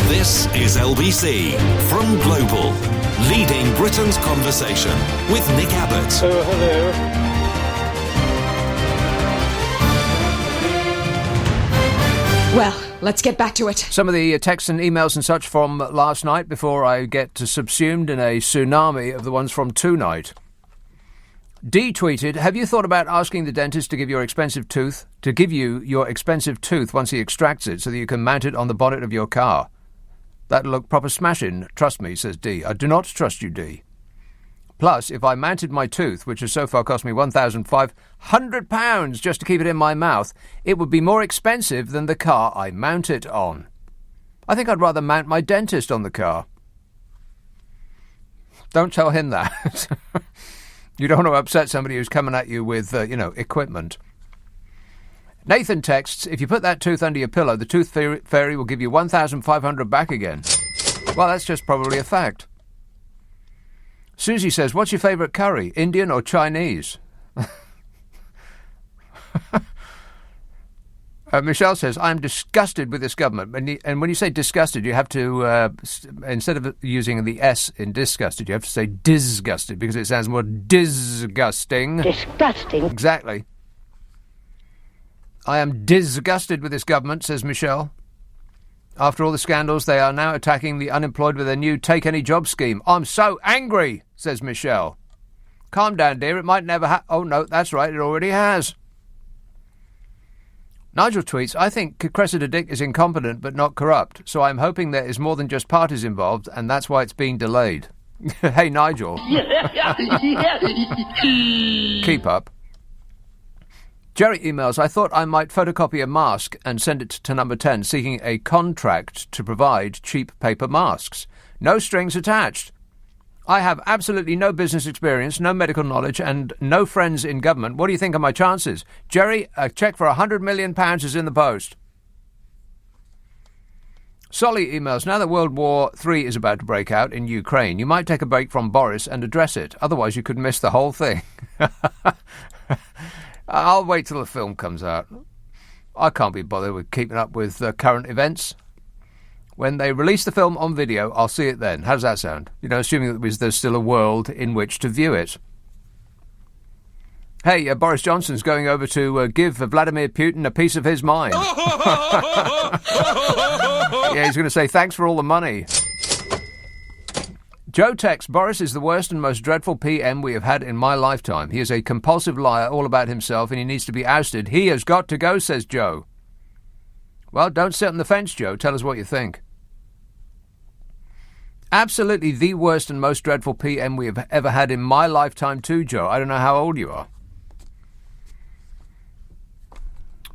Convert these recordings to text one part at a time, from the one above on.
This is LBC from Global, leading Britain's conversation with Nick Abbott. Oh, hello. Well, let's get back to it. Some of the texts and emails and such from last night before I get subsumed in a tsunami of the ones from tonight. D tweeted, have you thought about asking the dentist to give you your expensive tooth once he extracts it so that you can mount it on the bonnet of your car? That'll look proper smashing, trust me, says D. I do not trust you, D. Plus, if I mounted my tooth, which has so far cost me £1,500 just to keep it in my mouth, it would be more expensive than the car I mount it on. I think I'd rather mount my dentist on the car. Don't tell him that. You don't want to upset somebody who's coming at you with, equipment. Nathan texts, if you put that tooth under your pillow, the tooth fairy will give you $1,500 back again. Well, that's just probably a fact. Susie says, what's your favourite curry, Indian or Chinese? Michelle says, I'm disgusted with this government. And when you say disgusted, you have to, instead of using the S in disgusted, you have to say disgusted, because it sounds more disgusting. Disgusting. Exactly. I am disgusted with this government, says Michelle. After all the scandals, they are now attacking the unemployed with their new Take Any Job scheme. I'm so angry, says Michelle. Calm down, dear. It might never Oh, no, that's right. It already has. Nigel tweets, I think Cressida Dick is incompetent but not corrupt, so I'm hoping there is more than just parties involved, and that's why it's being delayed. Hey, Nigel. Keep up. Jerry emails, I thought I might photocopy a mask and send it to number 10, seeking a contract to provide cheap paper masks. No strings attached. I have absolutely no business experience, no medical knowledge, and no friends in government. What do you think of my chances? Jerry, a cheque for £100 million is in the post. Solly emails, now that World War III is about to break out in Ukraine, you might take a break from Boris and address it. Otherwise, you could miss the whole thing. I'll wait till the film comes out. I can't be bothered with keeping up with current events. When they release the film on video, I'll see it then. How does that sound? Assuming that there's still a world in which to view it. Hey, Boris Johnson's going over to give Vladimir Putin a piece of his mind. Yeah, he's going to say thanks for all the money. Joe texts, Boris is the worst and most dreadful PM we have had in my lifetime. He is a compulsive liar all about himself and he needs to be ousted. He has got to go, says Joe. Well, don't sit on the fence, Joe. Tell us what you think. Absolutely the worst and most dreadful PM we have ever had in my lifetime too, Joe. I don't know how old you are.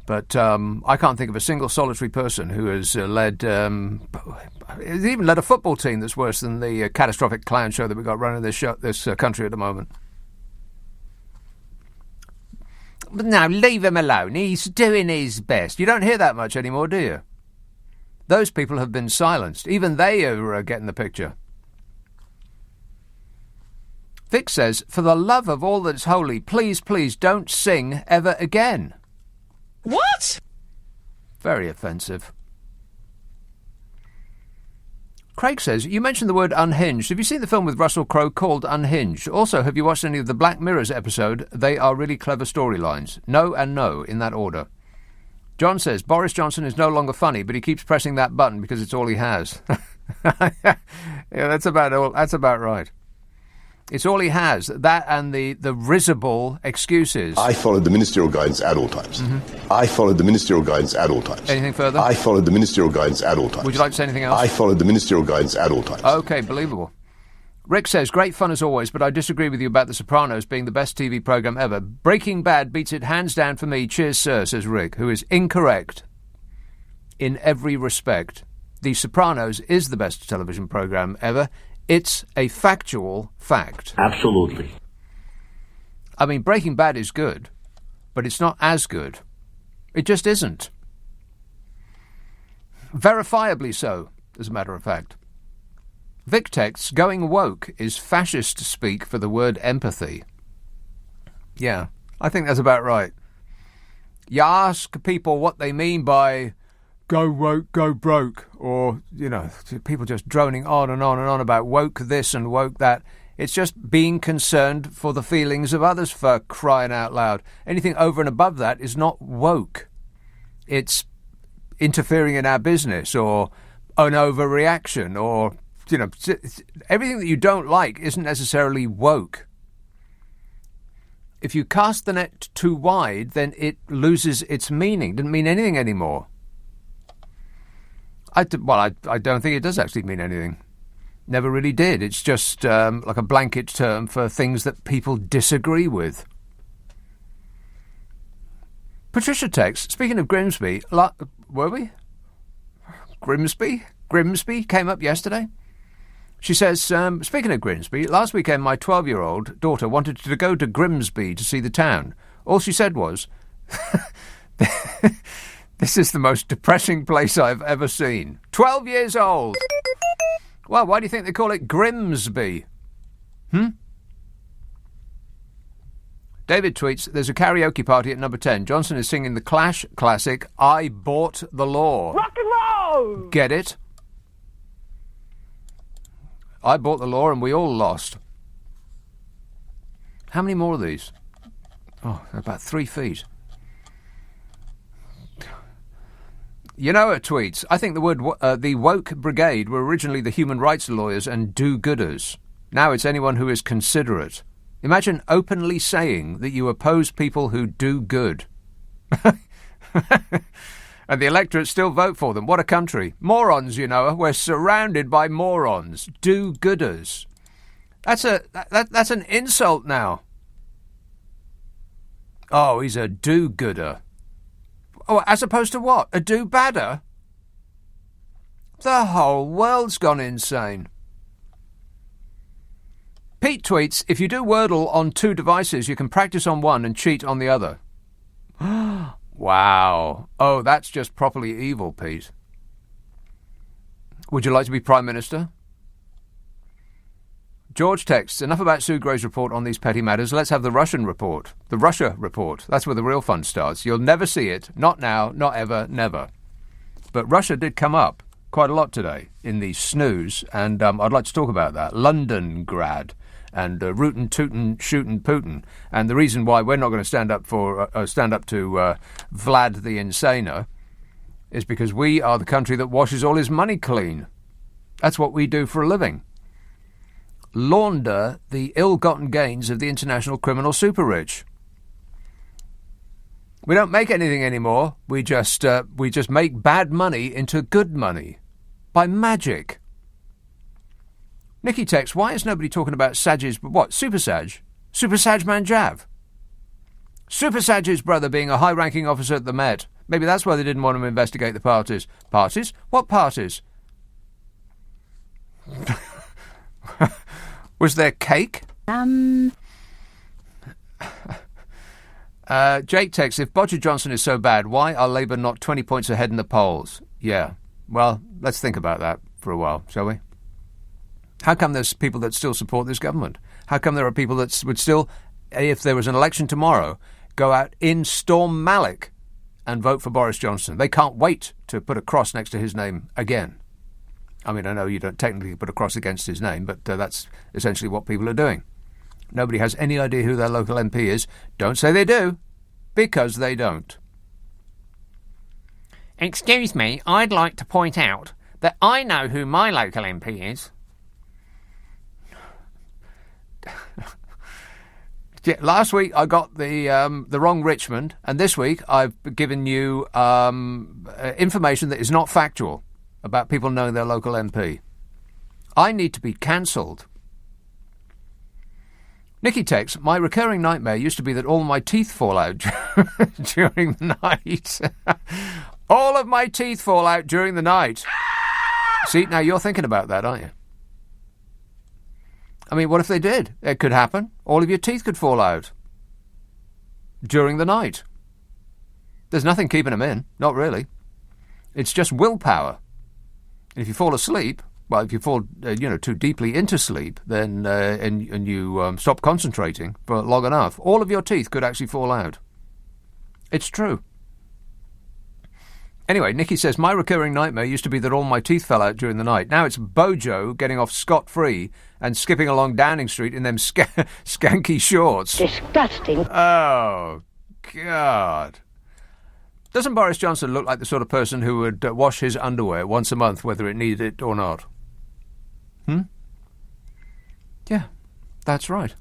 But I can't think of a single solitary person who has led even led a football team that's worse than the catastrophic clown show that we've got running this country at the moment. But now, leave him alone. He's doing his best. You don't hear that much anymore, do you? Those people have been silenced. Even they are getting the picture. Vic says, for the love of all that's holy, please, please don't sing ever again. What? Very offensive. Craig says, you mentioned the word unhinged. Have you seen the film with Russell Crowe called Unhinged? Also, have you watched any of the Black Mirror's episode? They are really clever storylines. No and no, in that order. John says, Boris Johnson is no longer funny, but he keeps pressing that button because it's all he has. Yeah, that's about right. It's all he has. That and the risible excuses. I followed the ministerial guidance at all times. Mm-hmm. I followed the ministerial guidance at all times. Anything further? I followed the ministerial guidance at all times. Would you like to say anything else? I followed the ministerial guidance at all times. Okay, believable. Rick says, great fun as always, but I disagree with you about The Sopranos being the best TV programme ever. Breaking Bad beats it hands down for me. Cheers, sir, says Rick, who is incorrect in every respect. The Sopranos is the best television programme ever. It's a factual fact. Absolutely. I mean, Breaking Bad is good, but it's not as good. It just isn't. Verifiably so, as a matter of fact. Vic texts, going woke is fascist speak for the word empathy. Yeah, I think that's about right. You ask people what they mean by go woke, go broke, or, people just droning on and on and on about woke this and woke that. It's just being concerned for the feelings of others, for crying out loud. Anything over and above that is not woke. It's interfering in our business, or an overreaction, or, everything that you don't like isn't necessarily woke. If you cast the net too wide, then it loses its meaning. It doesn't mean anything anymore. I don't think it does actually mean anything. Never really did. It's just like a blanket term for things that people disagree with. Patricia texts, speaking of Grimsby, were we? Grimsby came up yesterday. She says, speaking of Grimsby, last weekend my 12-year-old daughter wanted to go to Grimsby to see the town. All she said was, this is the most depressing place I've ever seen. 12 years old! Well, why do you think they call it Grimsby? David tweets, there's a karaoke party at number 10. Johnson is singing the Clash classic, I Bought the Law. Rock and roll! Get it? I bought the law and we all lost. How many more of these? Oh, about 3 feet. It tweets, I think the woke brigade were originally the human rights lawyers and do-gooders. Now it's anyone who is considerate. Imagine openly saying that you oppose people who do good. And the electorate still vote for them. What a country. Morons, We're surrounded by morons. Do-gooders. That's an insult now. Oh, he's a do-gooder. Oh, as opposed to what? A do-badder? The whole world's gone insane. Pete tweets, if you do Wordle on 2 devices, you can practice on one and cheat on the other. Wow. Oh, that's just properly evil, Pete. Would you like to be Prime Minister? George texts, enough about Sue Gray's report on these petty matters. Let's have the Russian report. The Russia report. That's where the real fun starts. You'll never see it. Not now, not ever, never. But Russia did come up quite a lot today in the snooze, and I'd like to talk about that. London grad. And rootin', tootin', shootin', Putin. And the reason why we're not going to stand up to Vlad the Insaner is because we are the country that washes all his money clean. That's what we do for a living. Launder the ill-gotten gains of the international criminal super-rich. We don't make anything anymore. We just make bad money into good money. By magic. Nikki texts, why is nobody talking about Saj's... What? Super Saj? Super Saj Manjav? Super Saj's brother being a high-ranking officer at the Met. Maybe that's why they didn't want to investigate the parties. Parties? What parties? Was there cake? Jake texts, if Bodger Johnson is so bad, why are Labour not 20 points ahead in the polls? Yeah. Well, let's think about that for a while, shall we? How come there's people that still support this government? How come there are people that would still, if there was an election tomorrow, go out in Storm Malik and vote for Boris Johnson? They can't wait to put a cross next to his name again. I mean, I know you don't technically put a cross against his name, but that's essentially what people are doing. Nobody has any idea who their local MP is. Don't say they do, because they don't. Excuse me, I'd like to point out that I know who my local MP is. Last week I got the wrong Richmond, and this week I've given you information that is not factual about people knowing their local MP. I need to be cancelled. Nikki texts, my recurring nightmare used to be that all my teeth fall out during the night. All of my teeth fall out during the night. See, now you're thinking about that, aren't you? I mean, what if they did? It could happen. All of your teeth could fall out during the night. There's nothing keeping them in. Not really. It's just willpower. If you fall asleep, well, if you fall, too deeply into sleep, then and you stop concentrating for long enough, all of your teeth could actually fall out. It's true. Anyway, Nikki says, my recurring nightmare used to be that all my teeth fell out during the night. Now it's Bojo getting off scot-free and skipping along Downing Street in them skanky shorts. Disgusting. Oh, God. Doesn't Boris Johnson look like the sort of person who would wash his underwear once a month, whether it needed it or not? Yeah, that's right.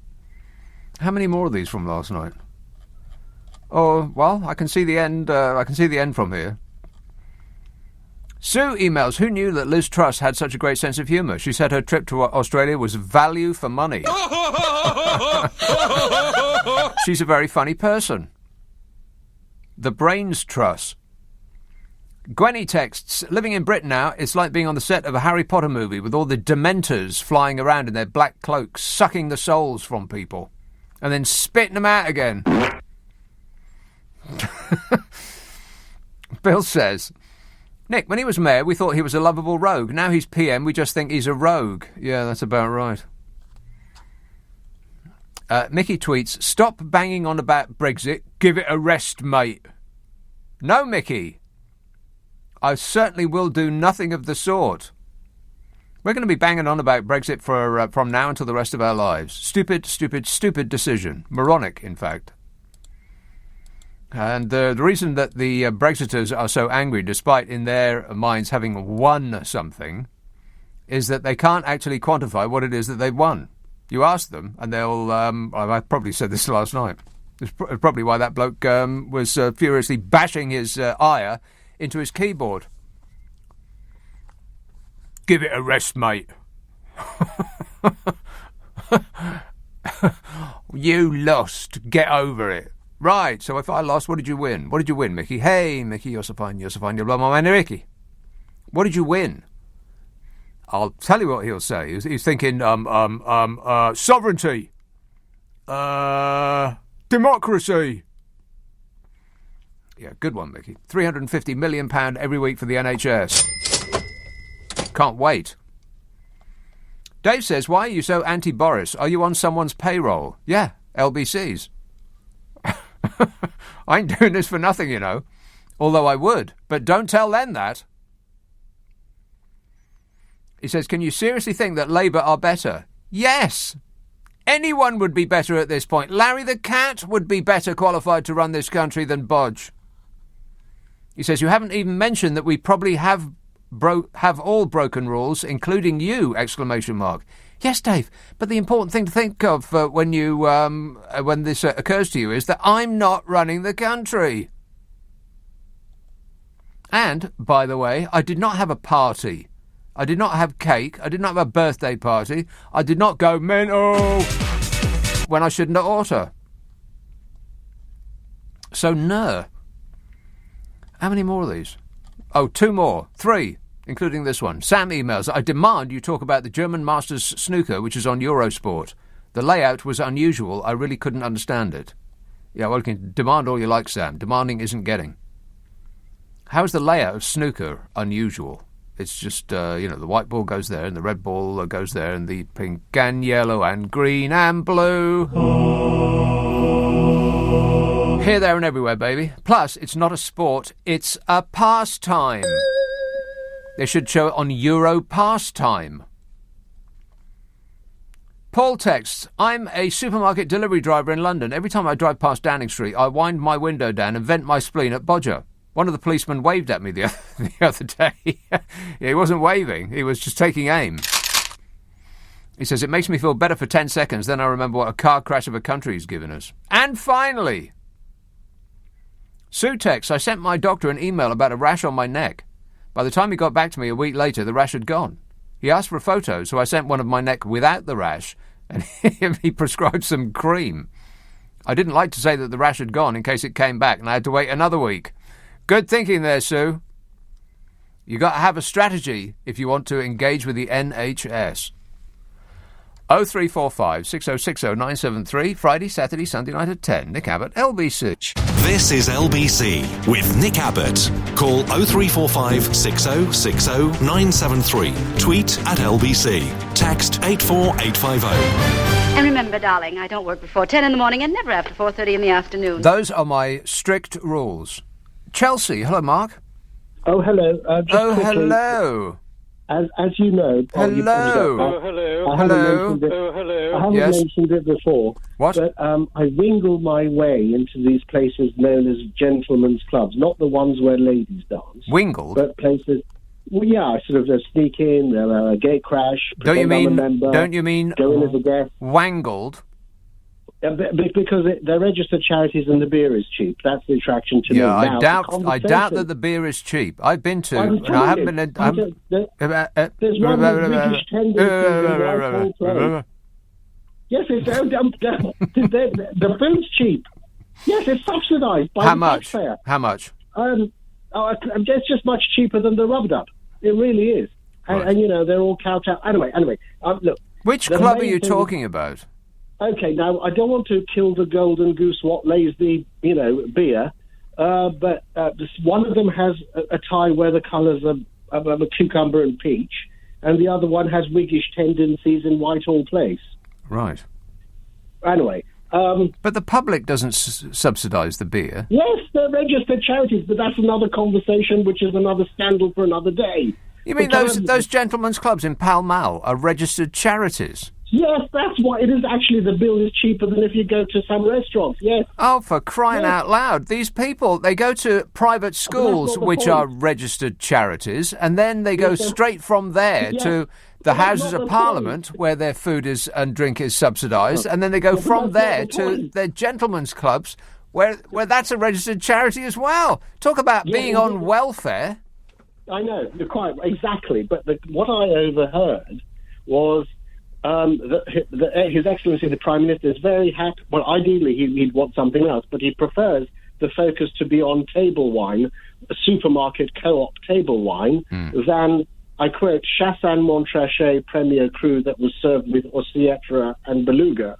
How many more of these from last night? Oh, well, I can see the end. I can see the end from here. Sue emails, who knew that Liz Truss had such a great sense of humour? She said her trip to Australia was value for money. She's a very funny person. The Brains Truss. Gwenny texts, living in Britain now, it's like being on the set of a Harry Potter movie with all the Dementors flying around in their black cloaks, sucking the souls from people, and then spitting them out again. Bill says, Nick, when he was mayor, we thought he was a lovable rogue. Now he's PM, we just think he's a rogue. Yeah, that's about right. Mickey tweets, stop banging on about Brexit. Give it a rest, mate. No, Mickey. I certainly will do nothing of the sort. We're going to be banging on about Brexit from now until the rest of our lives. Stupid, stupid, stupid decision. Moronic, in fact. And the reason that the Brexiters are so angry, despite in their minds having won something, is that they can't actually quantify what it is that they've won. You ask them, and they'll... I probably said this last night. It's probably why that bloke was furiously bashing his ire into his keyboard. Give it a rest, mate. You lost. Get over it. Right, so if I lost, what did you win? What did you win, Mickey? Hey, Mickey, you're so fine, you blow my mind, Mickey. What did you win? I'll tell you what he'll say. He's thinking, sovereignty. Democracy. Yeah, good one, Mickey. £350 million every week for the NHS. Can't wait. Dave says, why are you so anti-Boris? Are you on someone's payroll? Yeah, LBC's. I ain't doing this for nothing, you know. Although I would. But don't tell them that. He says, can you seriously think that Labour are better? Yes. Anyone would be better at this point. Larry the Cat would be better qualified to run this country than Bodge. He says, you haven't even mentioned that we probably have all broken rules, including you, ! Yes, Dave, but the important thing to think of when this occurs to you is that I'm not running the country. And, by the way, I did not have a party. I did not have cake. I did not have a birthday party. I did not go mental when I shouldn't have oughta. So, no. How many more of these? Oh, 2 more. 3. Including this one. Sam emails, I demand you talk about the German Masters snooker, which is on Eurosport. The layout was unusual. I really couldn't understand it. Yeah, well, you can demand all you like, Sam. Demanding isn't getting. How is the layout of snooker unusual? It's just, the white ball goes there, and the red ball goes there, and the pink and yellow and green and blue. Here, there, and everywhere, baby. Plus, it's not a sport, it's a pastime. They should show it on Euro Pastime. Paul texts, I'm a supermarket delivery driver in London. Every time I drive past Downing Street, I wind my window down and vent my spleen at Bodger. One of the policemen waved at me the other day. Yeah, he wasn't waving, he was just taking aim. He says, it makes me feel better for 10 seconds, then I remember what a car crash of a country he's given us. And finally, Sue texts, I sent my doctor an email about a rash on my neck. By the time he got back to me a week later, the rash had gone. He asked for a photo, so I sent one of my neck without the rash, and he prescribed some cream. I didn't like to say that the rash had gone in case it came back, and I had to wait another week. Good thinking there, Sue. You got to have a strategy if you want to engage with the NHS. 0345 6060 973, Friday, Saturday, Sunday night at 10. Nick Abbott, LBC. This is LBC with Nick Abbott. Call 0345 6060 973. Tweet at LBC. Text 84850. And remember, darling, I don't work before 10 in the morning and never after 4:30 in the afternoon. Those are my strict rules. Chelsea, hello, Mark. Oh, hello. Just Oh, quickly, hello. As you know... Hello. I Hello. haven't Yes. mentioned it before. What? But I wingle my way into these places known as gentlemen's clubs, not the ones where ladies dance. Wingled? But places... Well, yeah, I sort of sneak in, gate crash, Don't you pretend I'm a mean? member, Don't you mean? go in as a guest. Wangled? Because they're registered charities and the beer is cheap. That's the attraction to me. Yeah, Now, I the doubt conversation- that the beer is cheap. I've been to. I'm and I haven't telling been. there's one with British tendencies and white clothes. Yes, it's the food's cheap. Yes, it's subsidised by How the much? taxpayer. How much? It's just much cheaper than the rubbed up. It really is. Right. And you know, they're all kowtowed. Anyway, look. Which the club are main you thing- talking about? Okay, now, I don't want to kill the golden goose what lays the, beer, but one of them has a tie where the colours are a cucumber and peach, and the other one has Whiggish tendencies in Whitehall Place. Right. Anyway... But the public doesn't subsidise the beer. Yes, they're registered charities, but that's another conversation, which is another scandal for another day. You mean those gentlemen's clubs in Pall Mall are registered charities? Yes, that's why it is actually, the bill is cheaper than if you go to some restaurants, yes. Oh, for crying Yes. out loud. These people, they go to private schools, not the which point. are registered charities, and then they go Yes, sir. straight from there Yes. to the But that's Houses not of the Parliament, where their food is and drink is subsidised, and then they go but from that's there not the to point. their gentlemen's clubs, where that's a registered charity as well. Talk about Yeah, being well, on welfare. I know, you're quite exactly. But what I overheard was that His Excellency the Prime Minister is very happy. Well, ideally he'd want something else, but he prefers the focus to be on table wine, a supermarket co-op table wine, than, I quote, Chassagne Montrachet Premier Cru that was served with Osietra and Beluga,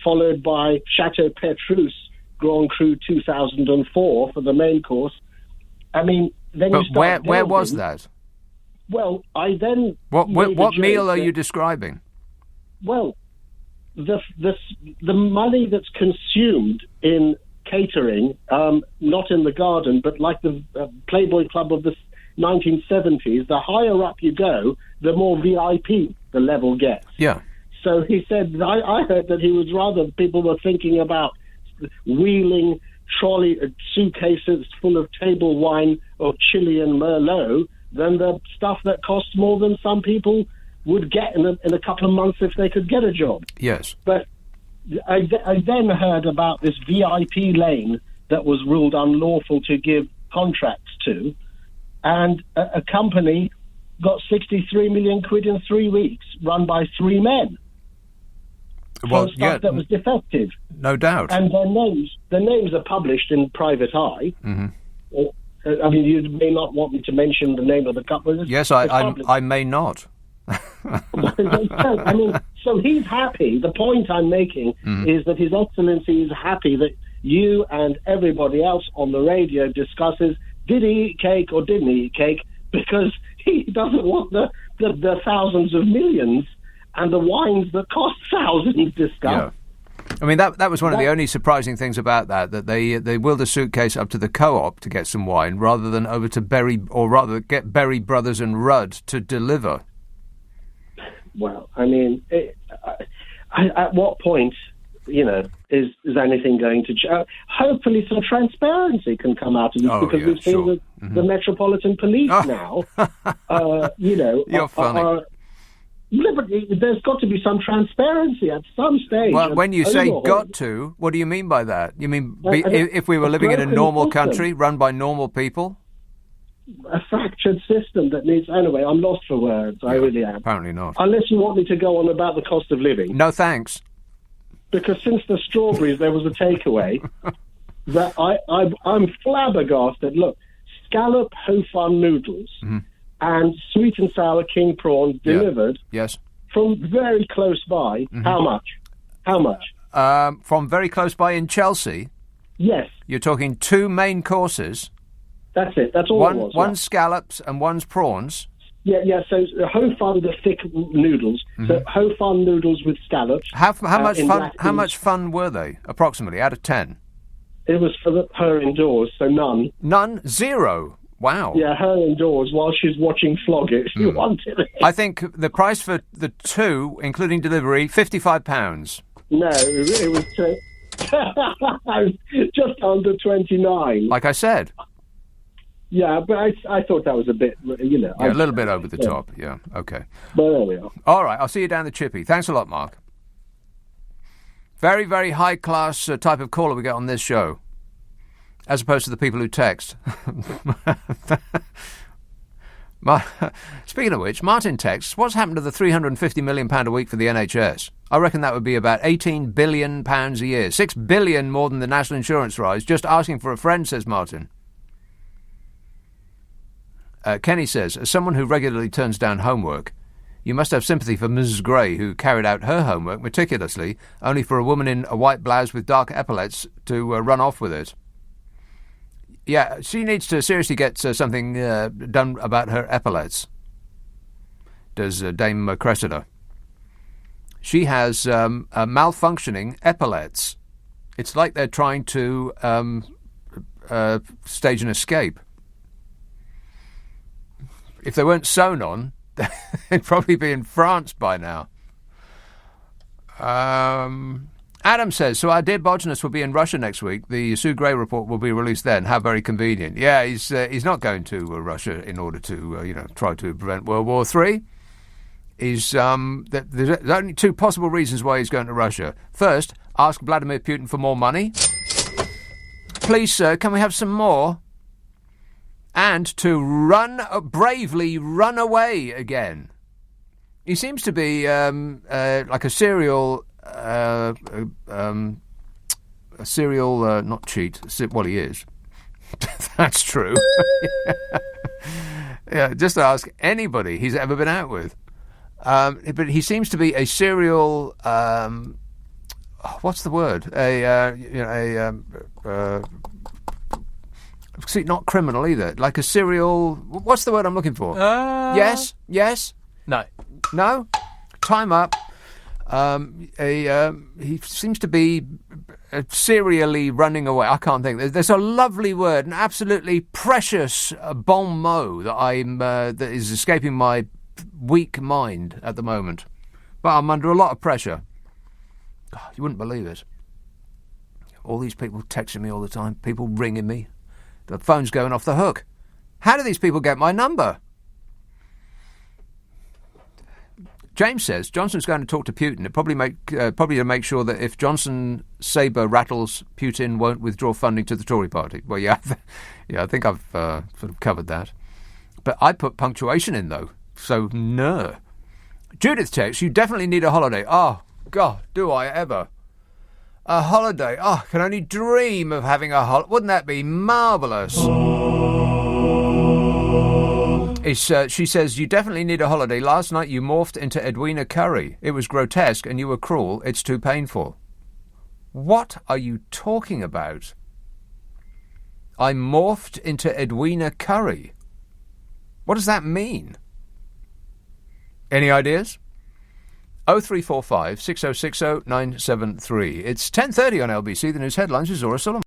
followed by Chateau Petrus Grand Cru 2004 for the main course. I mean, then But you start where was delving. that? Well, I then What made a meal joke are that- you describing? Well, the money that's consumed in catering, not in the garden, but like the Playboy Club of the 1970s, the higher up you go, the more VIP the level gets. Yeah. So he said, I heard that he was rather, people were thinking about wheeling trolley suitcases full of table wine of Chilean Merlot than the stuff that costs more than some people would get in a couple of months if they could get a job. Yes. But I then heard about this VIP lane that was ruled unlawful to give contracts to, and a company got 63 million quid in 3 weeks, run by 3 men. Well, for stuff that was defective. no doubt. And their names are published in private eye. Mm-hmm. I mean, you may not want me to mention the name of the company. Yes, It's public. I may not. I mean, so he's happy. The point I'm making is that His Excellency is happy that you and everybody else on the radio discusses, did he eat cake or didn't he eat cake? Because he doesn't want the thousands of millions and the wines that cost thousands discussed. Yeah. I mean, that was one of the only surprising things about that they wheeled a suitcase up to the co-op to get some wine rather than over to get Berry Brothers and Rudd to deliver. Well, I mean, at what point, is anything going to... hopefully some transparency can come out of this, because we've seen the Metropolitan Police now, You're funny. There's got to be some transparency at some stage. Well, when you say overhaul. got to, what do you mean by that? You mean I mean, if we were living in a broken normal system. country run by normal people? A fractured system that needs... Anyway, I'm lost for words. I really am. Apparently not. Unless you want me to go on about the cost of living. No, thanks. Because since the strawberries, there was a takeaway that I'm flabbergasted. Look, scallop ho fun noodles and sweet and sour king prawns delivered Yes. from very close by. How much? How much? From very close by in Chelsea, Yes, you're talking 2 main courses, that's it. That's all it was. one's scallops and one's prawns. Yeah. So ho fun, the thick noodles. So ho fun noodles with scallops. How much in fun? black How beans. much fun were they? Approximately out of 10. It was for her indoors, so none. None. 0. Wow. Yeah, her indoors while she's watching Flog It. She wanted it. I think the price for the 2, including delivery, £55. No, it was just under 29. Like I said. Yeah, but I thought that was a bit, Yeah, a little bit over the top. Yeah, okay. But there we are. All right, I'll see you down the Chippy. Thanks a lot, Mark. Very, very high-class type of caller we get on this show, as opposed to the people who text. Speaking of which, Martin texts, what's happened to the £350 million a week for the NHS? I reckon that would be about £18 billion a year. £6 billion more than the national insurance rise. Just asking for a friend, says Martin. Kenny says, as someone who regularly turns down homework, you must have sympathy for Mrs. Gray, who carried out her homework meticulously, only for a woman in a white blouse with dark epaulets to run off with it. Yeah, she needs to seriously get something done about her epaulets, does Dame Cressida. She has malfunctioning epaulets. It's like they're trying to stage an escape. If they weren't sewn on, they'd probably be in France by now. Adam says, so our dear botanist will be in Russia next week. The Sue Gray report will be released then. How very convenient. Yeah, he's not going to Russia in order to, try to prevent World War III. There's only 2 possible reasons why he's going to Russia. First, ask Vladimir Putin for more money. Please, sir, can we have some more? And to bravely run away again. He seems to be like a serial, not cheat. Well, he is. That's true. Yeah, just ask anybody he's ever been out with. But he seems to be a serial. What's the word? See, not criminal either. Like a serial. What's the word I'm looking for? Yes. No. Time up. He seems to be serially running away. I can't think. There's a lovely word, an absolutely precious bon mot that is escaping my weak mind at the moment. But I'm under a lot of pressure. God, you wouldn't believe it. All these people texting me all the time. People ringing me. The phone's going off the hook. How do these people get my number? James says Johnson's going to talk to Putin. It probably to make sure that if Johnson sabre rattles, Putin won't withdraw funding to the Tory party. Well, yeah, I think I've sort of covered that. But I put punctuation in though, so no. Judith texts, you definitely need a holiday. Oh God, do I ever? A holiday. Oh, I can only dream of having a holiday. Wouldn't that be marvellous? She says, you definitely need a holiday. Last night you morphed into Edwina Curry. It was grotesque and you were cruel. It's too painful. What are you talking about? I morphed into Edwina Curry. What does that mean? Any ideas? 0345 6060 973. It's 10:30 on LBC. The news headlines with Zora Solomon.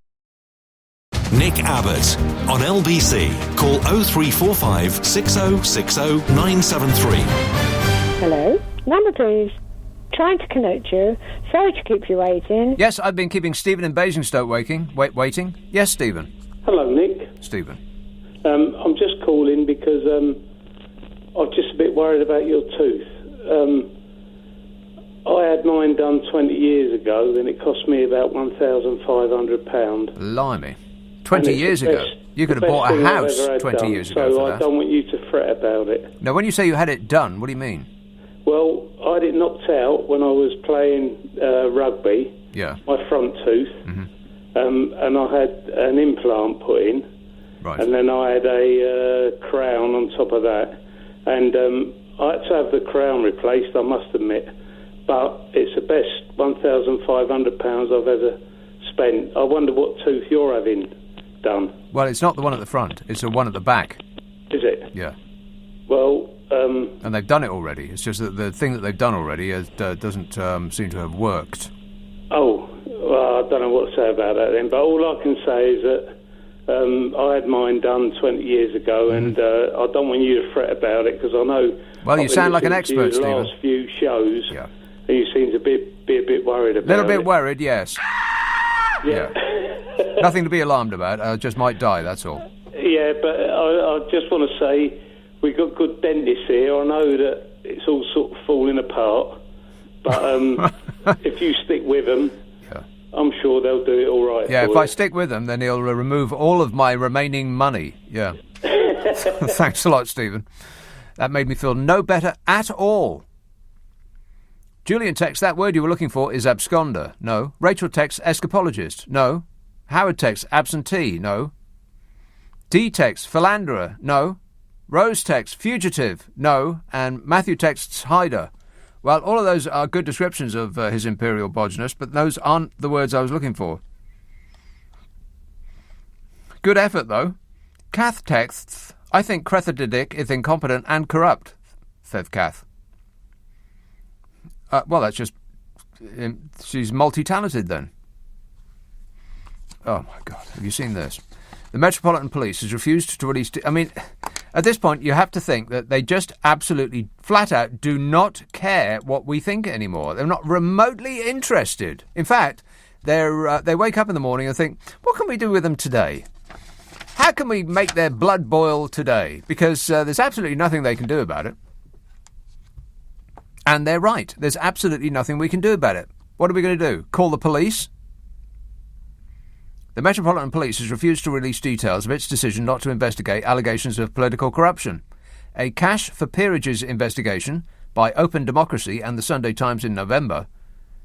Nick Abbott on LBC. Call 0345 6060 973. Hello? Number please. Trying to connect you. Sorry to keep you waiting. Yes, I've been keeping Stephen in Basingstoke waiting. Yes, Stephen. Hello, Nick. Stephen. I'm just calling because I'm just a bit worried about your tooth. I had mine done 20 years ago, and it cost me about £1,500. Blimey. 20 years ago? You could have bought a house 20 years ago for that. So I don't want you to fret about it. Now, when you say you had it done, what do you mean? Well, I had it knocked out when I was playing rugby, yeah. My front tooth, and I had an implant put in, right. And then I had a crown on top of that, and I had to have the crown replaced, I must admit, but it's the best £1,500 I've ever spent. I wonder what tooth you're having done. Well, it's not the one at the front, it's the one at the back. Is it? Yeah. Well... and they've done it already. It's just that the thing that they've done already doesn't seem to have worked. Oh, well, I don't know what to say about that then, but all I can say is that I had mine done 20 years ago, and I don't want you to fret about it, because I know... Well, you sound like an expert, Stephen. Stephen. The last few shows, Yeah. and you seem to be a bit worried about it. A little bit worried, yes. Yeah. Nothing to be alarmed about. I just might die, that's all. Yeah, but I just want to say we've got good dentists here. I know that it's all sort of falling apart, but if you stick with them, I'm sure they'll do it all right. Yeah, for if you. I stick with them, then he'll remove all of my remaining money. Yeah. Thanks a lot, Stephen. That made me feel no better at all. Julian texts, that word you were looking for is absconder. No. Rachel texts, escapologist. No. Howard texts, absentee. No. D texts, philanderer. No. Rose texts, fugitive. No. And Matthew texts, hider. Well, all of those are good descriptions of his imperial bodginess, but those aren't the words I was looking for. Good effort, though. Kath texts, I think Crethedidic is incompetent and corrupt, says Kath. Well, that's just... she's multi-talented, then. Oh, my God. Have you seen this? The Metropolitan Police has refused to release... I mean, at this point, you have to think that they just absolutely, flat out, do not care what we think anymore. They're not remotely interested. In fact, they wake up in the morning and think, what can we do with them today? How can we make their blood boil today? Because there's absolutely nothing they can do about it. And they're right. There's absolutely nothing we can do about it. What are we going to do? Call the police? The Metropolitan Police has refused to release details of its decision not to investigate allegations of political corruption. A cash for peerages investigation by Open Democracy and the Sunday Times in November.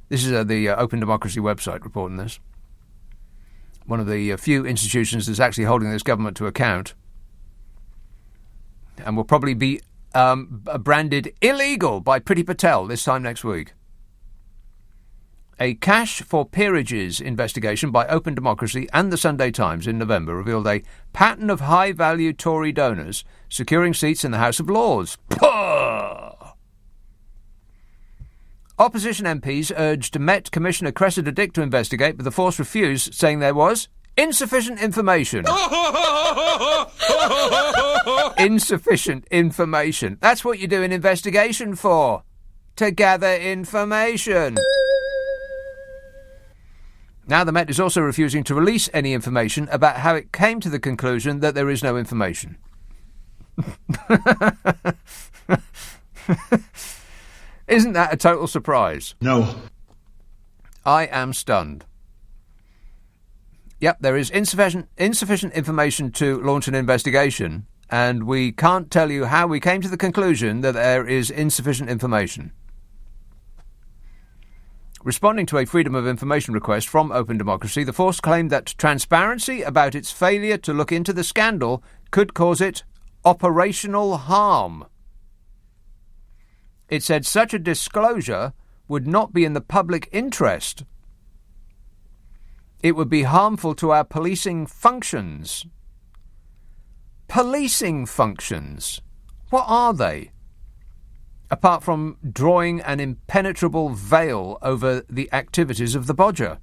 This is the Open Democracy website reporting this. One of the few institutions that's actually holding this government to account. And will probably be branded illegal by Priti Patel this time next week. A cash for peerages investigation by Open Democracy and the Sunday Times in November revealed a pattern of high-value Tory donors securing seats in the House of Lords. Puh! Opposition MPs urged Met Commissioner Cressida Dick to investigate, but the force refused, saying there was insufficient information. Insufficient information. That's what you do an investigation for. To gather information. Now the Met is also refusing to release any information about how it came to the conclusion that there is no information. Isn't that a total surprise? No. I am stunned. Yep, there is insufficient information to launch an investigation, and we can't tell you how we came to the conclusion that there is insufficient information. Responding to a Freedom of Information request from Open Democracy, the force claimed that transparency about its failure to look into the scandal could cause it operational harm. It said such a disclosure would not be in the public interest. It would be harmful to our policing functions. Policing functions? What are they? Apart from drawing an impenetrable veil over the activities of the bodger.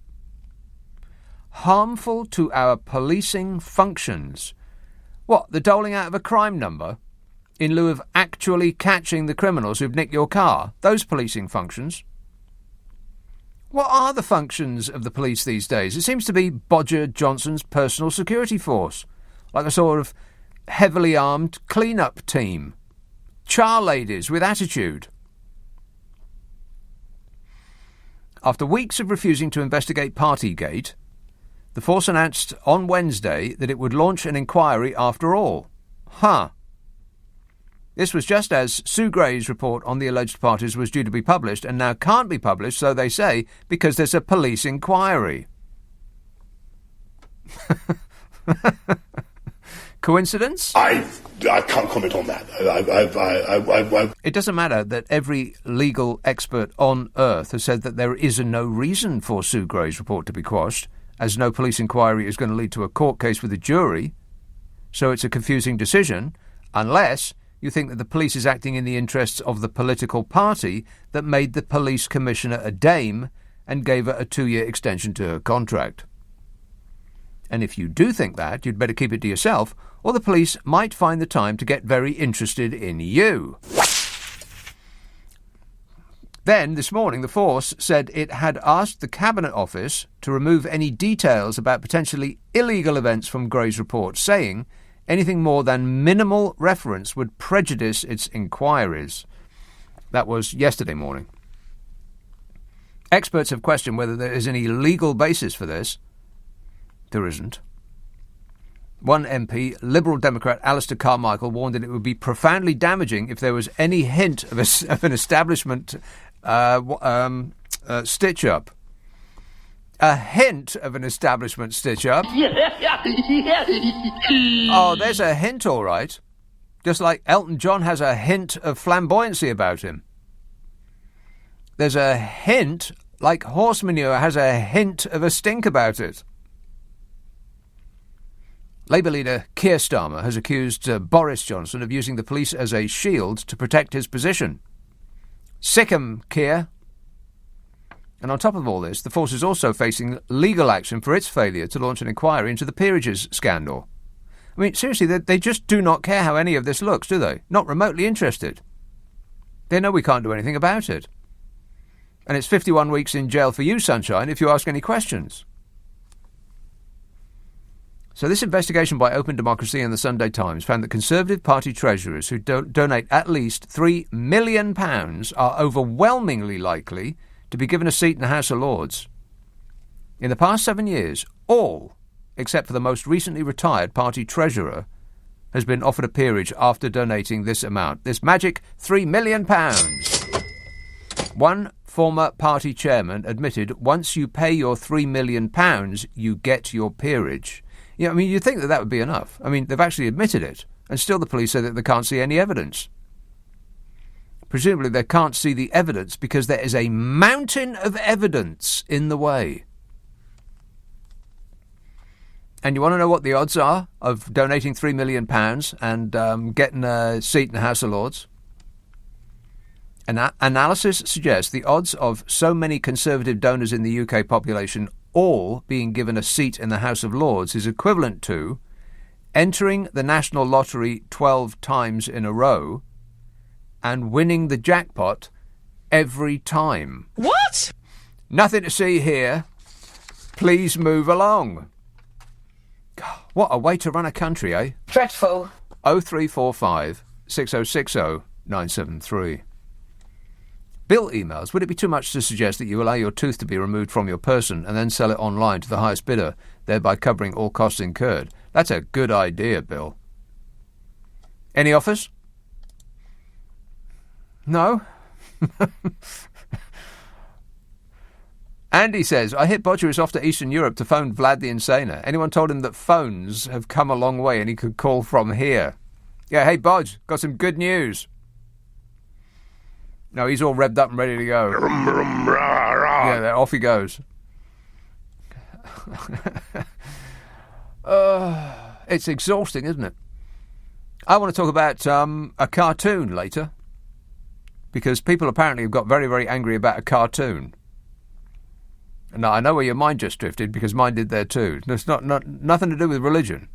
Harmful to our policing functions. What, the doling out of a crime number in lieu of actually catching the criminals who've nicked your car? Those policing functions. What are the functions of the police these days? It seems to be Bodger Johnson's personal security force, like a sort of heavily armed clean-up team. Char ladies with attitude. After weeks of refusing to investigate Partygate, the force announced on Wednesday that it would launch an inquiry after all. This was just as Sue Gray's report on the alleged parties was due to be published and now can't be published, so they say, because there's a police inquiry. Coincidence? I can't comment on that. It doesn't matter that every legal expert on earth has said that there is no reason for Sue Gray's report to be quashed, as no police inquiry is going to lead to a court case with a jury. So it's a confusing decision, unless you think that the police is acting in the interests of the political party that made the police commissioner a dame and gave her a 2-year extension to her contract. And if you do think that, you'd better keep it to yourself, or the police might find the time to get very interested in you. Then, this morning, the force said it had asked the Cabinet Office to remove any details about potentially illegal events from Gray's report, saying anything more than minimal reference would prejudice its inquiries. That was yesterday morning. Experts have questioned whether there is any legal basis for this. There isn't. One MP, Liberal Democrat Alistair Carmichael, warned that it would be profoundly damaging if there was any hint of an establishment stitch-up. A hint of an establishment stitch-up? Oh, there's a hint, all right. Just like Elton John has a hint of flamboyancy about him. There's a hint, like horse manure has a hint of a stink about it. Labour leader Keir Starmer has accused Boris Johnson of using the police as a shield to protect his position. Sick 'em, Keir. And on top of all this, the force is also facing legal action for its failure to launch an inquiry into the peerages scandal. I mean, seriously, they just do not care how any of this looks, do they? Not remotely interested. They know we can't do anything about it. And it's 51 weeks in jail for you, Sunshine, if you ask any questions. So this investigation by Open Democracy and the Sunday Times found that Conservative Party treasurers who donate at least £3 million are overwhelmingly likely to be given a seat in the House of Lords. In the past 7 years, all, except for the most recently retired party treasurer, has been offered a peerage after donating this amount, this magic £3 million. One former party chairman admitted once you pay your £3 million, you get your peerage. Yeah, I mean, you'd think that would be enough. I mean, they've actually admitted it, and still the police say that they can't see any evidence. Presumably they can't see the evidence because there is a mountain of evidence in the way. And you want to know what the odds are of donating £3 million and getting a seat in the House of Lords? Analysis suggests the odds of so many Conservative donors in the UK population all being given a seat in the House of Lords is equivalent to entering the National Lottery 12 times in a row and winning the jackpot every time. What? Nothing to see here. Please move along. God, what a way to run a country, eh? Dreadful. 0345 6060 973. Bill emails, would it be too much to suggest that you allow your tooth to be removed from your person and then sell it online to the highest bidder, thereby covering all costs incurred? That's a good idea, Bill. Any offers? No? Andy says, I hit Bodger is off to Eastern Europe to phone Vlad the Insaner. Anyone told him that phones have come a long way and he could call from here? Yeah, hey, Bodge, got some good news. No, he's all revved up and ready to go. Yeah, off he goes. It's exhausting, isn't it? I want to talk about a cartoon later, because people apparently have got very, very angry about a cartoon. Now, I know where your mind just drifted, because mine did there too. It's nothing to do with religion.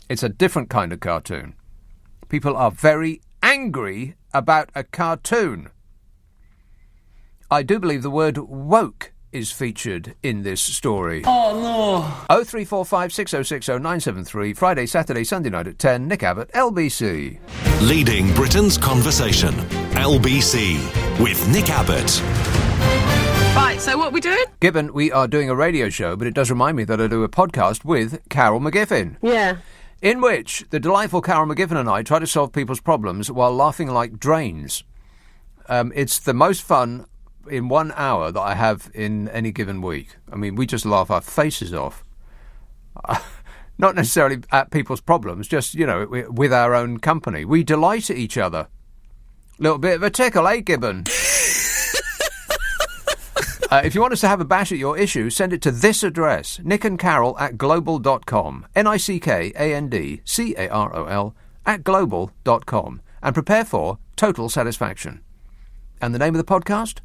It's a different kind of cartoon. People are very angry about a cartoon. I do believe the word woke is featured in this story. Oh, no. 0345 6060 973, Friday, Saturday, Sunday night at 10, Nick Abbott, LBC. Leading Britain's conversation. LBC with Nick Abbott. Right, so what are we doing? Gibbon, we are doing a radio show, but it does remind me that I do a podcast with Carol McGiffin. Yeah. In which the delightful Carol McGiffin and I try to solve people's problems while laughing like drains. It's the most fun in 1 hour that I have in any given week. I mean, we just laugh our faces off. Not necessarily at people's problems, just, you know, with our own company. We delight each other. Little bit of a tickle, eh, Gibbon? If you want us to have a bash at your issue, send it to this address, nickandcarol@global.com, nickandcarol @global.com, and prepare for total satisfaction. And the name of the podcast?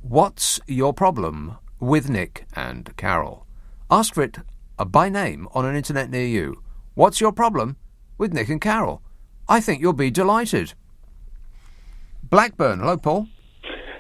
What's Your Problem with Nick and Carol? Ask for it by name on an internet near you. What's your problem with Nick and Carol? I think you'll be delighted. Blackburn. Hello, Paul.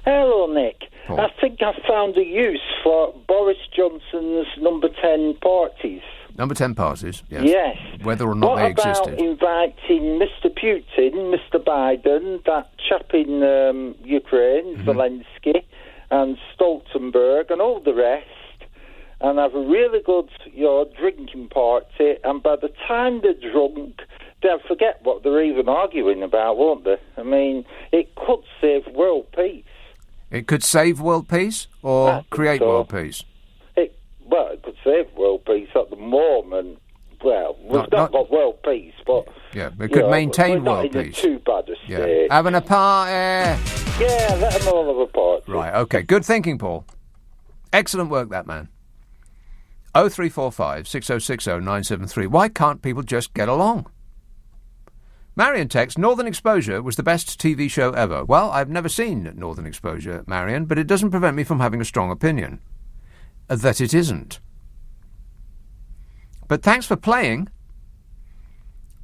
Hello, Nick. Paul. I think I found a use for Boris Johnson's number 10 parties. Number 10 parties, yes. Yes. Whether or not they existed. What about inviting Mr. Putin, Mr. Biden, that chap in Ukraine, Zelensky, and Stoltenberg, and all the rest, and have a really good drinking party, and by the time they're drunk, they'll forget what they're even arguing about, won't they? I mean, it could save world peace. It could save world peace or create world peace? It could save world peace at the moment. Well, we've not got world peace, but... Yeah, it could maintain world peace. Too bad a state. Yeah. Having a party. Yeah, let them all have a party. Right, OK. Good thinking, Paul. Excellent work, that man. 0345 6060 973. Why can't people just get along? Marion texts, Northern Exposure was the best TV show ever. Well, I've never seen Northern Exposure, Marion, but it doesn't prevent me from having a strong opinion. That it isn't. But thanks for playing.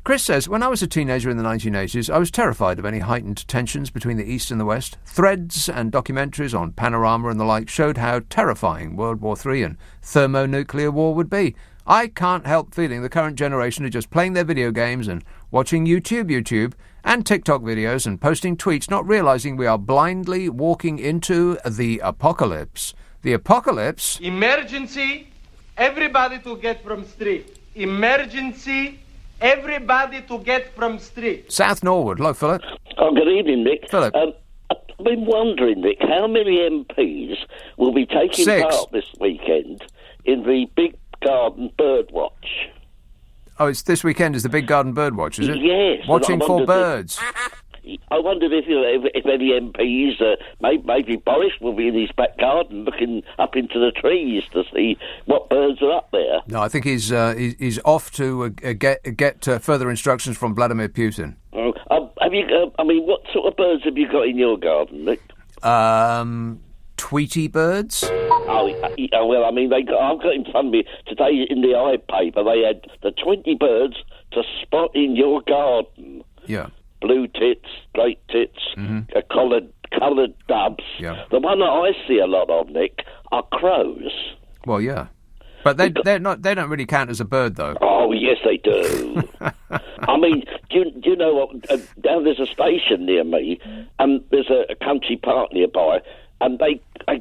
Chris says, when I was a teenager in the 1980s, I was terrified of any heightened tensions between the East and the West. Threads and documentaries on Panorama and the like showed how terrifying World War III and thermonuclear war would be. I can't help feeling the current generation are just playing their video games and watching YouTube, and TikTok videos and posting tweets, not realising we are blindly walking into the apocalypse. The apocalypse... Emergency, everybody to get from street. Emergency, everybody to get from street. South Norwood. Hello, Philip. Oh, good evening, Nick. Philip. I've been wondering, Nick, how many MPs will be taking 6. part this weekend in the Big Garden Birdwatch? Oh, it's this weekend is the Big Garden Birdwatch, is it? Yes. Watching for birds. I wondered if any MPs, maybe Boris will be in his back garden looking up into the trees to see what birds are up there. No, I think he's off to get further instructions from Vladimir Putin. Have you? What sort of birds have you got in your garden, Nick? Tweety birds. Oh, well, I've got in front of me today in the eye paper. They had the 20 birds to spot in your garden. Yeah. Blue tits, great tits, coloured doves. Yeah. The one that I see a lot of, Nick, are crows. Well, yeah, but they're not. They don't really count as a bird, though. Oh, yes, they do. Do you know what? Down there's a station near me, and there's a country park nearby, and they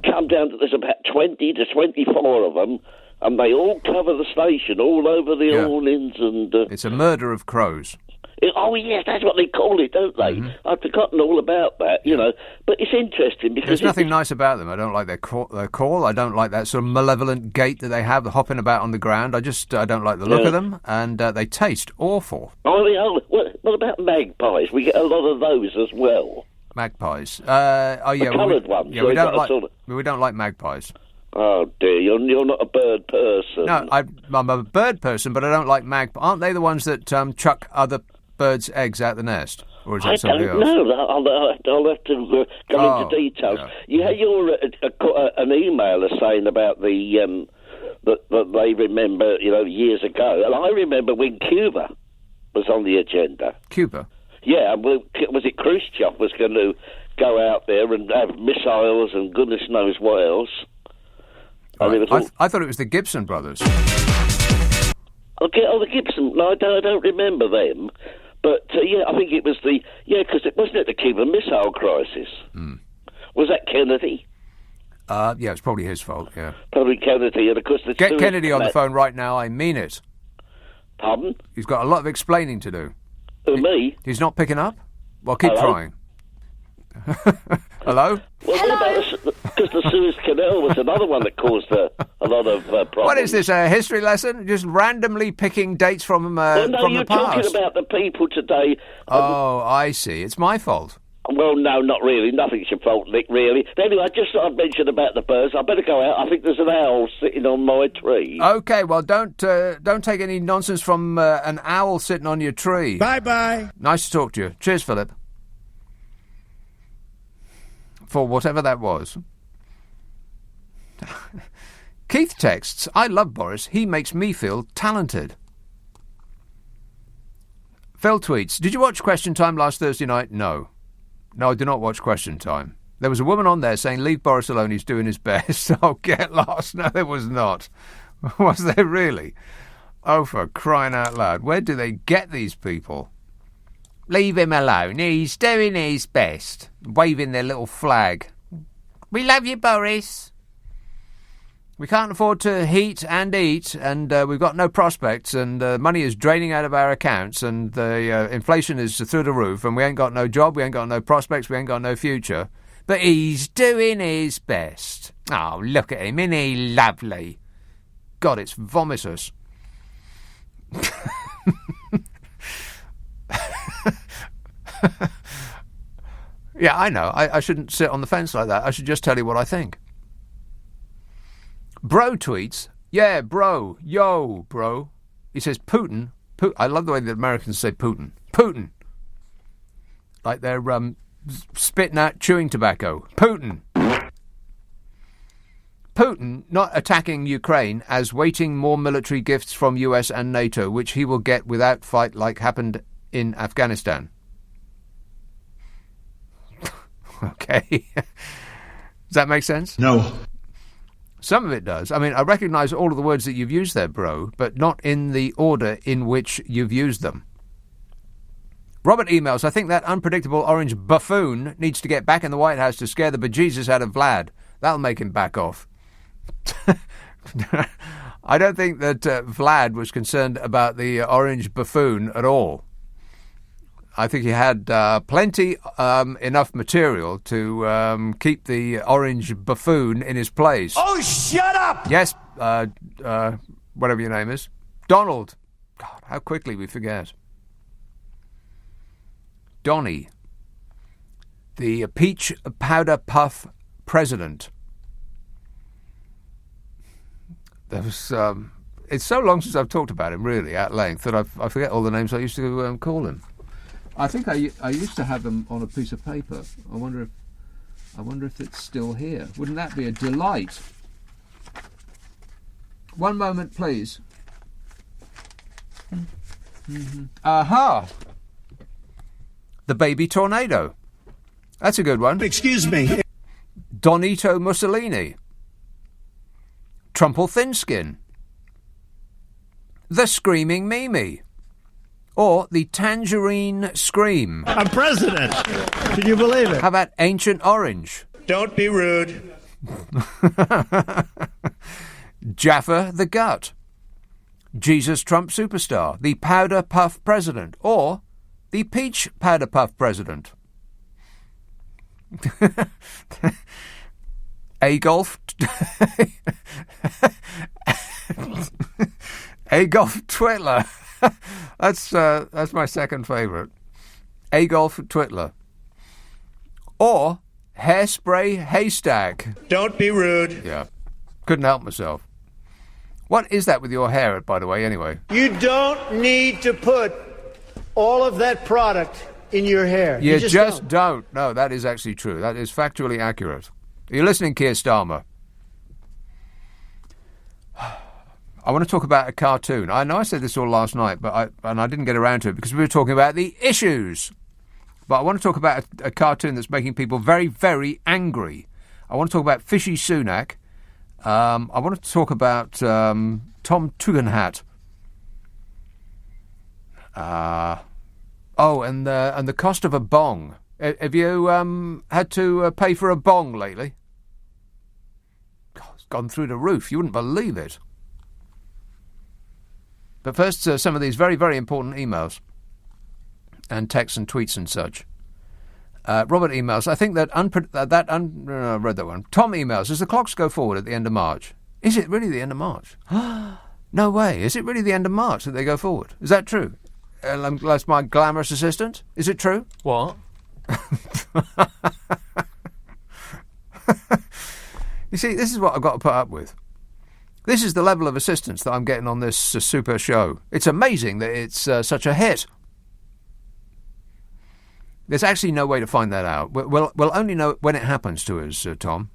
come down. There's about 20 to 24 of them. And they all cover the station all over the awnings, and it's a murder of crows. Oh, yes, that's what they call it, don't they? Mm-hmm. I've forgotten all about that, But it's interesting because... There's nothing nice about them. I don't like their call. I don't like that sort of malevolent gait that they have, hopping about on the ground. I don't like the look of them, and they taste awful. What about magpies? We get a lot of those as well. Magpies? The coloured ones. Yeah, we don't like magpies. Oh, dear, you're not a bird person. No, I'm a bird person, but I don't like magpies. Aren't they the ones that chuck other birds' eggs out the nest? Or is that something else? No, I'll have to go into details. Yeah. You're an emailer saying about that they remember, years ago. And I remember when Cuba was on the agenda. Cuba? Yeah, was it Khrushchev was going to go out there and have missiles and goodness knows what else? Right. I thought it was the Gibson brothers. Okay, the Gibson. No, I don't remember them. But, I think it was because it wasn't the Cuban Missile Crisis. Mm. Was that Kennedy? Yeah, it's probably his fault, yeah. Probably Kennedy, and of course... Get Kennedy on the phone right now, I mean it. Pardon? He's got a lot of explaining to do. Who, me? He's not picking up? Well, keep trying. Hello? Well, because the Suez Canal was another one that caused a lot of problems. What is this, a history lesson? Just randomly picking dates from the past? You're talking about the people today. Oh, I see. It's my fault. Well, no, not really. Nothing's your fault, Nick, really. Anyway, I just thought I'd mention about the birds. I better go out. I think there's an owl sitting on my tree. OK, well, don't take any nonsense from an owl sitting on your tree. Bye-bye. Nice to talk to you. Cheers, Philip. For whatever that was. Keith texts, I love Boris. He makes me feel talented. Phil tweets, did you watch Question Time last Thursday night? No. No, I did not watch Question Time. There was a woman on there saying, leave Boris alone, he's doing his best. Oh, get lost. No, there was not. Was there really? Oh, for crying out loud. Where do they get these people? Leave him alone. He's doing his best. Waving their little flag. We love you, Boris. We can't afford to heat and eat, and we've got no prospects, and money is draining out of our accounts, and the inflation is through the roof, and we ain't got no job, we ain't got no prospects, we ain't got no future. But he's doing his best. Oh, look at him. Isn't he lovely? God, it's vomitous. Yeah, I know. I shouldn't sit on the fence like that. I should just tell you what I think. Bro tweets, yeah, bro, yo, bro. He says Putin. I love the way the Americans say Putin. Putin. Like they're spitting out chewing tobacco. Putin. Putin not attacking Ukraine as waiting more military gifts from US and NATO, which he will get without fight like happened in Afghanistan. Okay. Does that make sense? No. Some of it does. I mean, I recognise all of the words that you've used there, bro, but not in the order in which you've used them. Robert emails, I think that unpredictable orange buffoon needs to get back in the White House to scare the bejesus out of Vlad. That'll make him back off. I don't think that Vlad was concerned about the orange buffoon at all. I think he had plenty enough material to keep the orange buffoon in his place. Oh, shut up! Yes, whatever your name is. Donald. God, how quickly we forget. Donny. The peach powder puff president. There was, it's so long since I've talked about him, really, at length, that I forget all the names I used to call him. I think I used to have them on a piece of paper. I wonder if it's still here. Wouldn't that be a delight? One moment, please. Aha! The baby tornado. That's a good one. Excuse me. Donito Mussolini. Trumple Thinskin. The Screaming Mimi. Or the Tangerine Scream. I'm president. Can you believe it? How about Ancient Orange? Don't be rude. Jaffa the Gut. Jesus Trump Superstar. The Powder Puff President. Or the Peach Powder Puff President. Agolf Twitler. That's my second favourite. Agolf Twitler. Or Hairspray Haystack. Don't be rude. Yeah. Couldn't help myself. What is that with your hair, by the way, anyway? You don't need to put all of that product in your hair. You just don't. No, that is actually true. That is factually accurate. Are you listening, Keir Starmer? I want to talk about a cartoon. I know I said this all last night, but I didn't get around to it because we were talking about the issues. But I want to talk about a cartoon that's making people very, very angry. I want to talk about Fishy Sunak. I want to talk about Tom Tugendhat. And the cost of a bong. Have you had to pay for a bong lately? God, it's gone through the roof. You wouldn't believe it. But first, some of these very, very important emails and texts and tweets and such. Robert emails, I think that I read that one. Tom emails, as the clocks go forward at the end of March. Is it really the end of March? No way. Is it really the end of March that they go forward? Is that true? That's my glamorous assistant. Is it true? What? You see, this is what I've got to put up with. This is the level of assistance that I'm getting on this super show. It's amazing that it's such a hit. There's actually no way to find that out. We'll only know when it happens to us, Tom.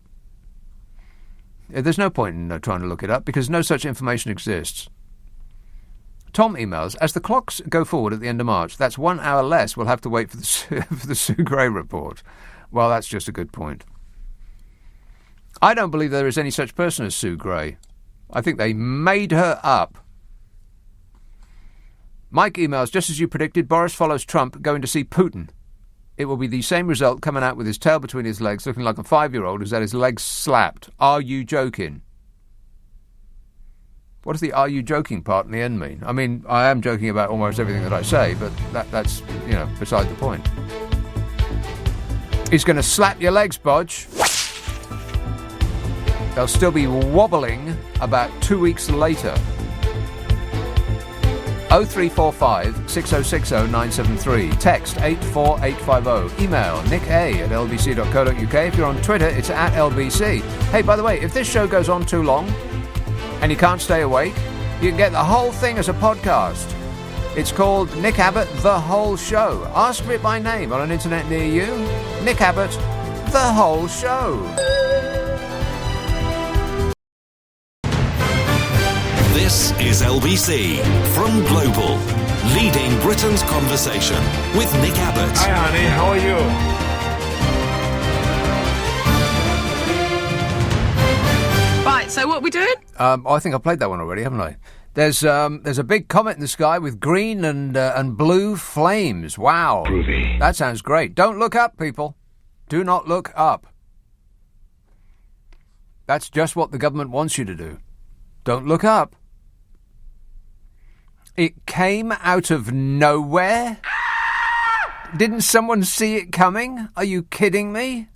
There's no point in trying to look it up because no such information exists. Tom emails, as the clocks go forward at the end of March, that's 1 hour less we'll have to wait for the Sue Gray report. Well, that's just a good point. I don't believe there is any such person as Sue Gray. I think they made her up. Mike emails, just as you predicted, Boris follows Trump going to see Putin. It will be the same result, coming out with his tail between his legs, looking like a 5-year-old who's had his legs slapped. Are you joking? What does the "are you joking" part in the end mean? I mean, I am joking about almost everything that I say, but that's, beside the point. He's going to slap your legs, Bodge. They'll still be wobbling about 2 weeks later. 0345 6060 973. Text 84850. Email nicka@lbc.co.uk. If you're on Twitter, it's @LBC. Hey, by the way, if this show goes on too long and you can't stay awake, you can get the whole thing as a podcast. It's called Nick Abbott, The Whole Show. Ask for it by name on an internet near you. Nick Abbott, The Whole Show. This is LBC from Global, leading Britain's conversation with Nick Abbott. Hi, honey. How are you? Right, so what are we doing? I think I played that one already, haven't I? There's a big comet in the sky with green and blue flames. Wow. Groovy. That sounds great. Don't look up, people. Do not look up. That's just what the government wants you to do. Don't look up. It came out of nowhere? Didn't someone see it coming? Are you kidding me?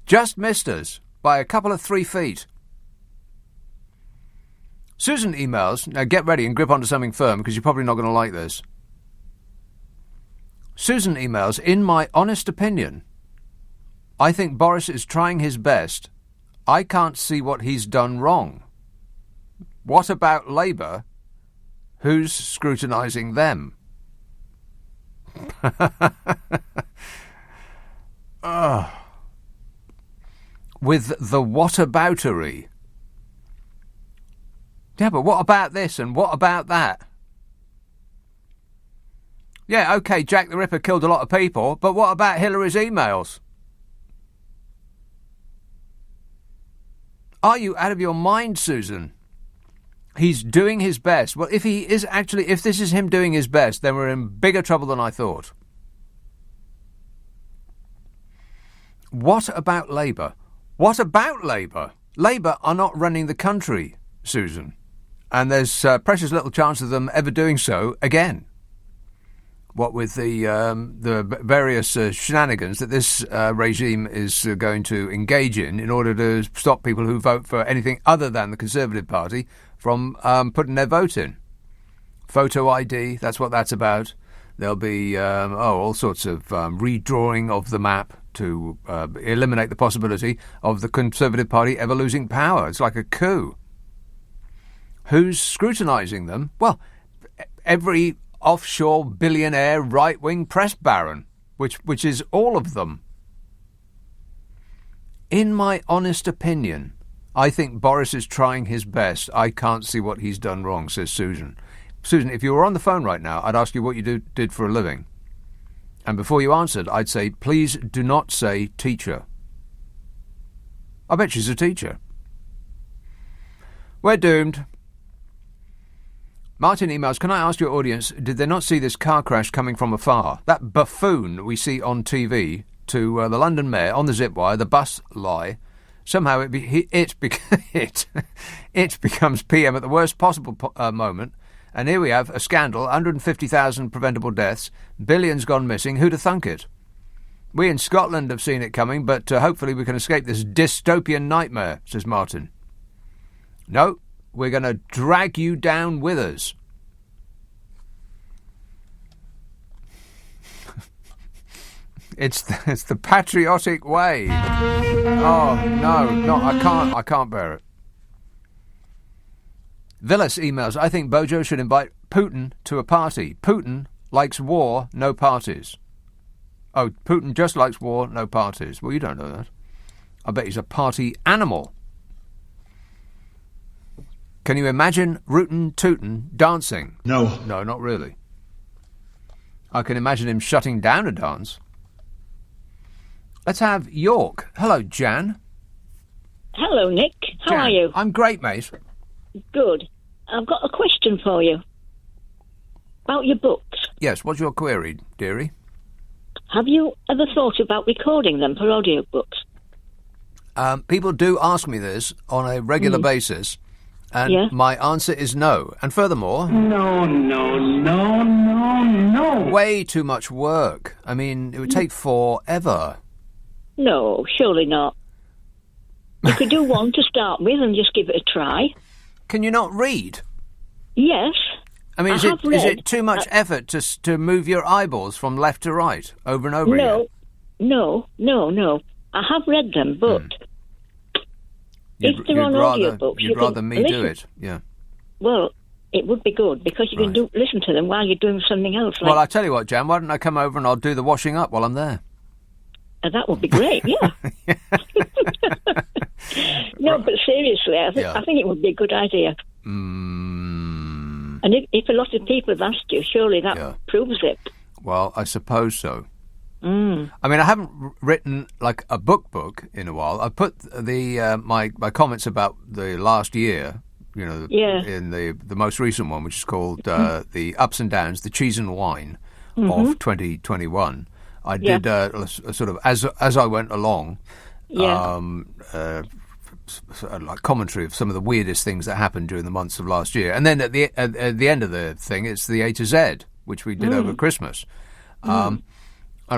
Just missed us by a couple of 3 feet. Susan emails, now get ready and grip onto something firm because you're probably not going to like this. Susan emails, in my honest opinion, I think Boris is trying his best. I can't see what he's done wrong. What about Labour? Who's scrutinising them? With the whataboutery. Yeah, but what about this and what about that? Yeah, OK, Jack the Ripper killed a lot of people, but what about Hillary's emails? Are you out of your mind, Susan? He's doing his best. Well, if this is him doing his best, then we're in bigger trouble than I thought. What about Labour? What about Labour? Labour are not running the country, Susan. And there's precious little chance of them ever doing so again. What with the various shenanigans that this regime is going to engage in order to stop people who vote for anything other than the Conservative Party from putting their vote in. Photo ID, that's what that's about. There'll be all sorts of redrawing of the map to eliminate the possibility of the Conservative Party ever losing power. It's like a coup. Who's scrutinising them? Well, every offshore billionaire right-wing press baron, which is all of them. In my honest opinion, I think Boris is trying his best. I can't see what he's done wrong, says Susan. Susan, if you were on the phone right now, I'd ask you what you did for a living. And before you answered, I'd say, please do not say teacher. I bet she's a teacher. We're doomed. Martin emails, can I ask your audience, did they not see this car crash coming from afar? That buffoon we see on TV to the London mayor on the zip wire, the bus lie. Somehow it becomes PM at the worst possible moment. And here we have a scandal, 150,000 preventable deaths, billions gone missing. Who'd have thunk it? We in Scotland have seen it coming, but hopefully we can escape this dystopian nightmare, says Martin. No, we're going to drag you down with us. It's the patriotic way. Oh, no, I can't bear it. Villas emails, I think Bojo should invite Putin to a party. Putin likes war, no parties. Oh, Putin just likes war, no parties. Well, you don't know that. I bet he's a party animal. Can you imagine rootin' tootin' dancing? No. No, not really. I can imagine him shutting down a dance. Let's have York. Hello, Jan. Hello, Nick. How Jan, are you? I'm great, mate. Good. I've got a question for you about your books. Yes, what's your query, dearie? Have you ever thought about recording them for audiobooks? People do ask me this on a regular basis, and my answer is no. And furthermore... No. Way too much work. I mean, it would take forever. No, surely not. You could do one to start with and just give it a try. Can you not read? Yes. I mean, is it too much effort to move your eyeballs from left to right over and over again? No. I have read them, but if they're on audiobooks, you'd rather me do it. Yeah. Well, it would be good because you can listen to them while you're doing something else. Well, I tell you what, Jan, why don't I come over and I'll do the washing up while I'm there? That would be great, yeah. No, but seriously, I think it would be a good idea. And if a lot of people have asked you, surely that proves it. Well, I suppose so. I mean, I haven't written like a book in a while. I put the my comments about the last year, in the most recent one, which is called The Ups and Downs, the Cheese and Wine of 2021. I did a sort of, as I went along, like commentary of some of the weirdest things that happened during the months of last year. And then at the end of the thing, it's the A to Z, which we did over Christmas. And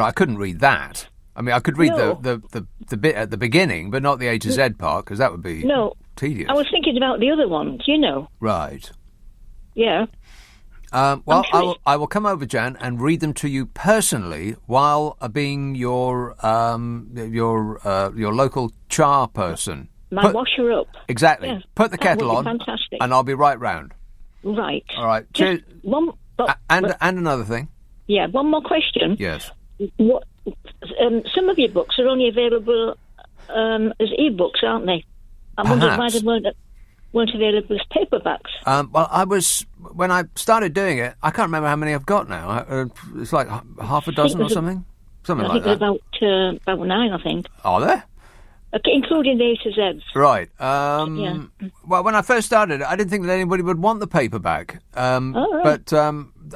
I couldn't read that. I mean, I could read the bit at the beginning, but not the A to Z part, because that would be tedious. I was thinking about the other ones, Right. Yeah. Well, I will come over, Jan, and read them to you personally while being your local char person. My washer up. Exactly. Yes, put the kettle on, fantastic. and I'll be right round. Right. All right. Cheers. And another thing. Yeah. One more question. Yes. What? Some of your books are only available as e-books, aren't they? I wonder why they weren't available as paperbacks. Well, when I started doing it, I can't remember how many I've got now. It's like half a dozen or something. Something like that. About 9, I think. Are there? Okay, including the A to Zs. Right. Well, when I first started, I didn't think that anybody would want the paperback. But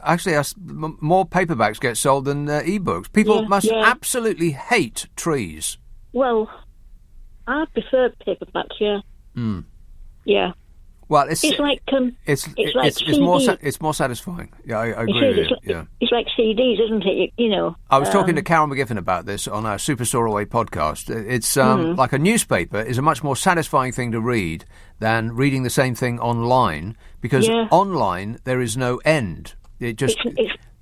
actually, more paperbacks get sold than e-books. People must absolutely hate trees. Well, I prefer paperbacks, Yeah. Well, it's like it's more satisfying. Yeah, I agree with you. Yeah. It's like CDs, isn't it? I was talking to Carol McGiffin about this on our Super Soaraway podcast. It's like a newspaper is a much more satisfying thing to read than reading the same thing online, because online there is no end. It just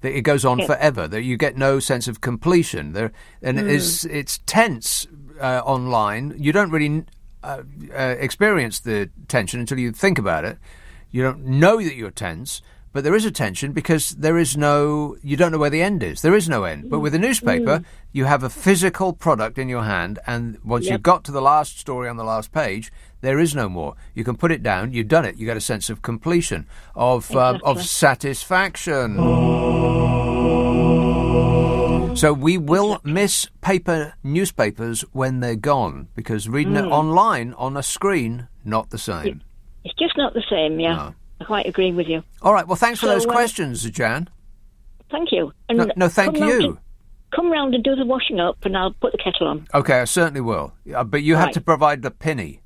it goes on forever. You get no sense of completion. It's tense online. You don't really experience the tension until you think about it. You don't know that you're tense, but there is a tension because you don't know where the end is. There is no end. But with a newspaper, you have a physical product in your hand, and once you've got to the last story on the last page, there is no more. You can put it down, you've done it, you get a sense of completion, of satisfaction. So we will miss paper newspapers when they're gone, because reading it online on a screen, not the same. It's just not the same, yeah. No. I quite agree with you. All right, well, thanks for those questions, Jan. Thank you. And no, thank you. Come round and do the washing up, and I'll put the kettle on. Okay, I certainly will. But you have to provide the penny.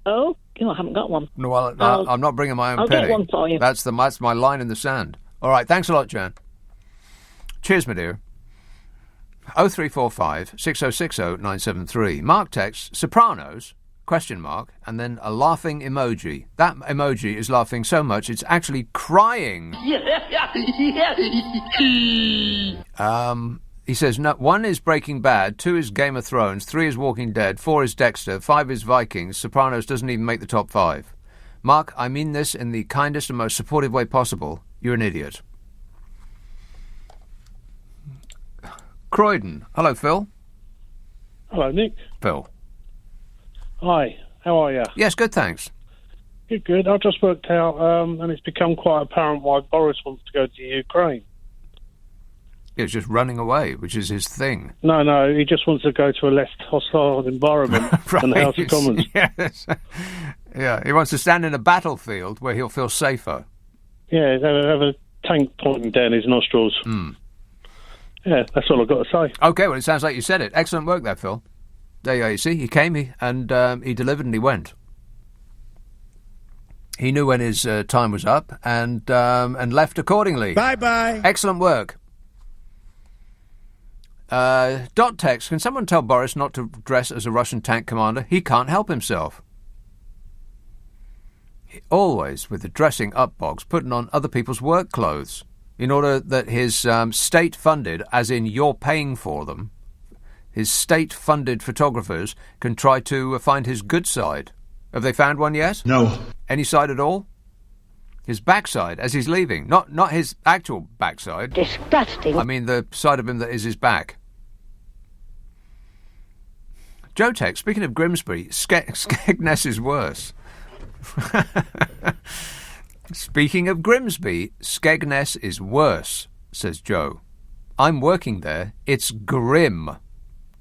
Oh, I haven't got one. No, well, I'm not bringing my own penny. I'll get one for you. That's my line in the sand. All right, thanks a lot, Jan. Cheers, my dear. 0345 6060 973. Mark texts Sopranos ? And then a laughing emoji. That emoji is laughing so much it's actually crying. He says, no, 1 is Breaking Bad, 2 is Game of Thrones, 3 is Walking Dead, 4 is Dexter, 5 is Vikings, Sopranos doesn't even make the top 5. Mark, I mean this in the kindest and most supportive way possible. You're an idiot. Croydon. Hello, Phil. Hello, Nick. Phil. Hi, how are you? Yes, good, thanks. Good. I just worked out, and it's become quite apparent why Boris wants to go to Ukraine. He's just running away, which is his thing. No, he just wants to go to a less hostile environment than the House of Commons. Yes. Yeah, he wants to stand in a battlefield where he'll feel safer. Yeah, have a tank pointing down his nostrils. Yeah, that's all I've got to say. OK, well, it sounds like you said it. Excellent work there, Phil. There you are, you see. He came, he delivered and he went. He knew when his time was up and left accordingly. Bye-bye. Excellent work. Dot text, can someone tell Boris not to dress as a Russian tank commander? He can't help himself. Always with the dressing up box, putting on other people's work clothes in order that his state-funded, as in you're paying for them, his state-funded photographers can try to find his good side. Have they found one yet? No. Any side at all? His backside as he's leaving. Not his actual backside. Disgusting. I mean the side of him that is his back. Joe Tech, speaking of Grimsby, Skegness is worse. Speaking of Grimsby, Skegness is worse, says Joe. I'm working there. It's grim.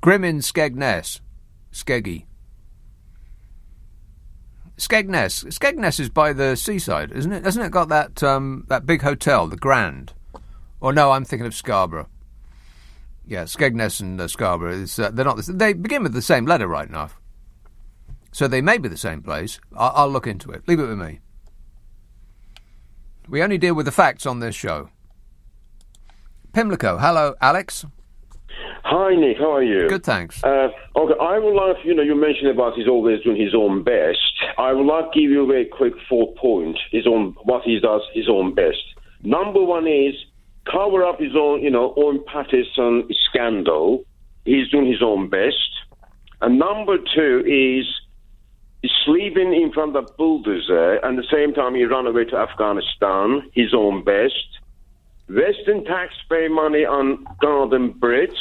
Grim in Skegness. Skeggy. Skegness. Skegness is by the seaside, isn't it? Hasn't it got that big hotel, the Grand? Or no, I'm thinking of Scarborough. Yeah, Skegness and Scarborough. They're not. They begin with the same letter, right enough. So they may be the same place. I'll look into it. Leave it with me. We only deal with the facts on this show. Pimlico. Hello, Alex. Hi, Nick. How are you? Good, thanks. Okay, I would like, you mentioned about he's always doing his own best. I would like to give you a very quick 4 points, what he does his own best. Number one is cover up his own, own Patterson scandal. He's doing his own best. And number two is sleeping in front of the bulldozer, and at the same time he ran away to Afghanistan, his own best. Western taxpayer money on Garden Bridge,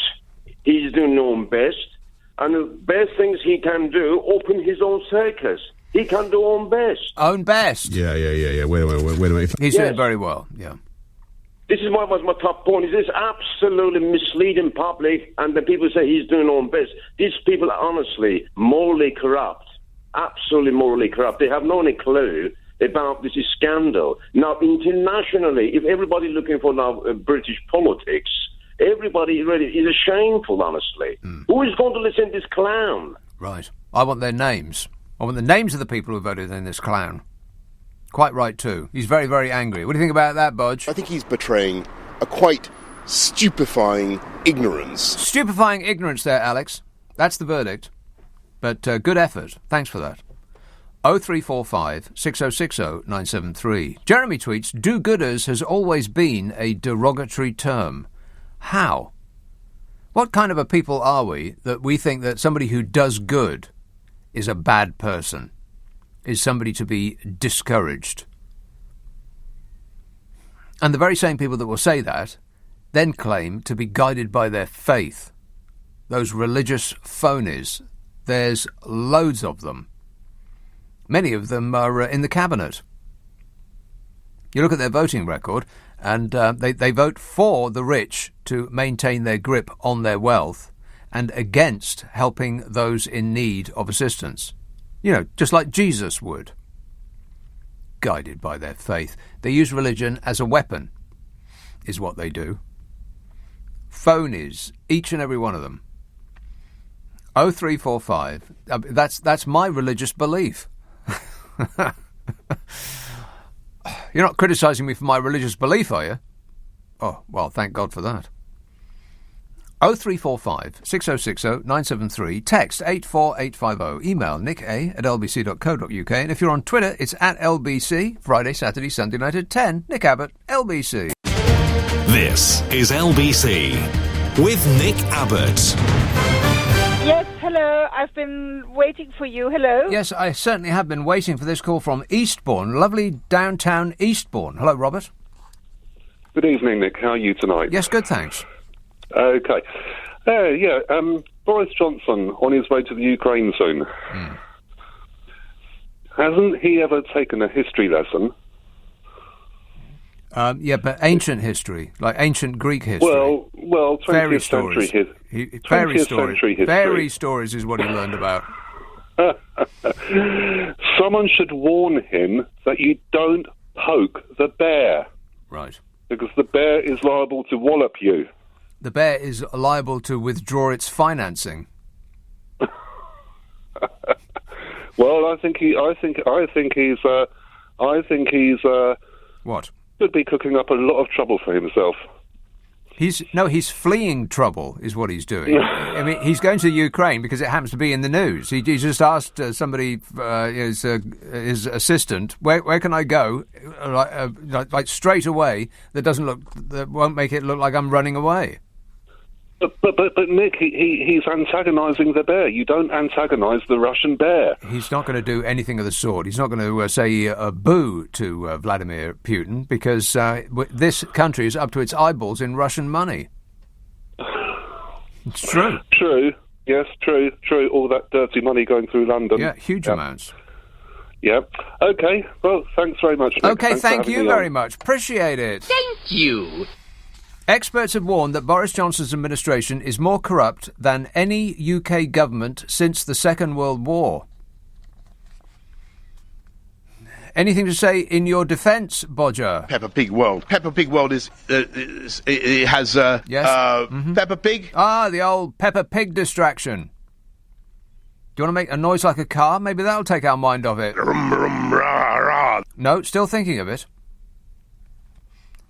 he's doing his own best. And the best things he can do, open his own circus. He can do own best. Own best? Yeah. Wait a minute. He's doing very well, yeah. This is my top point. Is this absolutely misleading public, and the people say he's doing own best. These people are honestly morally corrupt. Absolutely morally corrupt. They have no clue about this scandal. Now, internationally, if everybody looking for now British politics, everybody really is shameful, honestly. Who is going to listen to this clown? Right. I want their names. I want the names of the people who voted in this clown. Quite right, too. He's very, very angry. What do you think about that, Bodge? I think he's betraying a quite stupefying ignorance. Stupefying ignorance there, Alex. That's the verdict. But good effort. Thanks for that. 0345 6060 973. Jeremy tweets, do-gooders has always been a derogatory term. How? What kind of a people are we that we think that somebody who does good is a bad person? Is somebody to be discouraged? And the very same people that will say that then claim to be guided by their faith. Those religious phonies. There's loads of them. Many of them are in the cabinet. You look at their voting record, and they vote for the rich to maintain their grip on their wealth and against helping those in need of assistance. Just like Jesus would. Guided by their faith. They use religion as a weapon, is what they do. Phonies, each and every one of them. 0345. That's my religious belief. You're not criticising me for my religious belief, are you? Oh, well, thank God for that. 0345 6060 973. Text 84850. Email nicka@lbc.co.uk. And if you're on Twitter, it's @LBC. Friday, Saturday, Sunday night at 10. Nick Abbott, LBC. This is LBC with Nick Abbott. Yes, hello. I've been waiting for you. Hello. Yes, I certainly have been waiting for this call from Eastbourne, lovely downtown Eastbourne. Hello, Robert. Good evening, Nick. How are you tonight? Yes, good, thanks. Okay. Well, Boris Johnson on his way to the Ukraine soon. Hasn't he ever taken a history lesson? Yeah, but ancient history, like ancient Greek history. Well, 20th century history. Fairy stories is what he learned about. Someone should warn him that you don't poke the bear. Right. Because the bear is liable to wallop you. The bear is liable to withdraw its financing. Well, I think he's what? Could be cooking up a lot of trouble for himself. He's fleeing trouble, is what he's doing. I mean, he's going to Ukraine because it happens to be in the news. He just asked somebody, his assistant, where can I go, like straight away. That won't make it look like I'm running away. But Nick, he's antagonising the bear. You don't antagonise the Russian bear. He's not going to do anything of the sort. He's not going to say boo to Vladimir Putin because this country is up to its eyeballs in Russian money. It's true. True. Yes, true. All that dirty money going through London. Yeah, huge amounts. Yeah. Okay. Well, thanks very much, Nick. Okay, thank you very much. Appreciate it. Thank you. Experts have warned that Boris Johnson's administration is more corrupt than any UK government since the Second World War. Anything to say in your defence, Bodger? Peppa Pig World. Peppa Pig World it has yes? Peppa Pig. Ah, the old Peppa Pig distraction. Do you want to make a noise like a car? Maybe that'll take our mind off it. No, still thinking of it.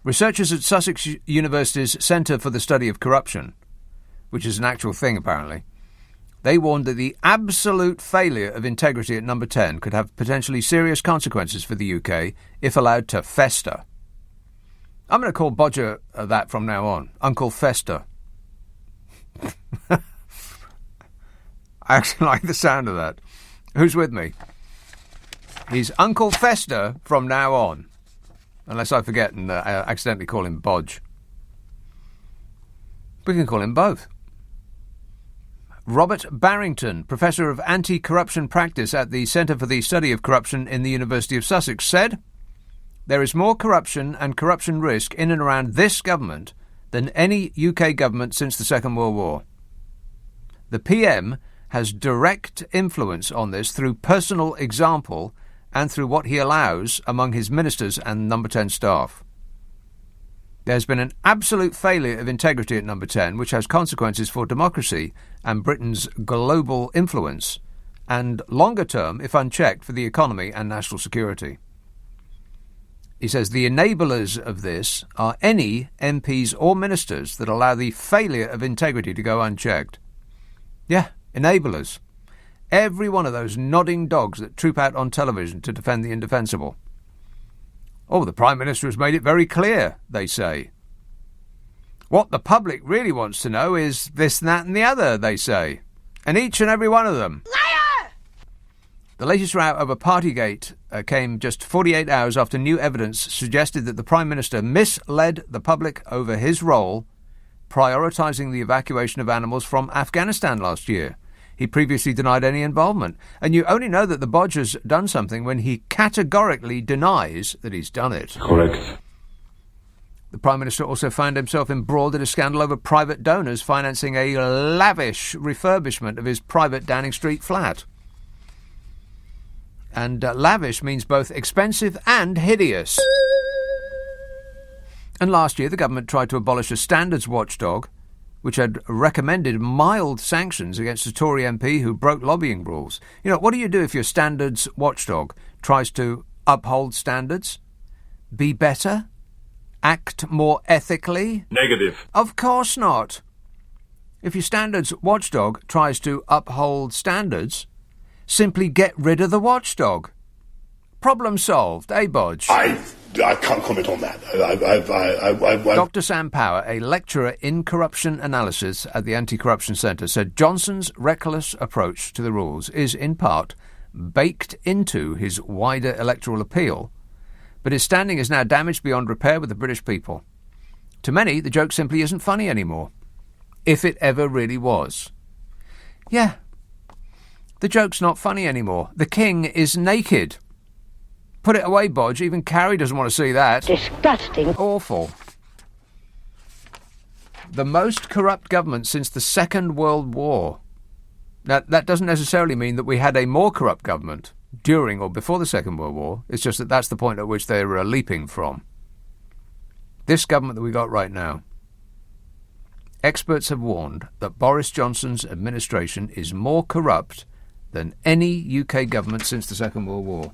Researchers at Sussex University's Centre for the Study of Corruption, which is an actual thing apparently, they warned that the absolute failure of integrity at number 10 could have potentially serious consequences for the UK if allowed to fester. I'm going to call Bodger that from now on, Uncle Fester. I actually like the sound of that. Who's with me? He's Uncle Fester from now on. Unless I forget and accidentally call him Bodge. We can call him both. Robert Barrington, Professor of Anti-Corruption Practice at the Centre for the Study of Corruption in the University of Sussex, said, "There is more corruption and corruption risk in and around this government than any UK government since the Second World War. The PM has direct influence on this through personal example and through what he allows among his ministers and number 10 staff. There's been an absolute failure of integrity at number 10, which has consequences for democracy and Britain's global influence, and longer term, if unchecked, for the economy and national security." He says the enablers of this are any MPs or ministers that allow the failure of integrity to go unchecked. Yeah, enablers. Every one of those nodding dogs that troop out on television to defend the indefensible. Oh, the Prime Minister has made it very clear, they say. What the public really wants to know is this, that and the other, they say. And each and every one of them. Liar! The latest row over Partygate came just 48 hours after new evidence suggested that the Prime Minister misled the public over his role prioritising the evacuation of animals from Afghanistan last year. He previously denied any involvement. And you only know that the Bodge has done something when he categorically denies that he's done it. Correct. The Prime Minister also found himself embroiled in a scandal over private donors financing a lavish refurbishment of his private Downing Street flat. And lavish means both expensive and hideous. And last year the government tried to abolish a standards watchdog which had recommended mild sanctions against a Tory MP who broke lobbying rules. You know, what do you do if your standards watchdog tries to uphold standards? Be better? Act more ethically? Negative. Of course not. If your standards watchdog tries to uphold standards, simply get rid of the watchdog. Problem solved, eh, Bodge? I can't comment on that. Dr. Sam Power, a lecturer in corruption analysis at the Anti-Corruption Centre, said Johnson's reckless approach to the rules is, in part, baked into his wider electoral appeal, but his standing is now damaged beyond repair with the British people. To many, the joke simply isn't funny anymore, if it ever really was. Yeah. The joke's not funny anymore. The king is naked. Put it away, Bodge. Even Carrie doesn't want to see that. Disgusting. Awful. The most corrupt government since the Second World War. Now, that doesn't necessarily mean that we had a more corrupt government during or before the Second World War. It's just that that's the point at which they're leaping from. This government that we got right now. Experts have warned that Boris Johnson's administration is more corrupt than any UK government since the Second World War.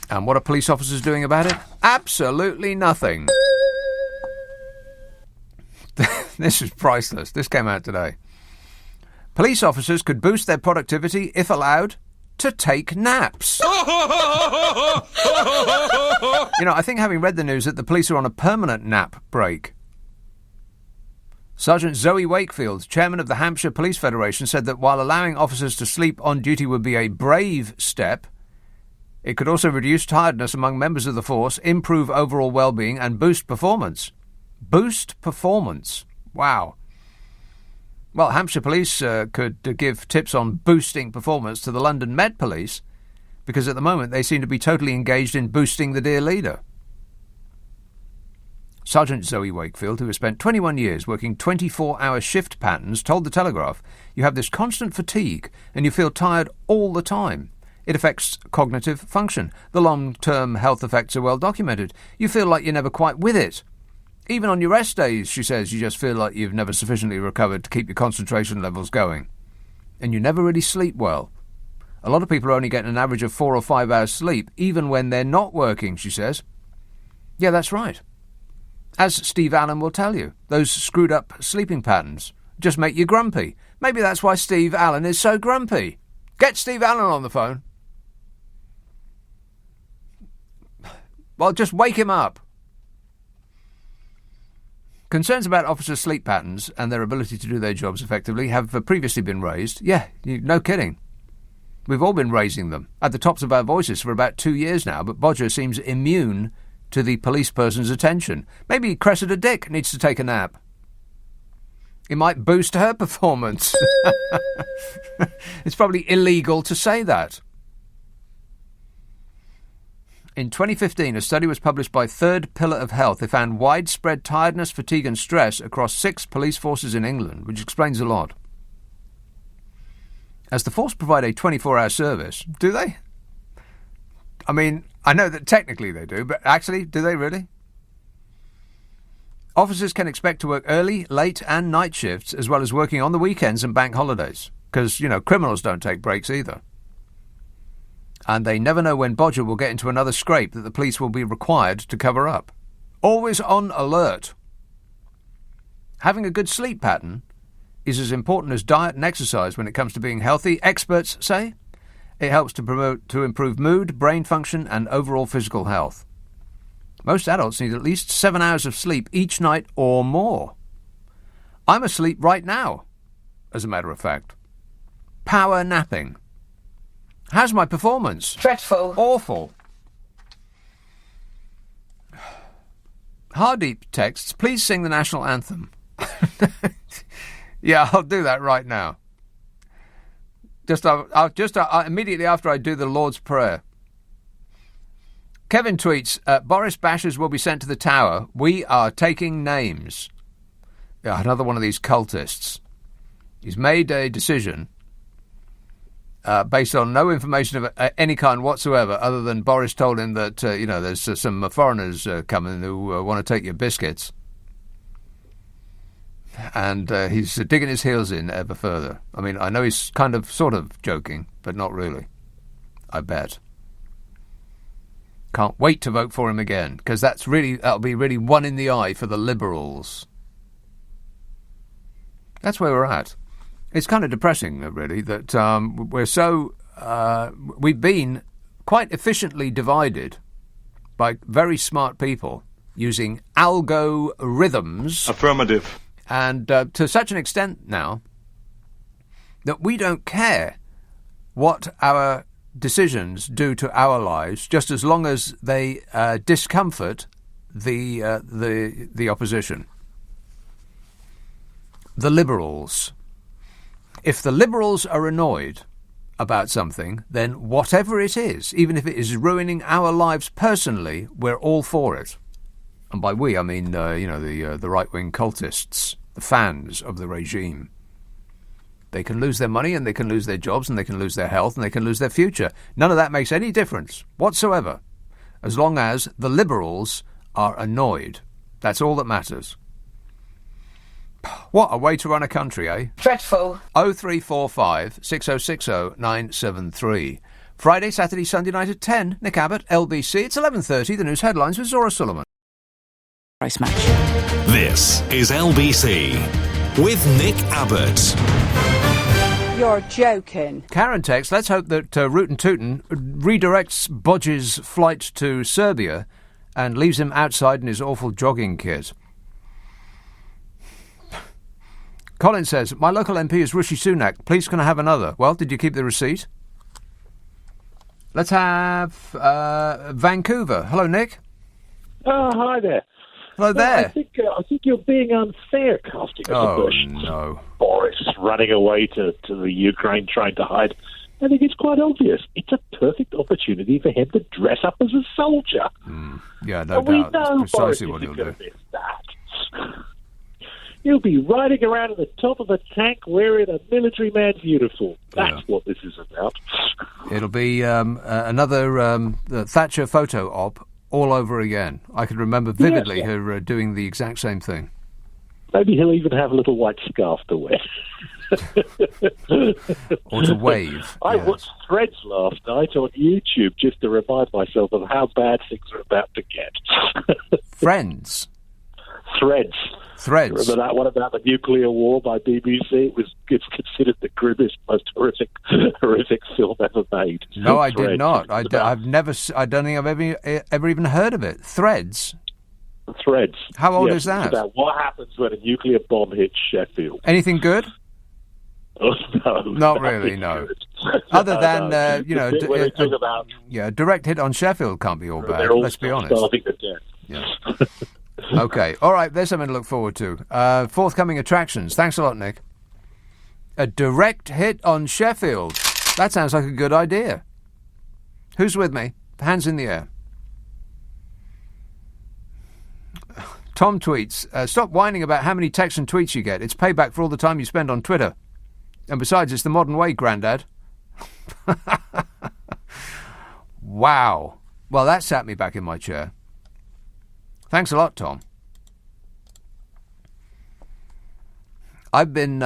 And what are police officers doing about it? Absolutely nothing. This is priceless. This came out today. Police officers could boost their productivity, if allowed, to take naps. I think having read the news that the police are on a permanent nap break. Sergeant Zoe Wakefield, chairman of the Hampshire Police Federation, said that while allowing officers to sleep on duty would be a brave step, it could also reduce tiredness among members of the force, improve overall well-being and boost performance. Boost performance. Wow. Well, Hampshire Police could give tips on boosting performance to the London Met Police, because at the moment they seem to be totally engaged in boosting the dear leader. Sergeant Zoe Wakefield, who has spent 21 years working 24-hour shift patterns, told The Telegraph, "You have this constant fatigue and you feel tired all the time. It affects cognitive function. The long-term health effects are well documented. You feel like you're never quite with it. Even on your rest days," she says, "you just feel like you've never sufficiently recovered to keep your concentration levels going. And you never really sleep well. A lot of people are only getting an average of 4 or 5 hours sleep, even when they're not working," she says. Yeah, that's right. As Steve Allen will tell you, those screwed-up sleeping patterns just make you grumpy. Maybe that's why Steve Allen is so grumpy. Get Steve Allen on the phone. Well, just wake him up. Concerns about officers' sleep patterns and their ability to do their jobs effectively have previously been raised. Yeah, no kidding. We've all been raising them at the tops of our voices for about 2 years now, but Bodger seems immune to the police person's attention. Maybe Cressida Dick needs to take a nap. It might boost her performance. It's probably illegal to say that. In 2015, a study was published by Third Pillar of Health. They found widespread tiredness, fatigue and stress across 6 police forces in England, which explains a lot. As the force provide a 24-hour service, do they? I mean, I know that technically they do, but actually, do they really? Officers can expect to work early, late and night shifts, as well as working on the weekends and bank holidays, because, criminals don't take breaks either. And they never know when Bodger will get into another scrape that the police will be required to cover up. Always on alert. Having a good sleep pattern is as important as diet and exercise when it comes to being healthy, experts say. It helps to improve mood, brain function and overall physical health. Most adults need at least 7 hours of sleep each night or more. I'm asleep right now, as a matter of fact. Power napping. How's my performance? Dreadful. Awful. Hardeep texts, "Please sing the national anthem." Yeah, I'll do that right now. Just immediately after I do the Lord's Prayer. Kevin tweets, "Boris Bashers will be sent to the Tower. We are taking names." Yeah, another one of these cultists. He's made a decision based on no information of any kind whatsoever, other than Boris told him that, there's some foreigners coming who want to take your biscuits. And he's digging his heels in ever further. I mean, I know he's sort of joking, but not really. I bet. Can't wait to vote for him again, because that'll be really one in the eye for the Liberals. That's where we're at. It's kind of depressing, really, that we've been quite efficiently divided by very smart people using algorithms. Affirmative. And to such an extent now that we don't care what our decisions do to our lives, just as long as they discomfort the opposition. the Liberals. If the Liberals are annoyed about something, then whatever it is, even if it is ruining our lives personally, we're all for it. And by we, I mean, the right-wing cultists, the fans of the regime. They can lose their money and they can lose their jobs and they can lose their health and they can lose their future. None of that makes any difference whatsoever, as long as the Liberals are annoyed. That's all that matters. What a way to run a country, eh? Dreadful. 0345 6060 973. Friday, Saturday, Sunday night at 10. Nick Abbott, LBC. It's 11:30. The news headlines with Zora Sullivan. Race match. This is LBC with Nick Abbott. You're joking. Karen texts, let's hope that Rootin' Tootin' redirects Bodge's flight to Serbia and leaves him outside in his awful jogging kit. Colin says, my local MP is Rishi Sunak. Please can I have another? Well, did you keep the receipt? Let's have Vancouver. Hello, Nick. Oh, hi there. Hello there. I think you're being unfair casting Oh, aspersions. no. Boris running away to the Ukraine trying to hide. I think it's quite obvious. It's a perfect opportunity for him to dress up as a soldier. Yeah, no And we doubt. know That's precisely Boris what he'll isn't going do. to miss that. He'll be riding around at the top of a tank wearing a military man's uniform. That's what this is about. It'll be another Thatcher photo op all over again. I can remember vividly her doing the exact same thing. Maybe he'll even have a little white scarf to wear. Or to wave. I watched Threads last night on YouTube just to remind myself of how bad things are about to get. Friends? Threads. Threads. Remember that one about the nuclear war by BBC? It's considered the grimmest, most horrific film ever made. No, I Threads. did not. It's I don't think I've ever even heard of it. Threads. Threads. How old Yes, is that? It's about what happens when a nuclear bomb hits Sheffield. Anything good? Oh, no. Not really, no. Other than, The bit where they talk about a direct hit on Sheffield can't be all bad, they're all let's be honest. starving to death. Yeah. Okay, all right, there's something to look forward to. Forthcoming attractions. Thanks a lot, Nick. A direct hit on Sheffield. That sounds like a good idea. Who's with me? Hands in the air. Tom tweets, stop whining about how many texts and tweets you get. It's payback for all the time you spend on Twitter. And besides, it's the modern way, Grandad. Wow. Well, that sat me back in my chair. Thanks a lot, Tom. I've been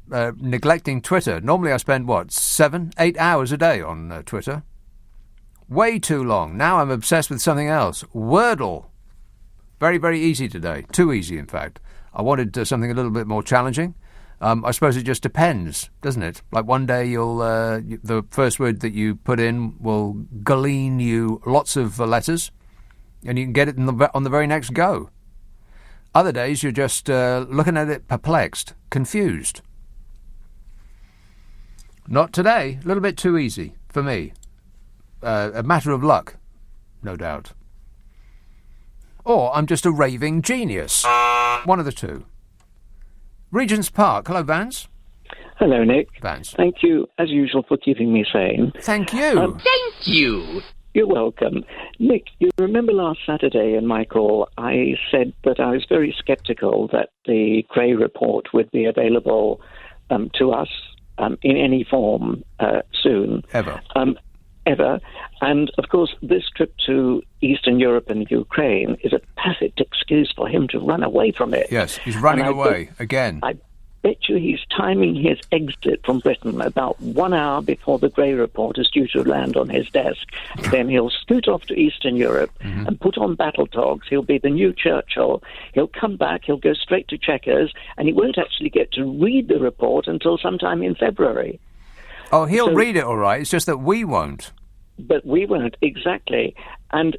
neglecting Twitter. Normally I spend, 7, 8 hours a day on Twitter. Way too long. Now I'm obsessed with something else. Wordle. Very, very easy today. Too easy, in fact. I wanted something a little bit more challenging. I suppose it just depends, doesn't it? Like one day you'll the first word that you put in will glean you lots of letters, and you can get it on the very next go. Other days you're just looking at it perplexed, confused. Not today. A little bit too easy for me. A matter of luck, no doubt. Or I'm just a raving genius. One of the two. Regent's Park. Hello, Vance. Hello, Nick. Vance. Thank you, as usual, for keeping me sane. Thank you. Thank you. You're welcome. Nick, you remember last Saturday in my call, I said that I was very sceptical that the Gray Report would be available to us in any form soon. Ever. Ever. And, of course, this trip to Eastern Europe and Ukraine is a perfect excuse for him to run away from it. Yes, he's running away again. I bet you he's timing his exit from Britain about 1 hour before the Gray Report is due to land on his desk. Then he'll scoot off to Eastern Europe and put on battle togs. He'll be the new Churchill. He'll come back, he'll go straight to Chequers, and he won't actually get to read the report until sometime in February. Oh, he'll read it all right. It's just that we won't. But we won't, exactly. And,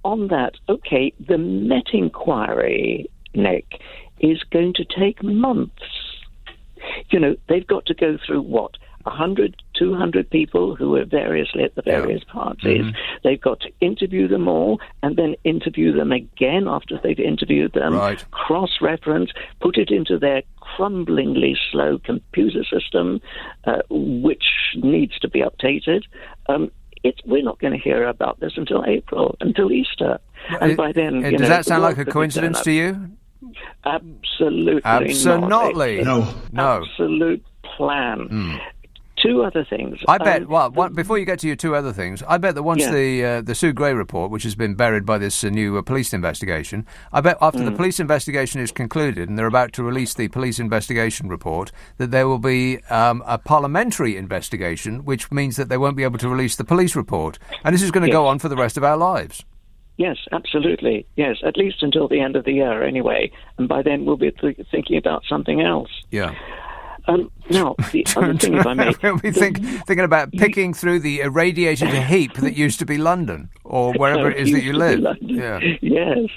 on that, okay, the Met inquiry, Nick, is going to take months. They've got to go through, 100, 200 people who are variously at the various parties. Mm-hmm. They've got to interview them all and then interview them again after they've interviewed them, cross-reference, put it into their crumblingly slow computer system, which needs to be updated. We're not going to hear about this until April, until Easter. And by then... does that sound like a coincidence to you? Absolutely Absolutely. No. No. Absolute plan. Two other things. I bet, before you get to your two other things, I bet that once the Sue Gray report, which has been buried by this new police investigation, I bet after the police investigation is concluded and they're about to release the police investigation report, that there will be a parliamentary investigation, which means that they won't be able to release the police report. And this is going to go on for the rest of our lives. Yes, absolutely. Yes, at least until the end of the year anyway. And by then we'll be thinking about something else. Yeah. Now, the other thing, if I may... We'll be thinking about picking through the irradiated heap that used to be London, or wherever it is that you live. Yeah. Yes.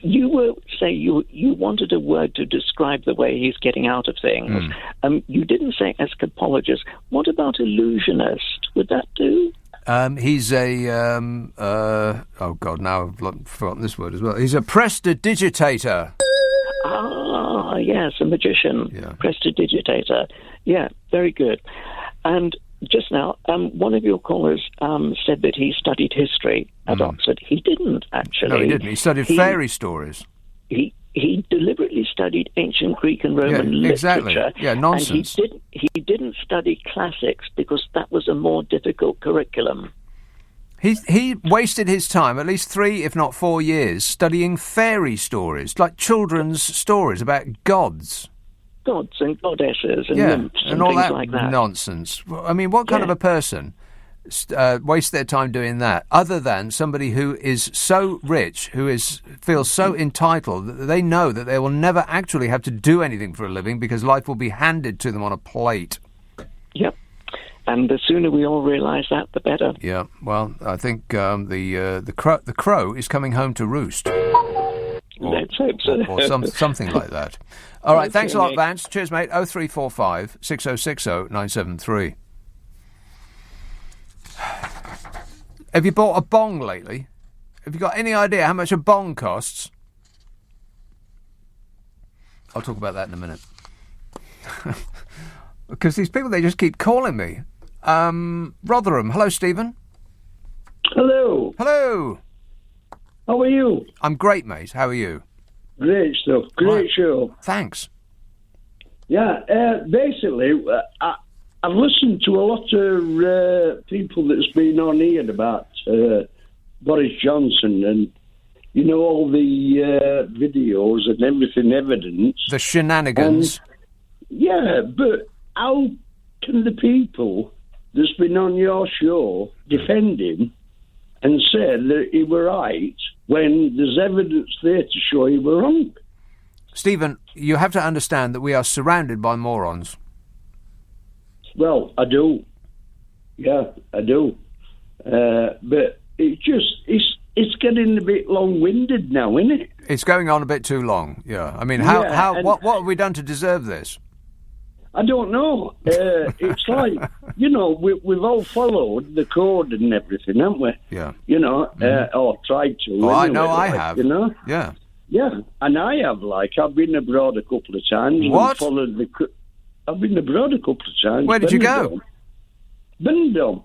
You were saying you wanted a word to describe the way he's getting out of things. You didn't say escapologist. What about illusionist? Would that do? He's a... oh, God, now I've forgotten this word as well. He's a prestidigitator. Ah, yes, a magician, prestidigitator. Yeah, very good. And just now, one of your callers said that he studied history at Oxford. He didn't, actually. No, he didn't. He studied fairy stories. He deliberately studied ancient Greek and Roman literature. Yeah, nonsense. And he didn't study classics because that was a more difficult curriculum. He wasted his time, at least 3, if not 4 years, studying fairy stories, like children's stories about gods. Gods and goddesses and nymphs and all things that like that. Nonsense. I mean, what kind of a person wastes their time doing that, other than somebody who is so rich, feels so entitled that they know that they will never actually have to do anything for a living because life will be handed to them on a plate. Yep. And the sooner we all realise that, the better. Yeah, well, I think the crow is coming home to roost. Let's hope so. Or something like that. All right, thanks a lot, Vance. Cheers, mate. 0345 6060 973. Have you bought a bong lately? Have you got any idea how much a bong costs? I'll talk about that in a minute. Because these people, they just keep calling me. Rotherham. Hello, Stephen. Hello. Hello. How are you? I'm great, mate. How are you? Great stuff. Great show. Thanks. Yeah, basically, I've listened to a lot of people that's been on here about Boris Johnson and, you know, all the videos and everything, evidence. The shenanigans. Yeah, but how can the people that's been on your show defend him and say that he were right when there's evidence there to show he were wrong? Stephen, you have to understand that we are surrounded by morons. Well, I do. Yeah, I do. But it's getting a bit long-winded now, isn't it? It's going on a bit too long, yeah. I mean, what have we done to deserve this? I don't know. It's like, you know, we've all followed the code and everything, haven't we? Yeah. You know, or tried to. Oh, anyway, I know I have. You know? Yeah. Yeah, and I have, I've been abroad a couple of times. What? I've been abroad a couple of times. Where did you go? Benidorm.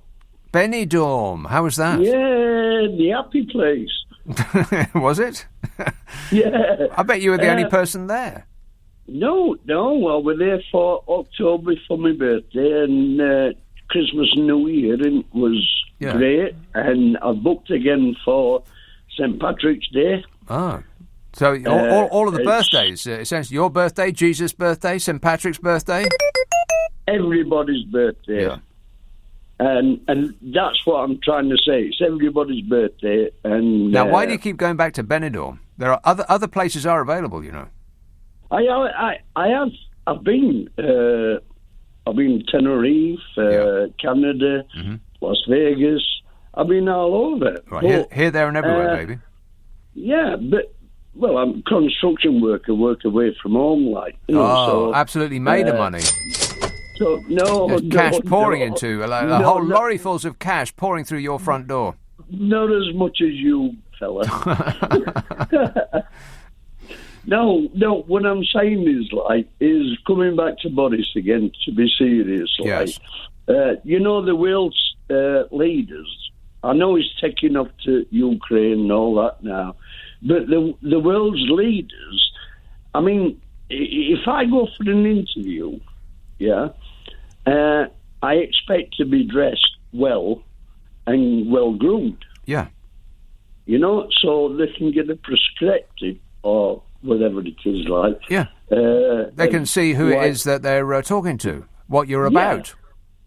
Benidorm. How was that? Yeah, the happy place. Was it? Yeah. I bet you were the only person there. No. Well, we're there for October for my birthday and Christmas and New Year, and it was great. And I've booked again for St. Patrick's Day. Oh. So all of the birthdays, essentially your birthday, Jesus' birthday, St. Patrick's birthday? Everybody's birthday. Yeah. And that's what I'm trying to say. It's everybody's birthday. And now, why do you keep going back to Benidorm? There are other places are available, you know. I've been Tenerife, Canada, Las Vegas. I've been all over. Right, here, there, and everywhere, baby. Yeah, but I'm a construction worker, work away from home, so absolutely made of money. So no, cash pouring into a whole lorry fulls of cash pouring through your front door. No. What I'm saying is coming back to Boris again. To be serious, Yes. The world's leaders. I know he's taking off to Ukraine and all that now, but the world's leaders. I mean, if I go for an interview, I expect to be dressed well and well groomed. Yeah. So they can get a prescriptive or whatever it is like. Yeah. They can see who it is that they're talking to, what you're about.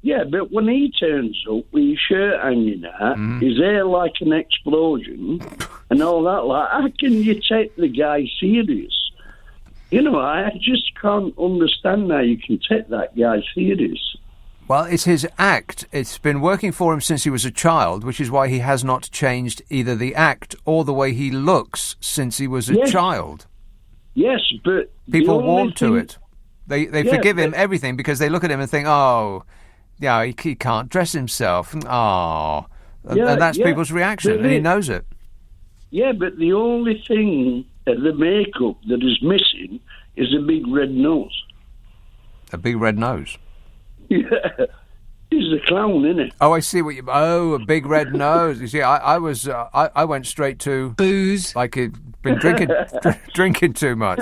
Yeah, but when he turns up with his shirt hanging out, his hair like an explosion, and all that, how can you take the guy serious? I just can't understand how you can take that guy serious. Well, it's his act. It's been working for him since he was a child, which is why he has not changed either the act or the way he looks since he was a child. Yes, but people warm to it. They forgive him everything because they look at him and think, oh, yeah, he can't dress himself. Oh, and that's people's reaction, and he knows it. Yeah, but the only thing, the makeup that is missing is a big red nose. A big red nose? Yeah. He's a clown, isn't it? Oh, I see what you... Oh, a big red nose. You see, I went straight to... Booze. Like he'd been drinking too much.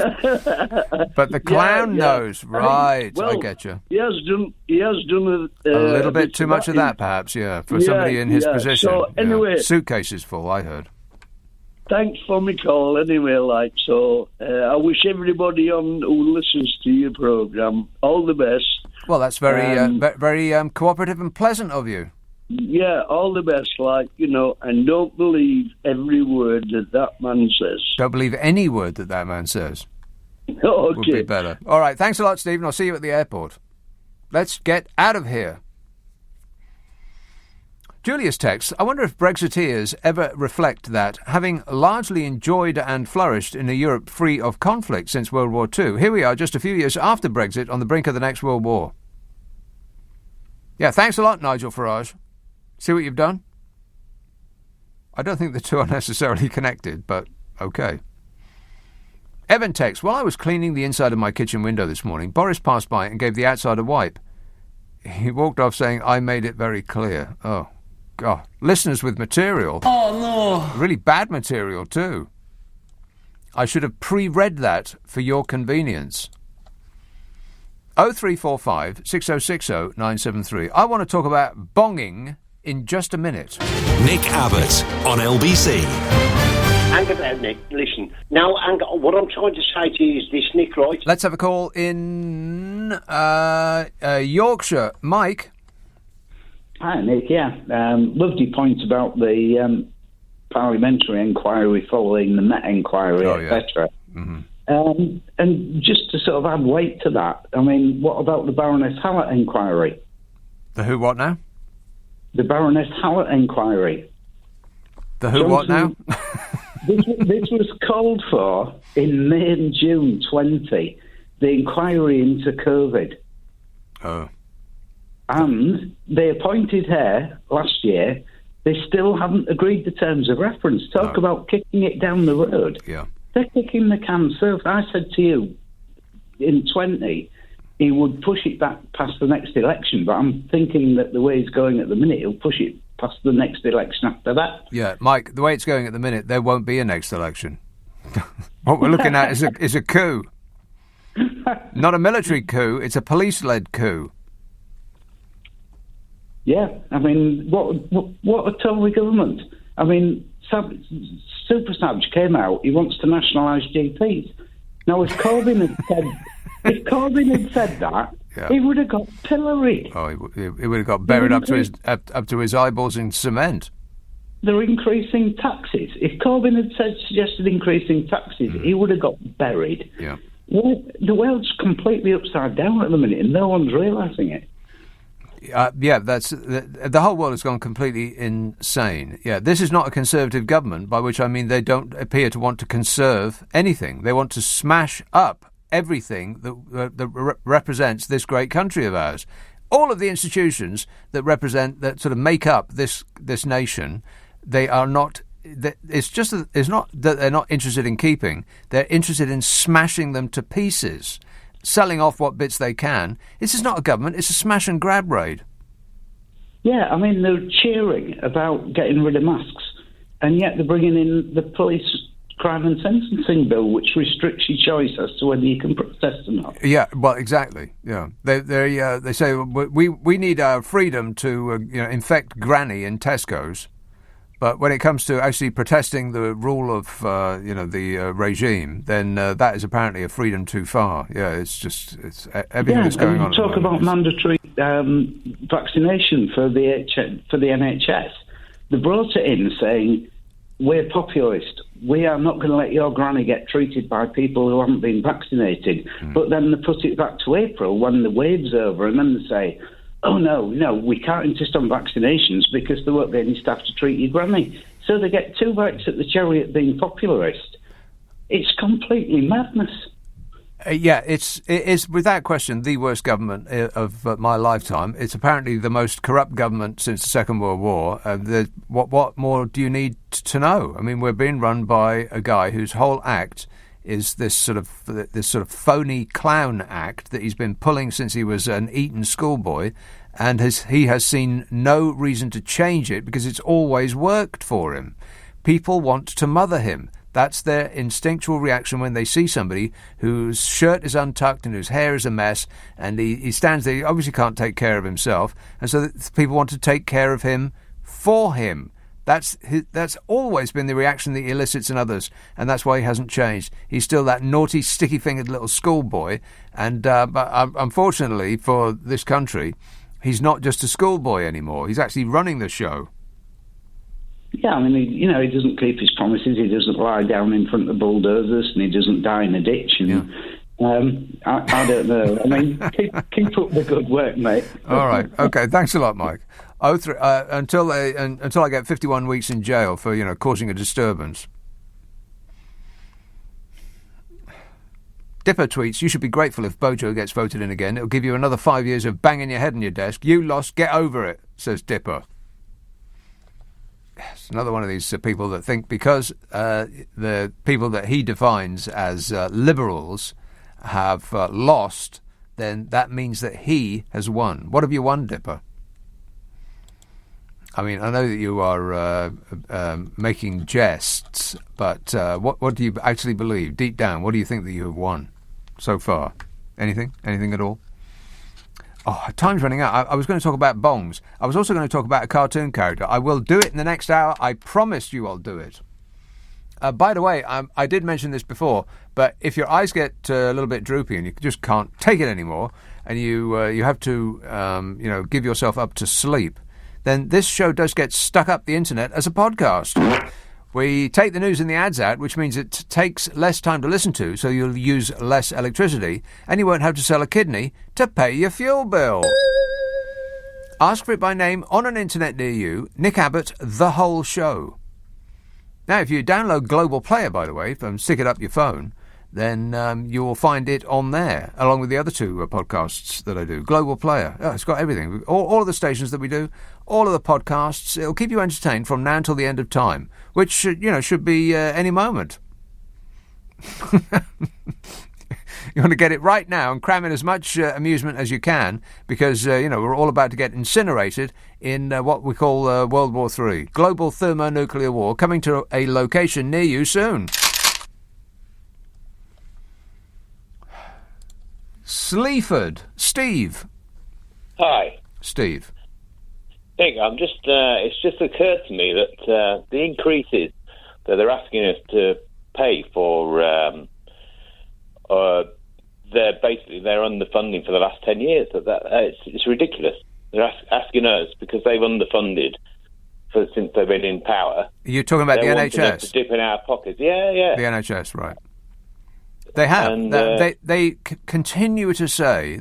But the clown nose, right, I get you. He has done a little bit too much of that, perhaps, for somebody in his position. So, anyway... Suitcases full, I heard. Thanks for my call anyway, I wish everybody on who listens to your programme all the best. Well, that's very cooperative and pleasant of you. Yeah, all the best, and don't believe every word that man says. Don't believe any word that man says. Okay. Would be better. All right, thanks a lot, Stephen. I'll see you at the airport. Let's get out of here. Julius texts, I wonder if Brexiteers ever reflect that, having largely enjoyed and flourished in a Europe free of conflict since World War II, here we are just a few years after Brexit on the brink of the next World War. Yeah, thanks a lot, Nigel Farage. See what you've done? I don't think the two are necessarily connected, but okay. Evan texts, while I was cleaning the inside of my kitchen window this morning, Boris passed by and gave the outside a wipe. He walked off saying, I made it very clear. Oh, God. Listeners with material. Oh, no. Really bad material, too. I should have pre-read that for your convenience. 0345 6060 973. I want to talk about bonging in just a minute. Nick Abbott on LBC. Hang about, Nick. Listen. Now, what I'm trying to say to you is this, Nick, right? Let's have a call in Yorkshire. Mike? Hi, Nick. Yeah. Loved your point about the parliamentary inquiry following the Met inquiry, etc. Mm-hmm. And just to sort of add weight to that, I mean, what about the Baroness Hallett inquiry? The who what now? The Baroness Hallett inquiry. The who what now? This was called for in May and June 20, the inquiry into COVID. Oh. And they appointed her last year. They still haven't agreed the terms of reference. Talk about kicking it down the road. Yeah. They're kicking the can. So I said to you, in 20, he would push it back past the next election. But I'm thinking that the way it's going at the minute, he'll push it past the next election after that. Yeah, Mike, the way it's going at the minute, there won't be a next election. What we're looking at is a coup. Not a military coup, it's a police-led coup. Yeah, I mean, what a Tory government. I mean, Super Savage came out, he wants to nationalise GPs. Now, if Corbyn had said that, he would have got pilloried. Oh, he would have got buried up to his eyeballs in cement. They're increasing taxes. If Corbyn had suggested increasing taxes, he would have got buried. Yeah. The world's completely upside down at the minute, and no one's realising it. That's the whole world has gone completely insane. Yeah, this is not a Conservative government, by which I mean they don't appear to want to conserve anything. They want to smash up everything that represents this great country of ours. All of the institutions that sort of make up this nation, they are not it's not that they're not interested in keeping. They're interested in smashing them to pieces, selling off what bits they can. This is not a government. It's a smash and grab raid. Yeah, I mean, they're cheering about getting rid of masks, and yet they're bringing in the police crime and sentencing bill, which restricts your choice as to whether you can protest or not. Yeah, well, exactly. Yeah, they say we need our freedom to infect Granny in Tesco's, but when it comes to actually protesting the rule of the regime, then that is apparently a freedom too far. Yeah, it's everything that's going on. Talk about mandatory vaccination for the NHS. They brought it in saying, we're populist. We are not going to let your granny get treated by people who haven't been vaccinated. But then they put it back to April when the wave's over, and then they say, oh, no, we can't insist on vaccinations because there won't be any staff to treat your granny. So they get 2 bites at the cherry at being popularist. It's completely madness. It is without question the worst government of my lifetime. It's apparently the most corrupt government since the Second World War. What more do you need to know? I mean, we're being run by a guy whose whole act is this sort of phony clown act that he's been pulling since he was an Eton schoolboy, and he has seen no reason to change it because it's always worked for him. People want to mother him. That's their instinctual reaction when they see somebody whose shirt is untucked and whose hair is a mess, and he stands there. He obviously can't take care of himself, and so people want to take care of him for him. That's always been the reaction that he elicits in others, and that's why he hasn't changed. He's still that naughty, sticky-fingered little schoolboy, and but unfortunately for this country, he's not just a schoolboy anymore. He's actually running the show. Yeah, I mean, he doesn't keep his promises. He doesn't lie down in front of bulldozers, and he doesn't die in a ditch. And I don't know. I mean, keep up the good work, mate. All right. Okay. Thanks a lot, Mike. Until I get 51 weeks in jail for causing a disturbance. Dipper tweets, you should be grateful if Bojo gets voted in again. It'll give you another 5 years of banging your head on your desk. You lost. Get over it, says Dipper. It's another one of these people that think because the people that he defines as liberals have lost, then that means that he has won. What have you won, Dipper? I mean, I know that you are making jests, but what do you actually believe? Deep down, what do you think that you have won so far? Anything? Anything at all? Oh, time's running out. I was going to talk about bongs. I was also going to talk about a cartoon character. I will do it in the next hour. I promise you I'll do it. By the way, I did mention this before, but if your eyes get a little bit droopy and you just can't take it anymore, and you have to give yourself up to sleep, then this show does get stuck up the internet as a podcast. We take the news and the ads out, which means it takes less time to listen to, so you'll use less electricity, and you won't have to sell a kidney to pay your fuel bill. Ask for it by name on an internet near you. Nick Abbott, The Whole Show. Now, if you download Global Player, by the way, and stick it up your phone, then you will find it on there, along with the other two podcasts that I do. Global Player. Oh, it's got everything. All of the stations that we do, all of the podcasts. It'll keep you entertained from now until the end of time, which should be any moment. You want to get it right now and cram in as much amusement as you can, because we're all about to get incinerated in what we call World War III. Global thermonuclear war, coming to a location near you soon. Sleaford. Steve. Hi. Steve. Nick, it's just occurred to me that the increases that they're asking us to pay for, they're underfunding for the last 10 years. It's ridiculous. They're asking us because they've underfunded since they've been in power. You're talking about the NHS? To dip in our pockets. Yeah. The NHS, right. They have. And, they continue to say,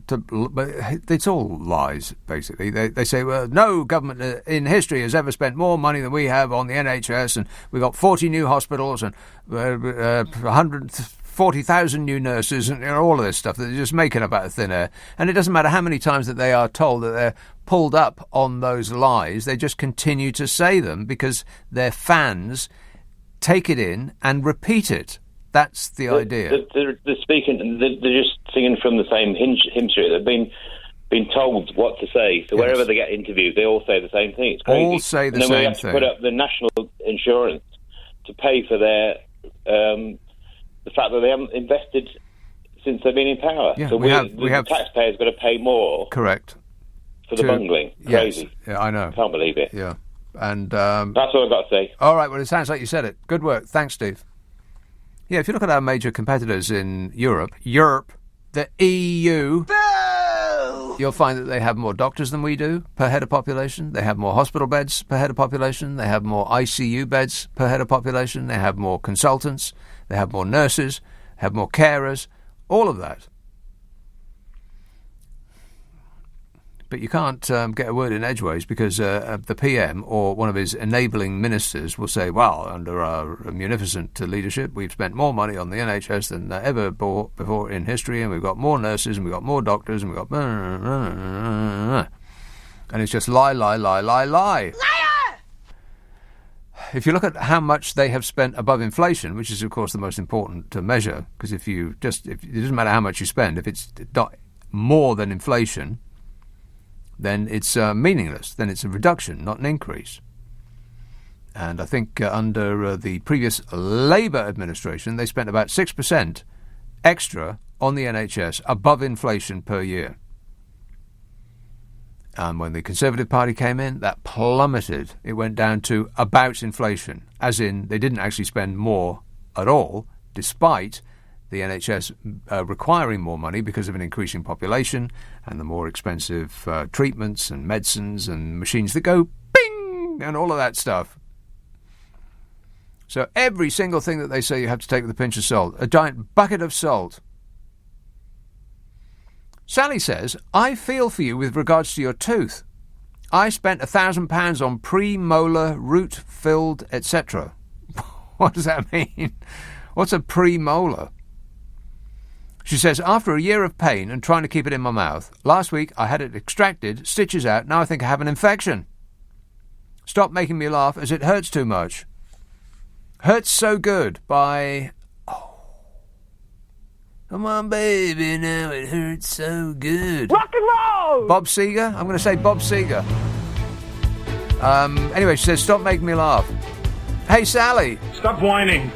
but it's all lies, basically. They say, well, no government in history has ever spent more money than we have on the NHS, and we've got 40 new hospitals and 40,000 new nurses and all of this stuff that they're just making up out of thin air. And it doesn't matter how many times that they are told that they're pulled up on those lies, they just continue to say them because their fans take it in and repeat it. That's the idea. They're speaking. They're just singing from the same hymn sheet. They've been told what to say. So wherever they get interviewed, they all say the same thing. It's crazy. All say the same thing. And then we have to put up the national insurance to pay for their the fact that they haven't invested since they've been in power. Yeah, so the taxpayers got to pay more. Correct. For the bungling. Crazy. Yes. Yeah, I know. Can't believe it. Yeah. And that's all I've got to say. All right, well, it sounds like you said it. Good work. Thanks, Steve. Yeah, if you look at our major competitors in Europe, the EU, you'll find that they have more doctors than we do per head of population. They have more hospital beds per head of population. They have more ICU beds per head of population. They have more consultants. They have more nurses, have more carers, all of that. But you can't get a word in edgeways because the PM or one of his enabling ministers will say, well, under our munificent leadership, we've spent more money on the NHS than ever before in history, and we've got more nurses, and we've got more doctors, and we've got... And it's just lie. Liar! If you look at how much they have spent above inflation, which is, of course, the most important to measure, because if it doesn't matter how much you spend, if it's not more than inflation, then it's meaningless. Then it's a reduction, not an increase. And I think under the previous Labour administration, they spent about 6% extra on the NHS above inflation per year. And when the Conservative Party came in, that plummeted. It went down to about inflation, as in they didn't actually spend more at all, despite the NHS requiring more money because of an increasing population and the more expensive treatments and medicines and machines that go bing and all of that stuff. So every single thing that they say you have to take with a pinch of salt, a giant bucket of salt. Sally says, I feel for you with regards to your tooth. I spent £1,000 on premolar, root-filled, etc. What does that mean? What's a premolar? She says, after a year of pain and trying to keep it in my mouth, last week I had it extracted, stitches out, now I think I have an infection. Stop making me laugh as it hurts too much. Hurts So Good by... Come on, baby, now it hurts so good. Rock and roll! Bob Seger? I'm going to say Bob Seger. Anyway, she says, stop making me laugh. Hey, Sally. Stop whining.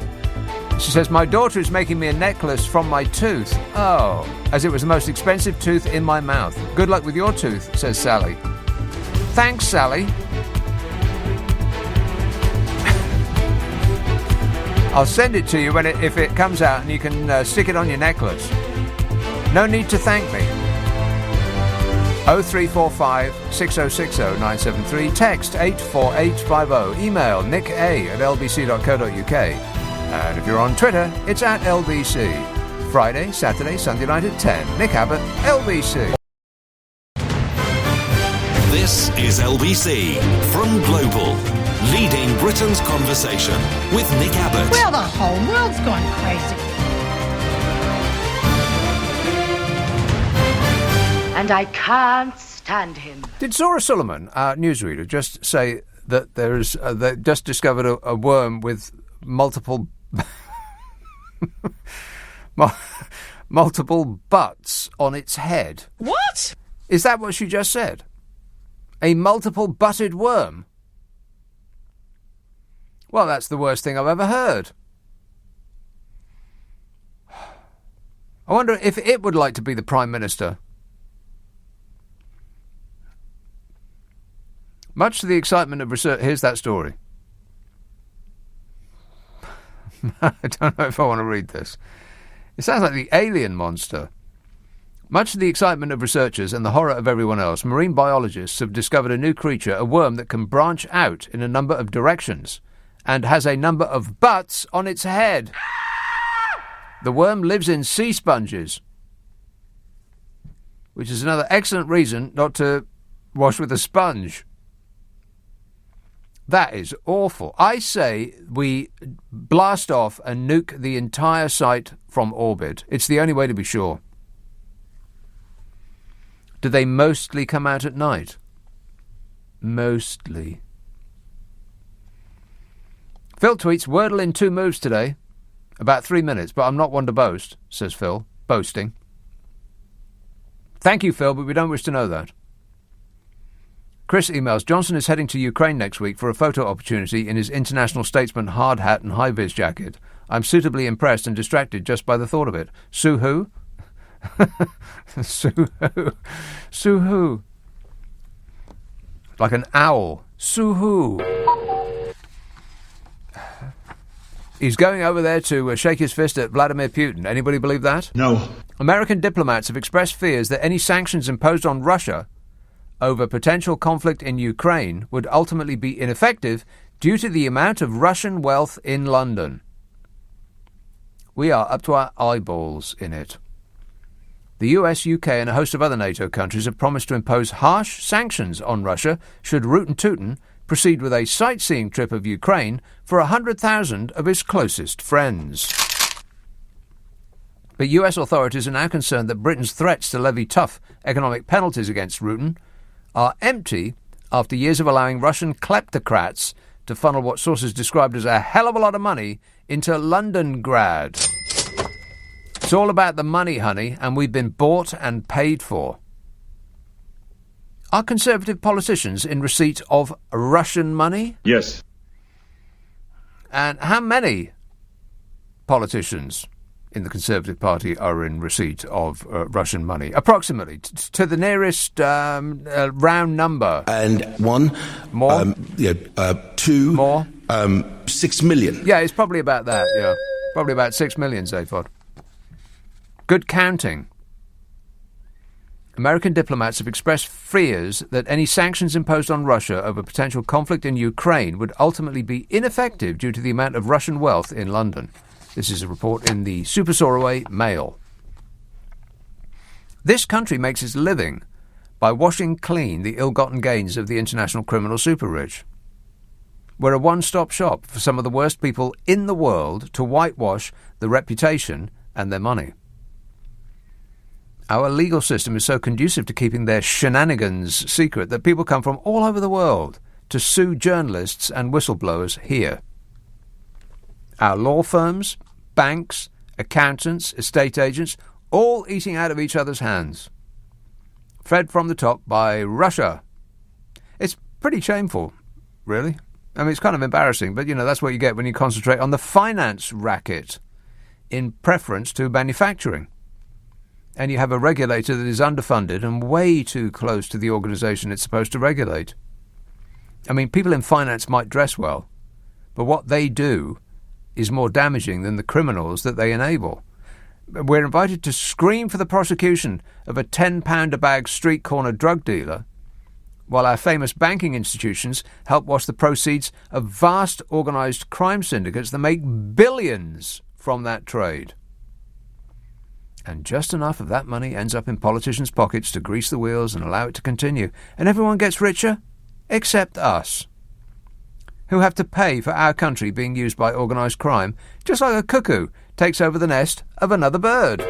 She says, my daughter is making me a necklace from my tooth. Oh, as it was the most expensive tooth in my mouth. Good luck with your tooth, says Sally. Thanks, Sally. I'll send it to you if it comes out and you can stick it on your necklace. No need to thank me. 0345 6060 973. Text 84850. Email nick@lbc.co.uk. And if you're on Twitter, it's at LBC. Friday, Saturday, Sunday night at 10. Nick Abbott, LBC. This is LBC from Global, leading Britain's conversation with Nick Abbott. Well, the whole world's gone crazy. And I can't stand him. Did Zora Sullivan, our newsreader, just say that they just discovered a worm with multiple multiple butts on its head? What? Is that what she just said? A multiple butted worm? Well, that's the worst thing I've ever heard. I wonder if it would like to be the Prime Minister. Much to the excitement of research... Here's that story. I don't know if I want to read this. It sounds like the alien monster. Much to the excitement of researchers and the horror of everyone else, marine biologists have discovered a new creature, a worm that can branch out in a number of directions and has a number of butts on its head. The worm lives in sea sponges, which is another excellent reason not to wash with a sponge. That is awful. I say we blast off and nuke the entire site from orbit. It's the only way to be sure. Do they mostly come out at night? Mostly. Phil tweets, Wordle in 2 moves today. About 3 minutes, but I'm not one to boast, says Phil. Boasting. Thank you, Phil, but we don't wish to know that. Chris emails, Johnson is heading to Ukraine next week for a photo opportunity in his international statesman hard hat and high-vis jacket. I'm suitably impressed and distracted just by the thought of it. Sue who? Sue who? Sue who? Like an owl. Sue who? He's going over there to shake his fist at Vladimir Putin. Anybody believe that? No. American diplomats have expressed fears that any sanctions imposed on Russia over potential conflict in Ukraine would ultimately be ineffective due to the amount of Russian wealth in London. We are up to our eyeballs in it. The US, UK and a host of other NATO countries have promised to impose harsh sanctions on Russia should Rootin' Tootin' proceed with a sightseeing trip of Ukraine for 100,000 of his closest friends. But US authorities are now concerned that Britain's threats to levy tough economic penalties against Rootin' are empty after years of allowing Russian kleptocrats to funnel what sources described as a hell of a lot of money into Londongrad. It's all about the money, honey, and we've been bought and paid for. Are Conservative politicians in receipt of Russian money? Yes. And how many politicians in the Conservative Party are in receipt of Russian money? Approximately, to the nearest round number. And one. More? Two. More? 6 million. Yeah, it's probably about that, yeah. Probably about 6 million, Zaphod. Good counting. American diplomats have expressed fears that any sanctions imposed on Russia over potential conflict in Ukraine would ultimately be ineffective due to the amount of Russian wealth in London. This is a report in the Super Soraway Mail. This country makes its living by washing clean the ill-gotten gains of the international criminal super-rich. We're a one-stop shop for some of the worst people in the world to whitewash their reputation and their money. Our legal system is so conducive to keeping their shenanigans secret that people come from all over the world to sue journalists and whistleblowers here. Our law firms, banks, accountants, estate agents, all eating out of each other's hands. Fed from the top by Russia. It's pretty shameful, really. I mean, it's kind of embarrassing, but, that's what you get when you concentrate on the finance racket in preference to manufacturing. And you have a regulator that is underfunded and way too close to the organisation it's supposed to regulate. I mean, people in finance might dress well, but what they do is more damaging than the criminals that they enable. We're invited to scream for the prosecution of a £10-a-bag street corner drug dealer, while our famous banking institutions help wash the proceeds of vast organised crime syndicates that make billions from that trade. And just enough of that money ends up in politicians' pockets to grease the wheels and allow it to continue. And everyone gets richer, except us, who have to pay for our country being used by organised crime, just like a cuckoo takes over the nest of another bird.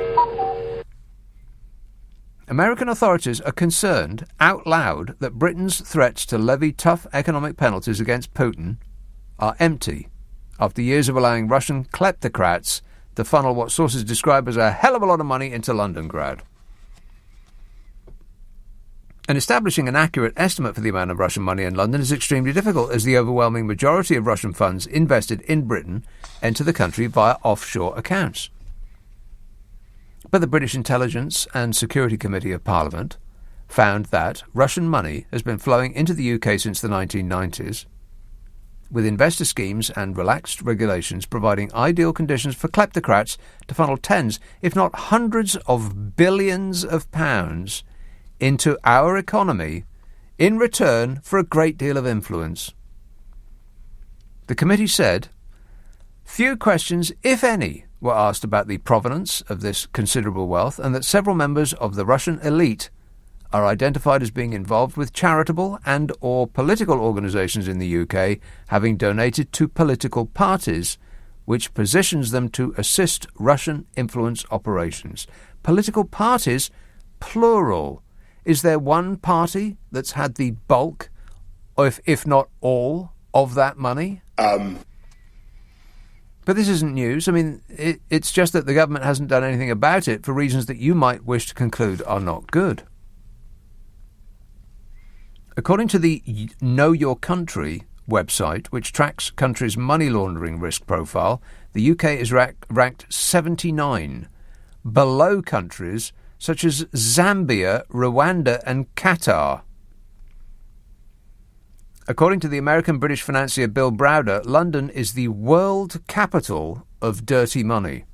American authorities are concerned out loud that Britain's threats to levy tough economic penalties against Putin are empty after years of allowing Russian kleptocrats to funnel what sources describe as a hell of a lot of money into Londongrad. And establishing an accurate estimate for the amount of Russian money in London is extremely difficult, as the overwhelming majority of Russian funds invested in Britain enter the country via offshore accounts. But the British Intelligence and Security Committee of Parliament found that Russian money has been flowing into the UK since the 1990s, with investor schemes and relaxed regulations providing ideal conditions for kleptocrats to funnel tens, if not hundreds of billions of pounds into our economy in return for a great deal of influence. The committee said few questions, if any, were asked about the provenance of this considerable wealth, and that several members of the Russian elite are identified as being involved with charitable and or political organisations in the UK, having donated to political parties, which positions them to assist Russian influence operations. Political parties, plural. Is there one party that's had the bulk, or if not all, of that money? But this isn't news. I mean, it's just that the government hasn't done anything about it for reasons that you might wish to conclude are not good. According to the Know Your Country website, which tracks countries' money laundering risk profile, the UK is ranked 79, below countries such as Zambia, Rwanda and Qatar. According to the American-British financier Bill Browder, London is the world capital of dirty money.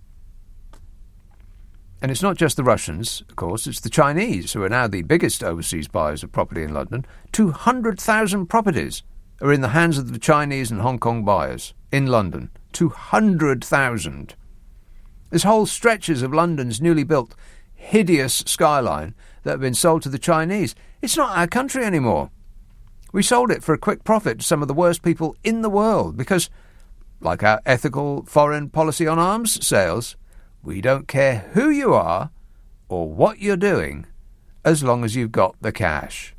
And it's not just the Russians, of course, it's the Chinese who are now the biggest overseas buyers of property in London. 200,000 properties are in the hands of the Chinese and Hong Kong buyers in London. 200,000. There's whole stretches of London's newly built, hideous skyline that have been sold to the Chinese. It's not our country anymore. We sold it for a quick profit to some of the worst people in the world because, like our ethical foreign policy on arms sales, we don't care who you are or what you're doing as long as you've got the cash.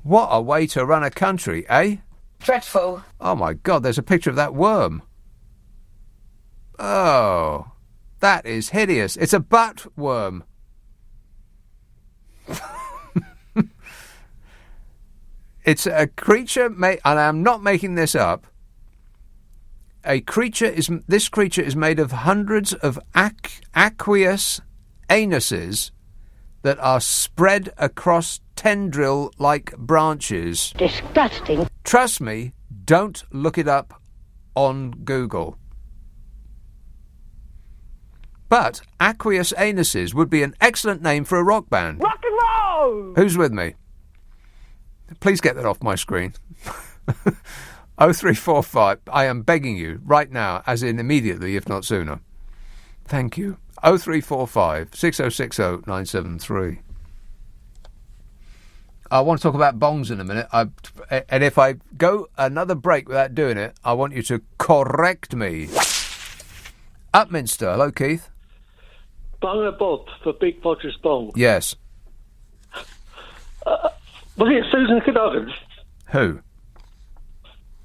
What a way to run a country, eh? Dreadful. Oh my God, there's a picture of that worm. Oh, that is hideous. It's a butt worm. It's a creature, and I'm not making this up. This creature is made of hundreds of aqueous anuses that are spread across tendril-like branches. Disgusting. Trust me, don't look it up on Google. But aqueous anuses would be an excellent name for a rock band. Rock and roll! Who's with me? Please get that off my screen. 0345. I am begging you right now, as in immediately, if not sooner. Thank you. 0345 6060 973. I want to talk about bongs in a minute. And if I go another break without doing it, I want you to correct me. Upminster. Hello, Keith. Bung a bob for Big Podger's Bong. Yes. Was it Susan Cadogan? Who?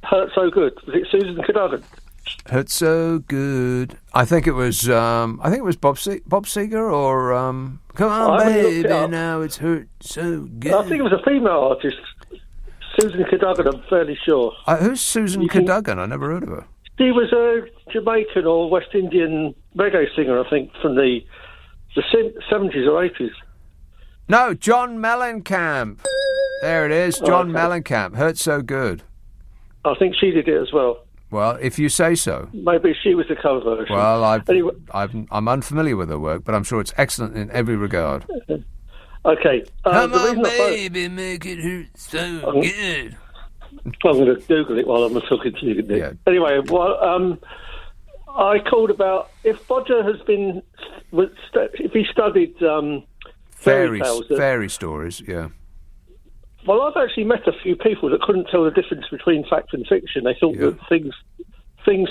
Hurt So Good. Was it Susan Cadogan? Hurt So Good. I think it was Bob Seger or Come On Baby, now it's Hurt So Good. I think it was a female artist. Susan Cadogan, I'm fairly sure. Who's Susan Cadogan? I never heard of her. She was a Jamaican or West Indian reggae singer, I think, from the 70s or 80s. No, John Mellencamp. There it is, John Mellencamp. Hurt So Good. I think she did it as well. Well, if you say so. Maybe she was the cover version. Well, anyway. I'm unfamiliar with her work, but I'm sure it's excellent in every regard. Okay. Come on, baby, make it hurt so good. I'm going to Google it while I'm talking to you. Yeah. Anyway, I called about if Bodger has been, if he studied fairy stories, yeah. Well, I've actually met a few people that couldn't tell the difference between fact and fiction. They thought that things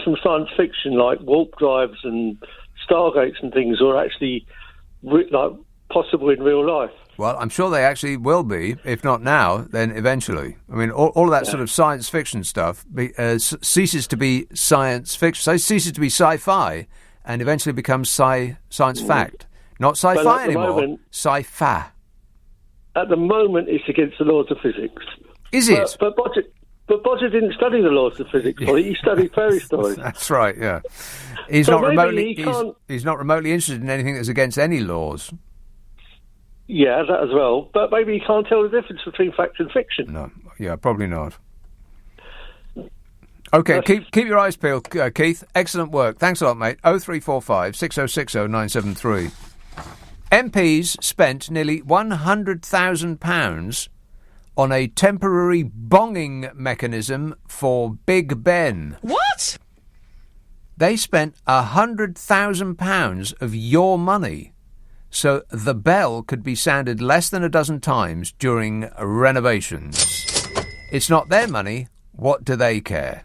from science fiction, like warp drives and stargates and things, were actually possible in real life. Well, I'm sure they actually will be. If not now, then eventually. I mean, all of that sort of science fiction stuff ceases to be science fiction. So it ceases to be sci-fi and eventually becomes science fact. Not sci-fi anymore, sci-fi. At the moment, it's against the laws of physics. Is it? But Bodger didn't study the laws of physics. He studied fairy stories. That's right. Yeah, he's not remotely. He's not remotely interested in anything that's against any laws. Yeah, that as well. But maybe he can't tell the difference between fact and fiction. No. Yeah, probably not. Okay, keep your eyes peeled, Keith. Excellent work. Thanks a lot, mate. 0345 6060 973. MPs spent nearly £100,000 on a temporary bonging mechanism for Big Ben. What? They spent £100,000 of your money so the bell could be sounded less than a dozen times during renovations. It's not their money. What do they care?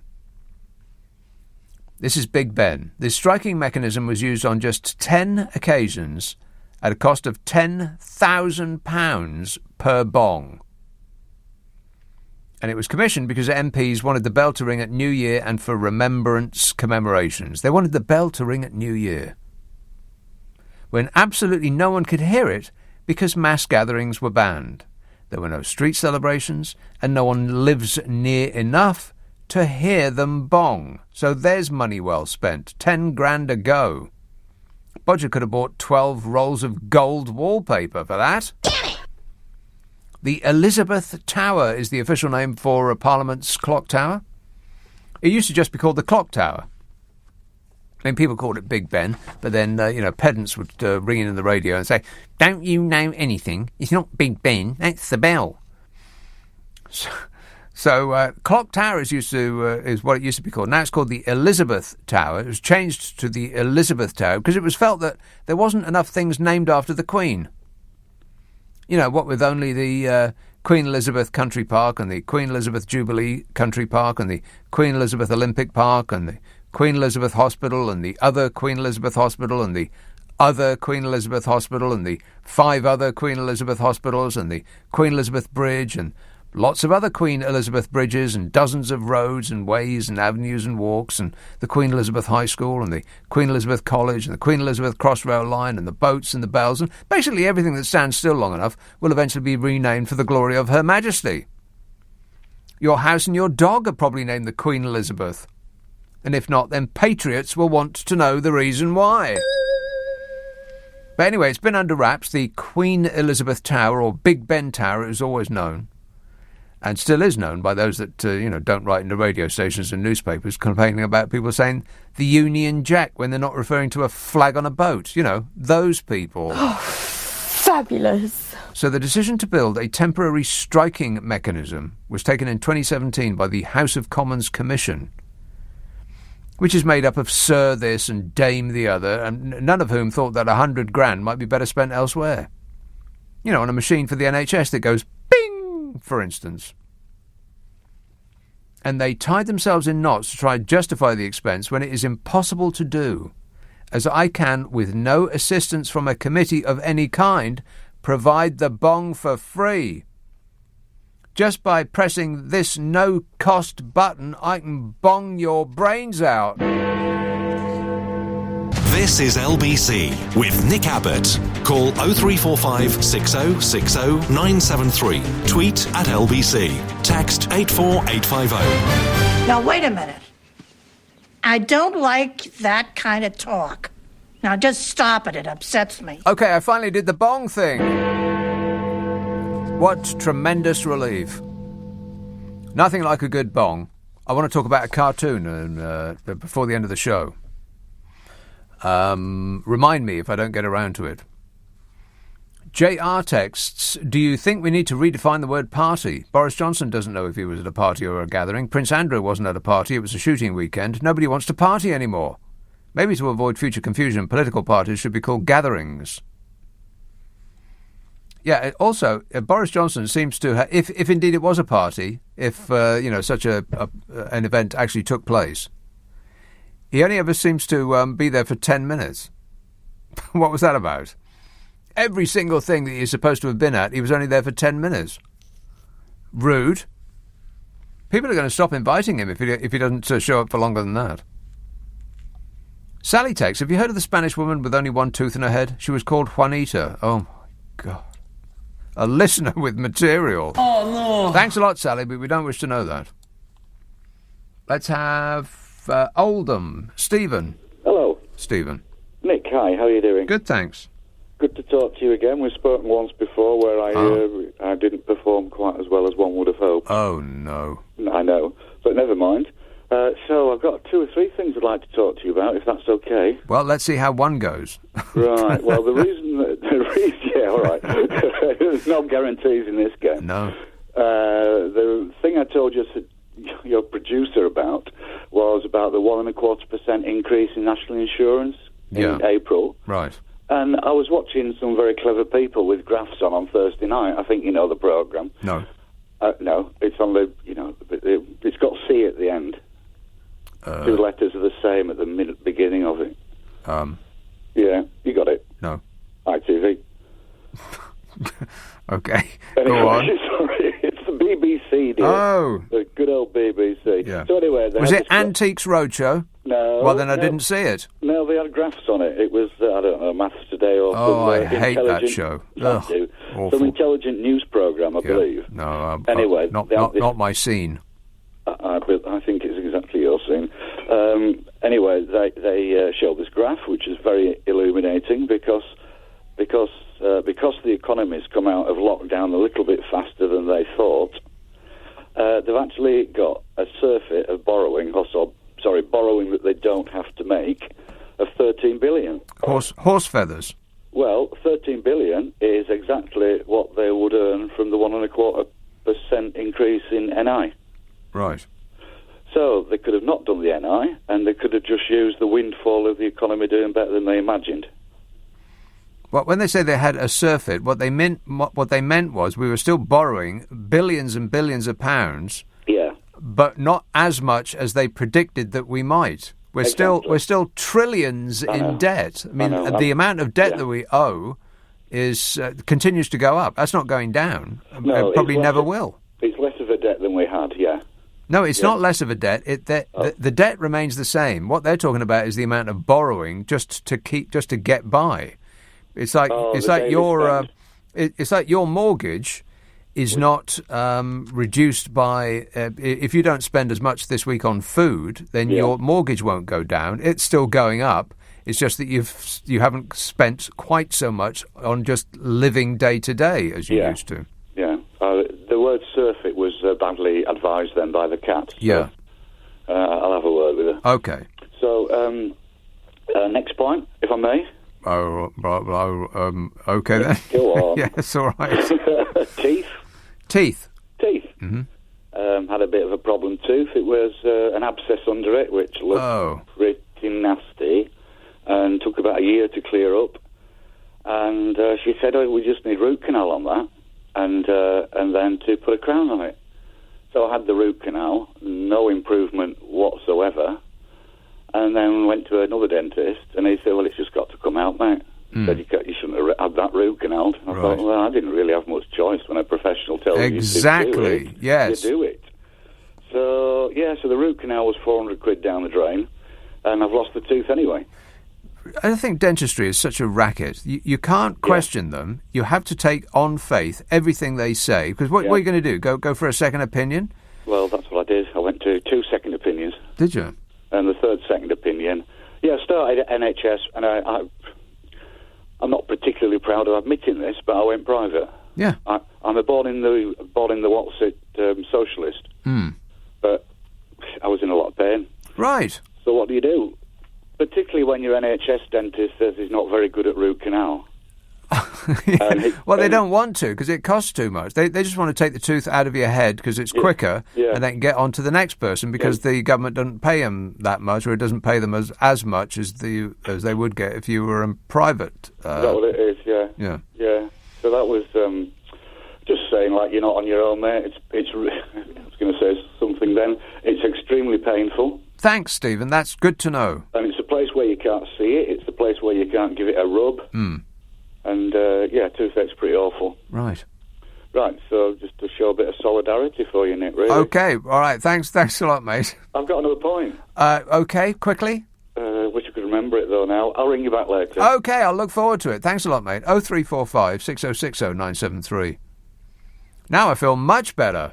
This is Big Ben. This striking mechanism was used on just 10 occasions at a cost of £10,000 per bong. And it was commissioned because MPs wanted the bell to ring at New Year and for remembrance commemorations. They wanted the bell to ring at New Year, when absolutely no one could hear it because mass gatherings were banned. There were no street celebrations, and no one lives near enough to hear them bong. So there's money well spent. 10 grand a go. Budget could have bought 12 rolls of gold wallpaper for that. The Elizabeth Tower is the official name for Parliament's clock tower. It used to just be called the Clock Tower. I mean, people called it Big Ben, but then, pedants would ring in the radio and say, "Don't you know anything? It's not Big Ben, that's the bell." So Clock Tower is what it used to be called. Now it's called the Elizabeth Tower. It was changed to the Elizabeth Tower because it was felt that there wasn't enough things named after the Queen. You know, what with only the Queen Elizabeth Country Park and the Queen Elizabeth Jubilee Country Park and the Queen Elizabeth Olympic Park and the Queen Elizabeth Hospital and the other Queen Elizabeth Hospital and the other Queen Elizabeth Hospital and the 5 other Queen Elizabeth Hospitals and the Queen Elizabeth Bridge and lots of other Queen Elizabeth bridges and dozens of roads and ways and avenues and walks and the Queen Elizabeth High School and the Queen Elizabeth College and the Queen Elizabeth Crossrail Line and the boats and the bells, and basically everything that stands still long enough will eventually be renamed for the glory of Her Majesty. Your house and your dog are probably named the Queen Elizabeth. And if not, then patriots will want to know the reason why. But anyway, it's been under wraps. The Queen Elizabeth Tower, or Big Ben Tower, is always known, and still is known by those that, don't write into radio stations and newspapers complaining about people saying the Union Jack when they're not referring to a flag on a boat. You know, those people. Oh, fabulous. So the decision to build a temporary striking mechanism was taken in 2017 by the House of Commons Commission, which is made up of Sir this and Dame the other, and none of whom thought that 100 grand might be better spent elsewhere. You know, on a machine for the NHS that goes bing, for instance. And they tied themselves in knots to try and justify the expense when it is impossible to do, as I can, with no assistance from a committee of any kind, provide the bong for free. Just by pressing this no-cost button, I can bong your brains out. This is LBC with Nick Abbott. Call 0345 6060 973. Tweet at LBC. Text 84850. Now, wait a minute. I don't like that kind of talk. Now, just stop it. It upsets me. OK, I finally did the bong thing. What tremendous relief. Nothing like a good bong. I want to talk about a cartoon before the end of the show. Remind me if I don't get around to it. JR texts, do you think we need to redefine the word party? Boris Johnson doesn't know if he was at a party or a gathering. Prince Andrew wasn't at a party. It was a shooting weekend. Nobody wants to party anymore. Maybe to avoid future confusion, political parties should be called gatherings. Yeah, also, Boris Johnson seems to have, if indeed it was a party, if, such an event actually took place, he only ever seems to be there for 10 minutes. What was that about? Every single thing that he's supposed to have been at, he was only there for 10 minutes. Rude. People are going to stop inviting him if he doesn't show up for longer than that. Sally texts, have you heard of the Spanish woman with only one tooth in her head? She was called Juanita. Oh, my God. A listener with material. Oh, no. Thanks a lot, Sally, but we don't wish to know that. Let's have Oldham. Stephen. Hello. Stephen. Nick, hi, how are you doing? Good, thanks. Good to talk to you again. We've spoken once before where I didn't perform quite as well as one would have hoped. Oh, no. I know, but never mind. So I've got 2 or 3 things I'd like to talk to you about, if that's okay. Well, let's see how one goes. Right, well, the reason yeah, all right. There's no guarantees in this game. No. The thing I told your producer about was about the 1.25% increase in national insurance in April. Right. And I was watching some very clever people with graphs on Thursday night. I think you know the programme. No. No, it's on the, it's got C at the end. Two letters are the same at the beginning of it. Yeah, you got it. No. ITV. Okay, Anyway, go on. Sorry, it's the BBC, dear. Oh. The good old BBC. Yeah. So anyway... Was it Antiques Roadshow? No. Well, then I no. didn't see it. No, they had graphs on it. It was, I don't know, Maths Today or Oh, I hate that intelligent... show. Ugh, some intelligent news programme, I believe. No, Anyway... not my scene. I think it's exactly your scene. Anyway, they showed this graph, which is very illuminating because the economy's come out of lockdown a little bit faster than they thought. They've actually got a surfeit of borrowing that they don't have to make, of 13 billion. Horse feathers. Well, 13 billion is exactly what they would earn from the 1.25% increase in NI. Right. So they could have not done the NI, and they could have just used the windfall of the economy doing better than they imagined. Well, when they say they had a surfeit, what they meant was we were still borrowing billions and billions of pounds. Yeah. But not as much as they predicted that we might. We're still trillions in debt. I mean, the amount of debt that we owe is continues to go up. That's not going down. No, probably never will. It's less of a debt than we had. Yeah. No, it's not less of a debt. The debt remains the same. What they're talking about is the amount of borrowing just to get by. It's like your mortgage is not reduced by if you don't spend as much this week on food, then your mortgage won't go down. It's still going up. It's just that you haven't spent quite so much on just living day to day as you used to. Yeah. The word surfeit was badly advised then by the cat. So, yeah. I'll have a word with her. Okay. So, next point, if I may. Okay then. Go on. Yes, all right. Teeth. Mm-hmm. Had a bit of a problem tooth. It was an abscess under it, which looked pretty nasty, and took about a year to clear up. And she said, we just need root canal on that, and then to put a crown on it. So I had the root canal, no improvement whatsoever. And then went to another dentist, and he said, well, it's just got to come out, mate. Said, you shouldn't have had that root canal. I thought, well, I didn't really have much choice when a professional tells you to do it. Yes. You do it. So the root canal was 400 quid down the drain, and I've lost the tooth anyway. I think dentistry is such a racket. You can't question them. You have to take on faith everything they say, because what are you going to do? Go for a second opinion? Well, that's what I did. I went to 2 second opinions. Did you? And the 3rd second opinion. Yeah, I started at NHS, and I'm not particularly proud of admitting this, but I went private. Yeah. I'm a born in the what's it socialist. But I was in a lot of pain. Right. So what do? Particularly when your NHS dentist says he's not very good at root canal. Well, they don't want to because it costs too much. They just want to take the tooth out of your head because it's quicker, and then get on to the next person because the government doesn't pay them that much, or it doesn't pay them as much as they would get if you were in private. Is that what it is? Yeah. So that was just saying, like, you're not on your own, mate. It's I was going to say something then. It's extremely painful. Thanks, Stephen. That's good to know. And it's a place where you can't see it. It's a place where you can't give it a rub. And, toothache's pretty awful. Right. Right, so just to show a bit of solidarity for you, Nick, really. Okay, all right. Thanks a lot, mate. I've got another point. Okay, quickly. Wish I could remember it, though, now. I'll ring you back later. Okay, I'll look forward to it. Thanks a lot, mate. 0345 6060 973. Now I feel much better.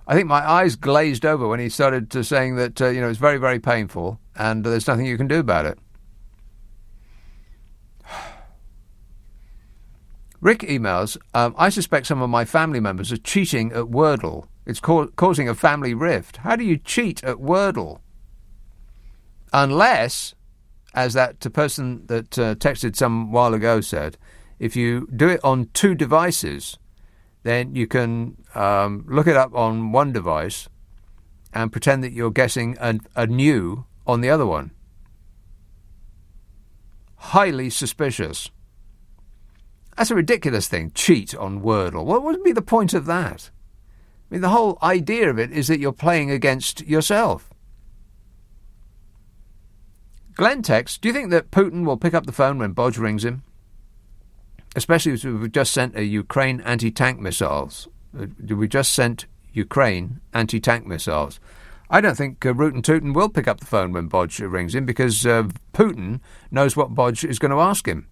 I think my eyes glazed over when he started saying that, it's very, very painful and there's nothing you can do about it. Rick emails, I suspect some of my family members are cheating at Wordle. It's causing a family rift. How do you cheat at Wordle? Unless, as that person that texted some while ago said, if you do it on 2 devices, then you can look it up on one device and pretend that you're guessing a new on the other one. highly suspicious. That's a ridiculous thing, cheat on Wordle. What would be the point of that? I mean, the whole idea of it is that you're playing against yourself. Glenn texts, do you think that Putin will pick up the phone when Bodge rings him? Especially as we've just sent a Ukraine anti-tank missiles. We just sent Ukraine anti-tank missiles. I don't think Rootin' Tootin' will pick up the phone when Bodge rings him because Putin knows what Bodge is going to ask him.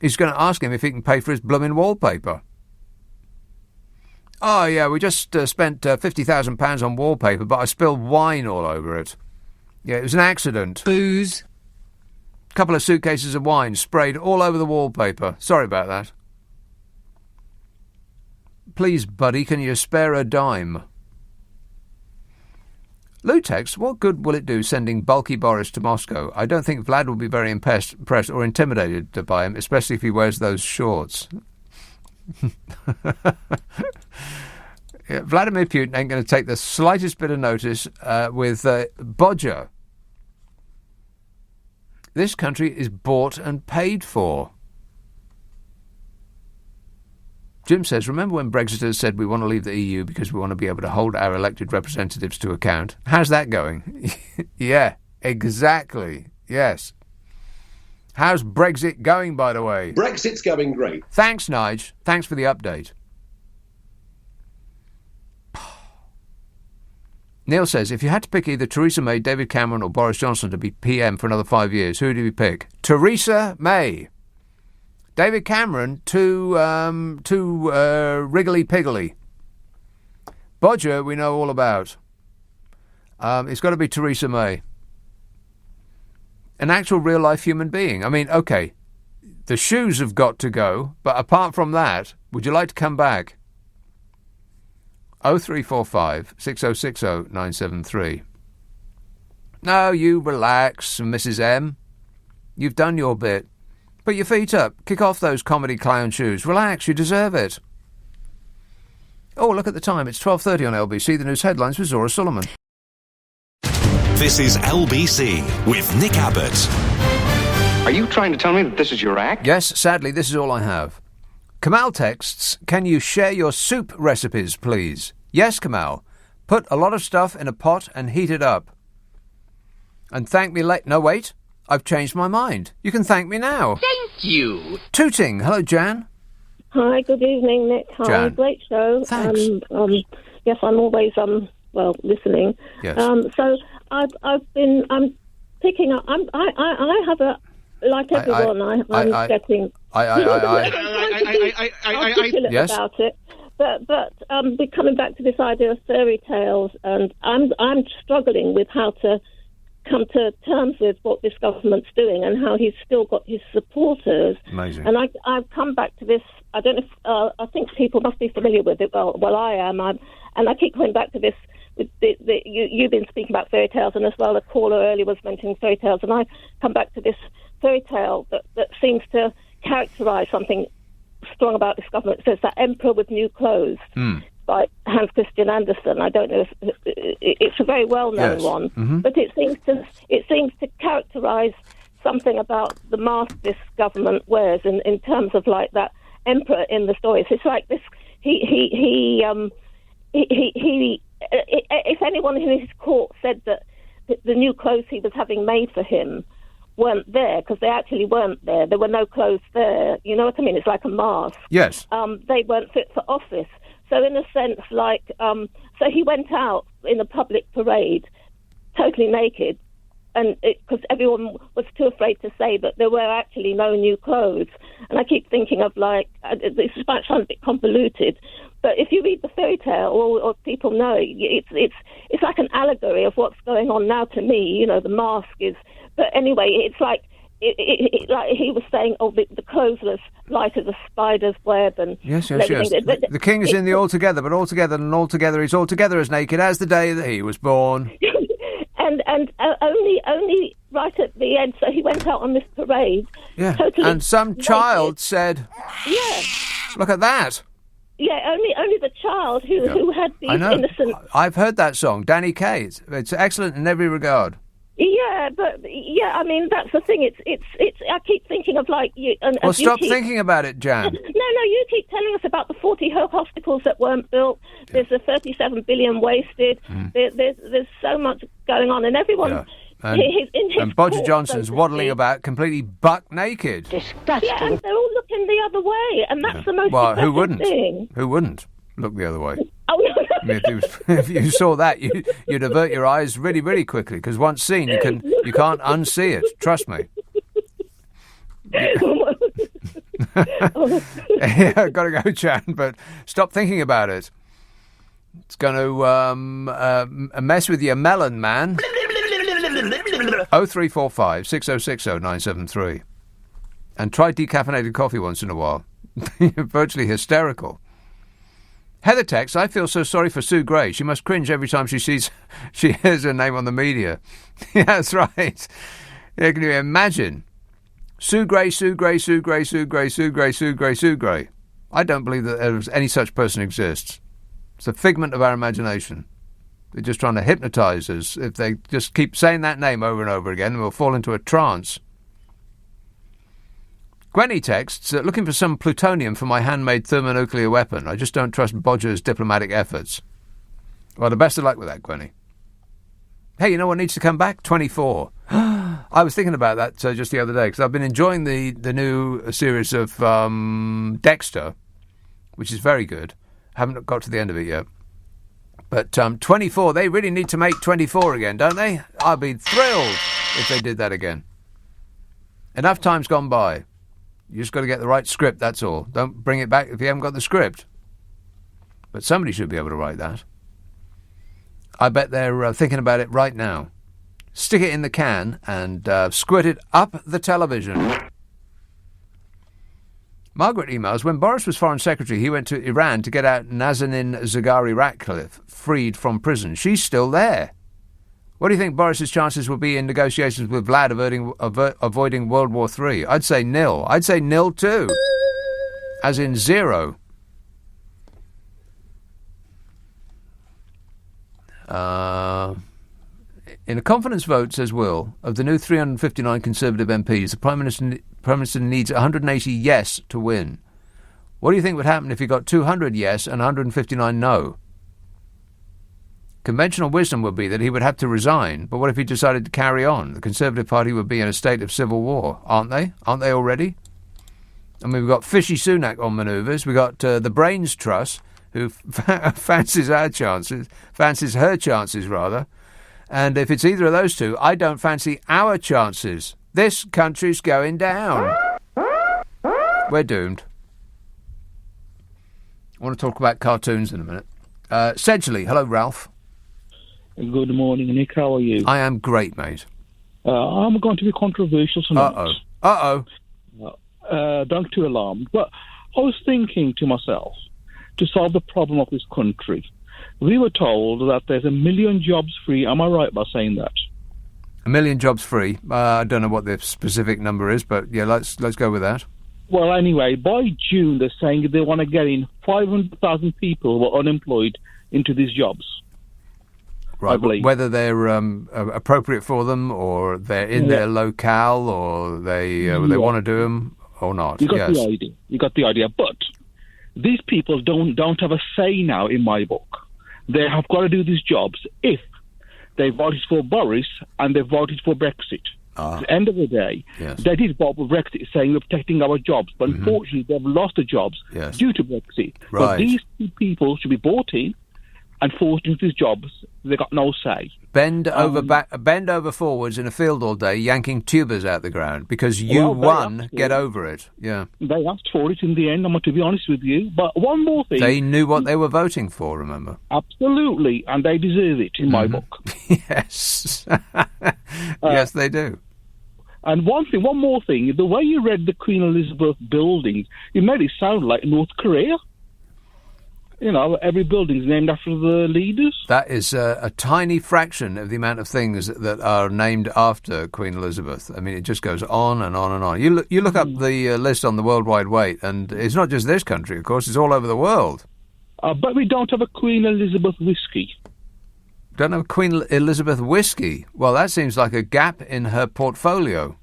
He's going to ask him if he can pay for his blooming wallpaper. Oh, yeah, we just spent £50,000 on wallpaper, but I spilled wine all over it. Yeah, it was an accident. Booze. A couple of suitcases of wine sprayed all over the wallpaper. Sorry about that. Please, buddy, can you spare a dime? Lutex, what good will it do sending bulky Boris to Moscow? I don't think Vlad will be very impressed or intimidated by him, especially if he wears those shorts. Yeah, Vladimir Putin ain't going to take the slightest bit of notice with Bodger. This country is bought and paid for. Jim says, remember when Brexiters said we want to leave the EU because we want to be able to hold our elected representatives to account? How's that going? Yeah, exactly. Yes. How's Brexit going, by the way? Brexit's going great. Thanks, Nige. Thanks for the update. Neil says, if you had to pick either Theresa May, David Cameron or Boris Johnson to be PM for another 5 years, who do you pick? Theresa May. David Cameron, too wriggly-piggly. Bodger, we know all about. It's got to be Theresa May. An actual real-life human being. I mean, OK, the shoes have got to go, but apart from that, would you like to come back? 0345 6060 973. No, you relax, Mrs. M. You've done your bit. Put your feet up. Kick off those comedy clown shoes. Relax, you deserve it. Oh, look at the time. It's 12:30 on LBC. The news headlines with Zora Solomon. This is LBC with Nick Abbott. Are you trying to tell me that this is your act? Yes, sadly, this is all I have. Kamal texts, can you share your soup recipes, please? Yes, Kamal. Put a lot of stuff in a pot and heat it up. And thank me later. No, wait. I've changed my mind. You can thank me now. Thank you. Tooting. Hello, Jan. Hi, good evening, Nick. Hi, Jan. great show. Thanks. Yes, I'm always listening. Yes. So I'm picking up. I have a, like everyone. I'm getting articulate yes. about it. But we're coming back to this idea of fairy tales, and I'm struggling with how to come to terms with what this government's doing and how he's still got his supporters. Amazing. And I've come back to this. I don't know if I think people must be familiar with it. Well, I am. And I keep coming back to this. You've been speaking about fairy tales, and as well, a caller earlier was mentioning fairy tales, and I come back to this fairy tale that seems to characterise something strong about this government. It says that Emperor with New Clothes. By Hans Christian Andersen. I don't know if it's a very well-known one, but it seems to characterise something about the mask this government wears in terms of like that emperor in the stories. It's like this. He if anyone in his court said that the new clothes he was having made for him weren't there, because they actually weren't there. There were no clothes there. You know what I mean? It's like a mask. Yes. They weren't fit for office. So in a sense, so he went out in a public parade, totally naked, and because everyone was too afraid to say that there were actually no new clothes. And I keep thinking of this might sound a bit convoluted, but if you read the fairy tale, or people know, it's like an allegory of what's going on now to me. You know, the mask is. But anyway, it's like. Like he was saying, the clothes are as light as a spider's web, and yes. The king is in the altogether, but altogether he's altogether as naked as the day that he was born. and only right at the end, so he went out on this parade. Yeah, totally and some child said, "Yeah, look at that." Yeah, only the child who had these innocent. I've heard that song, Danny Kaye. It's excellent in every regard. Yeah, but I mean that's the thing. It's. I keep thinking of like you. And well, stop thinking about it, Jan. No, you keep telling us about the 40 hospitals that weren't built. There's the 37 billion wasted. There's so much going on, and everyone. Yeah. And Bodger Johnson's waddling about completely buck naked. Disgusting. Yeah, and they're all looking the other way, and that's the most who wouldn't? thing. Who wouldn't look the other way? Oh, no. I mean, if you saw that, you'd avert your eyes really, really quickly, because once seen, you can't unsee it. Trust me. Yeah, I've got to go, Jan, but stop thinking about it. It's going to mess with your melon, man. 0345 6060 973. And try decaffeinated coffee once in a while. You're virtually hysterical. Heather texts, I feel so sorry for Sue Gray. She must cringe every time she hears her name on the media. Yeah, that's right. Yeah, can you imagine? Sue Gray, Sue Gray, Sue Gray, Sue Gray, Sue Gray, Sue Gray, Sue Gray. I don't believe that any such person exists. It's a figment of our imagination. They're just trying to hypnotise us. If they just keep saying that name over and over again, we'll fall into a trance. Gwenny texts, looking for some plutonium for my handmade thermonuclear weapon. I just don't trust Bodger's diplomatic efforts. Well, the best of luck with that, Gwenny. Hey, you know what needs to come back? 24. I was thinking about that just the other day, because I've been enjoying the new series of Dexter, which is very good. Haven't got to the end of it yet. But 24, they really need to make 24 again, don't they? I'd be thrilled if they did that again. Enough time's gone by. You just got to get the right script, that's all. Don't bring it back if you haven't got the script. But somebody should be able to write that. I bet they're thinking about it right now. Stick it in the can and squirt it up the television. Margaret emails, when Boris was Foreign Secretary, he went to Iran to get out Nazanin Zaghari-Ratcliffe, freed from prison. She's still there. What do you think Boris's chances will be in negotiations with Vlad avoiding World War III? I'd say nil. I'd say nil too. As in zero. In a confidence vote, says Will, of the new 359 Conservative MPs, the Prime Minister needs 180 yes to win. What do you think would happen if he got 200 yes and 159 no? Conventional wisdom would be that he would have to resign, but what if he decided to carry on? The Conservative Party would be in a state of civil war, aren't they? Aren't they already? I mean, we've got Fishy Sunak on manoeuvres. We've got the Brains Truss, who fancies her chances, rather. And if it's either of those two, I don't fancy our chances. This country's going down. We're doomed. I want to talk about cartoons in a minute. Sedgley, hello, Ralph. Good morning, Nick. How are you? I am great, mate. I'm going to be controversial tonight. Don't too alarmed. But I was thinking to myself, to solve the problem of this country, we were told that there's 1 million jobs free. Am I right by saying that? 1 million jobs free. I don't know what the specific number is, but yeah, let's go with that. Well, anyway, by June, they're saying they want to get in 500,000 people who are unemployed into these jobs. Right, whether they're appropriate for them, or they're in their locale, or they want to do them or not. You got the idea. You got the idea. But these people don't have a say now in my book. They have got to do these jobs if they voted for Boris and they voted for Brexit. At the end of the day, they did vote for Brexit, saying we're protecting our jobs. But unfortunately, they've lost the jobs due to Brexit. Right. But these two people should be brought in and forced into these jobs. They got no say. Bend over forwards in a field all day, yanking tubers out the ground because you won. Get over it. Yeah. They asked for it in the end. I'm going to be honest with you. But one more thing. They knew what they were voting for. Remember? Absolutely, and they deserve it in my book. Yes. Yes, they do. And one more thing. The way you read the Queen Elizabeth buildings, you made it sound like North Korea. You know, every building's named after the leaders. That is a tiny fraction of the amount of things that are named after Queen Elizabeth. I mean, it just goes on and on and on. You look up the list on the World Wide Web, and it's not just this country, of course, it's all over the world. But we don't have a Queen Elizabeth whiskey. Don't know Queen Elizabeth whiskey. Well, that seems like a gap in her portfolio.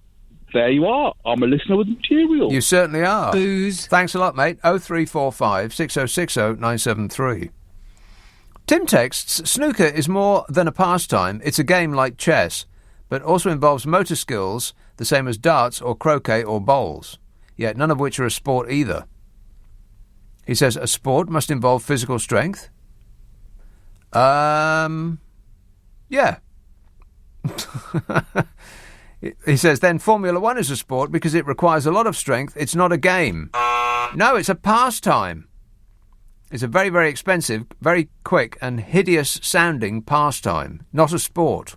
There you are. I'm a listener with material. You certainly are. Booze. Thanks a lot, mate. 0345 6060 973. Tim texts, snooker is more than a pastime. It's a game like chess, but also involves motor skills, the same as darts or croquet or bowls, yet none of which are a sport either. He says a sport must involve physical strength. Yeah. He says, then Formula One is a sport because it requires a lot of strength. It's not a game. No, it's a pastime. It's a very, very expensive, very quick and hideous-sounding pastime, not a sport.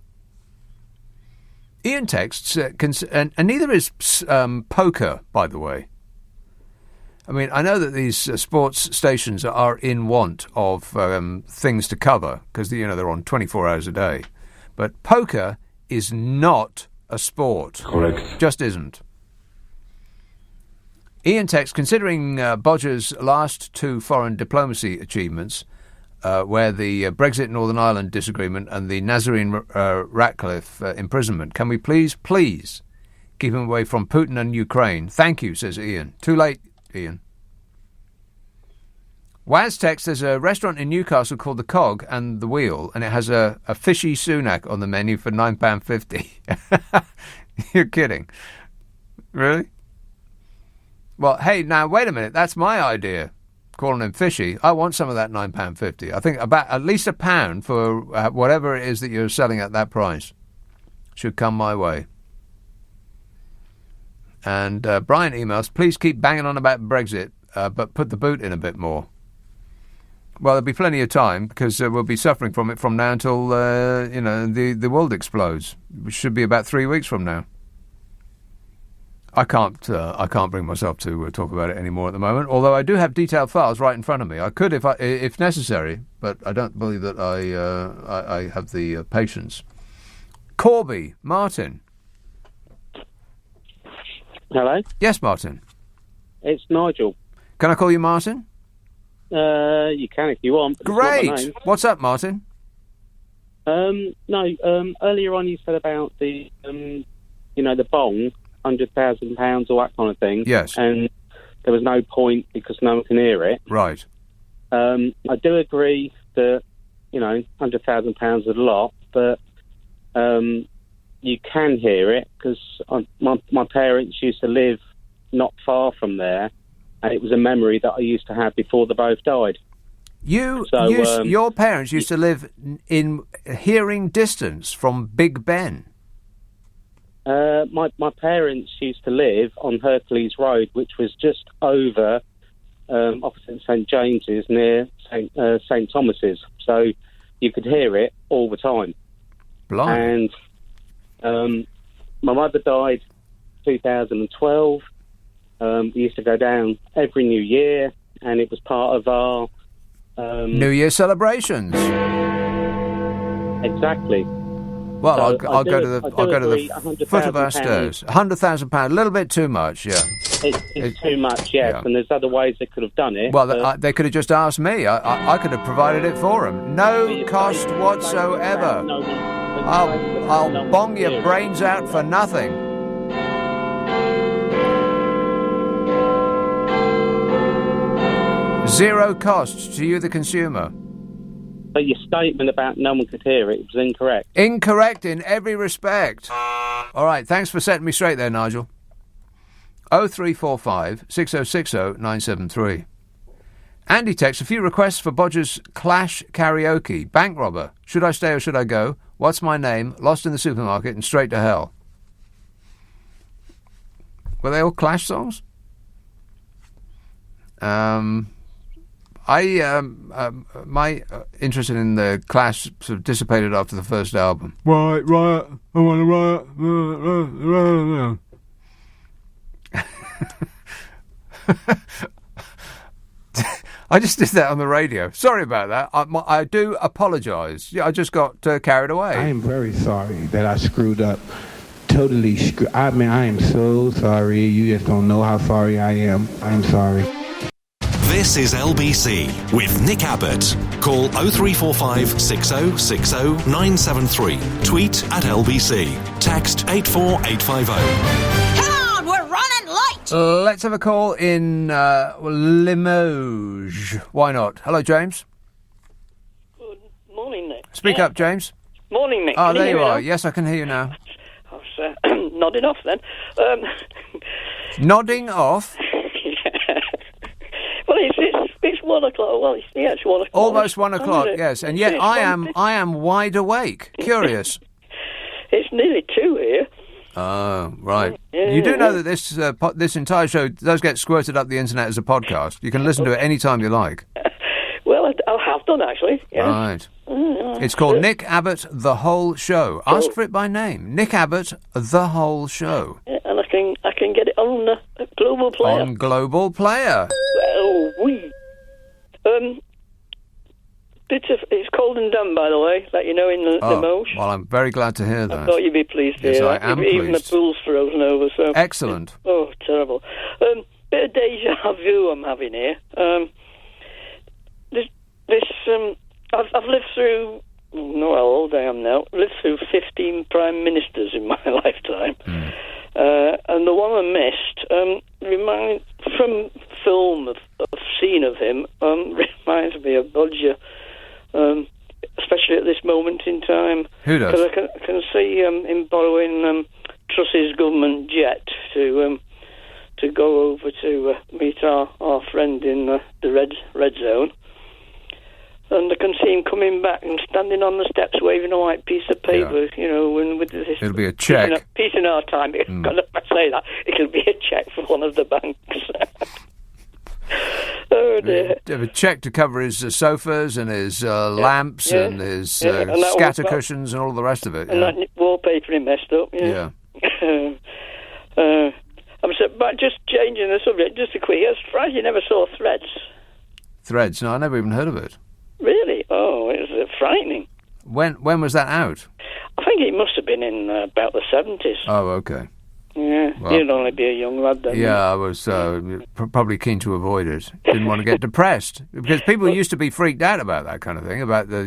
Ian texts, and neither is poker, by the way. I mean, I know that these sports stations are in want of things to cover because, they're on 24 hours a day. But poker is not a sport. Correct. Just isn't. Ian texts, considering Bodger's last two foreign diplomacy achievements, where the Brexit Northern Ireland disagreement and the Nazarene Ratcliffe imprisonment, can we please keep him away from Putin and Ukraine? Thank you, says Ian. Too late, Ian. Waz text, there's a restaurant in Newcastle called The Cog and The Wheel, and it has a fishy sumac on the menu for £9.50. You're kidding. Really? Well, hey, now, wait a minute. That's my idea, calling him fishy. I want some of that £9.50. I think about at least £1 for whatever it is that you're selling at that price should come my way. And Brian emails, please keep banging on about Brexit, but put the boot in a bit more. Well, there'll be plenty of time because we'll be suffering from it from now until, the world explodes, which should be about 3 weeks from now. I can't bring myself to talk about it anymore at the moment, although I do have detailed files right in front of me. I could if necessary, but I don't believe that I have the patience. Corby, Martin. Hello? Yes, Martin. It's Nigel. Can I call you Martin? You can if you want. But Great. It's not my name. What's up, Martin? Earlier on you said about the, the bong, £100,000, all that kind of thing. Yes. And there was no point because no one can hear it. Right. I do agree that, £100,000 is a lot, but you can hear it because my parents used to live not far from there, and it was a memory that I used to have before they both died. Your parents used to live in hearing distance from Big Ben. My parents used to live on Hercules Road, which was just over opposite St James's near St Thomas's. So you could hear it all the time. Blimey. And my mother died 2012. We used to go down every New Year, and it was part of our New Year celebrations. Exactly. Well, So I'll go to the foot of our stairs. £100,000, a little bit too much, yeah. It's too much, yes. Yeah. And there's other ways they could have done it. Well, they could have just asked me. I could have provided it for them. No cost whatsoever. I'll bong your brains out for nothing. Zero cost to you, the consumer. But your statement about no one could hear it was incorrect. Incorrect in every respect. All right, thanks for setting me straight there, Nigel. 0345 6060 973. Andy texts, a few requests for Bodger's Clash karaoke. Bank robber. Should I stay or should I go? What's my name? Lost in the supermarket and straight to hell. Were they all Clash songs? My interest in the Clash sort of dissipated after the first album. Riot, I want to riot. I just did that on the radio. Sorry about that. I do apologise. Yeah, I just got carried away. I am very sorry that I screwed up. Totally screwed. I mean, I am so sorry. You just don't know how sorry I am. I'm sorry. This is LBC with Nick Abbott. Call 0345 6060 973. Tweet at LBC. Text 84850. Come on, we're running late. Let's have a call in Limoges. Why not? Hello, James. Good morning, Nick. Speak up, James. Morning, Nick. Oh, Can there hear you me are. now? Yes, I can hear you now. I was nodding off then. Nodding off? Well, it's 1 o'clock. Well, it's 1 o'clock. Almost 1 o'clock, Isn't it? yes. And yet I am wide awake. Curious. It's nearly 2 here. Oh, right. Yeah. You do know that this entire show does get squirted up the internet as a podcast. You can listen to it any time you like. Well, I have done, actually. Yeah. Right. It's called Nick Abbott, The Whole Show. Ask for it by name. Nick Abbott, The Whole Show. Yeah, and I can get it on Global Player. On Global Player. Well, it's cold and damp, by the way. Let you know in the Limoges. Well, I'm very glad to hear that. I thought you'd be pleased to Yes, hear I that. am Even pleased. the pool's frozen over. So Excellent. Oh, terrible. Bit of deja vu I'm having here. I've lived through. No, how old I am now. Lived through 15 prime ministers in my lifetime, and the one I missed from film I've seen of him reminds me of Bodger, especially at this moment in time. Who does? Because I can see him borrowing Truss's government jet to go over to meet our friend in the red zone. And I can see him coming back and standing on the steps waving a white piece of paper, and with this... It'll be a cheque. Peace in our time. If I say that, it'll be a cheque from one of the banks. Oh, dear. A cheque to cover his sofas and his lamps and his scatter cushions and all the rest of it. And that wallpaper he messed up, Yeah. But just changing the subject, just a quick... I was surprised you never saw Threads. Threads? No, I never even heard of it. Really? Oh, it was frightening. When was that out? I think it must have been in about the 70s. Oh, okay. Yeah, Well, you'd only be a young lad then. Yeah, I was probably keen to avoid it. Didn't want to get depressed because people used to be freaked out about that kind of thing, about the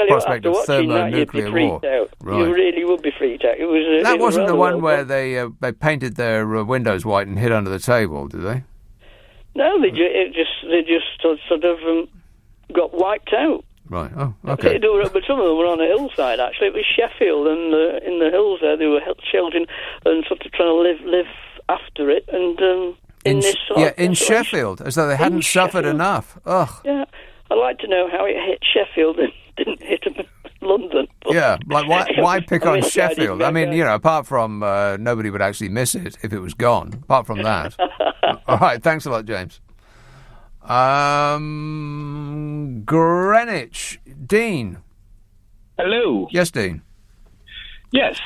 prospect of thermonuclear war. Right. You really would be freaked out. That wasn't the one where they painted their windows white and hid under the table, did they? No, they just sort of got wiped out. Right. Oh, okay. But some of them were on a hillside. Actually, it was Sheffield, and in the hills there, they were sheltering and sort of trying to live after it. And in Sheffield, as though they hadn't suffered enough. Ugh. Yeah, I'd like to know how it hit Sheffield and didn't hit London. Yeah, like why pick on Sheffield? I mean, apart from nobody would actually miss it if it was gone. Apart from that. All right. Thanks a lot, James. Greenwich. Dean. Hello. Yes, Dean. Yes.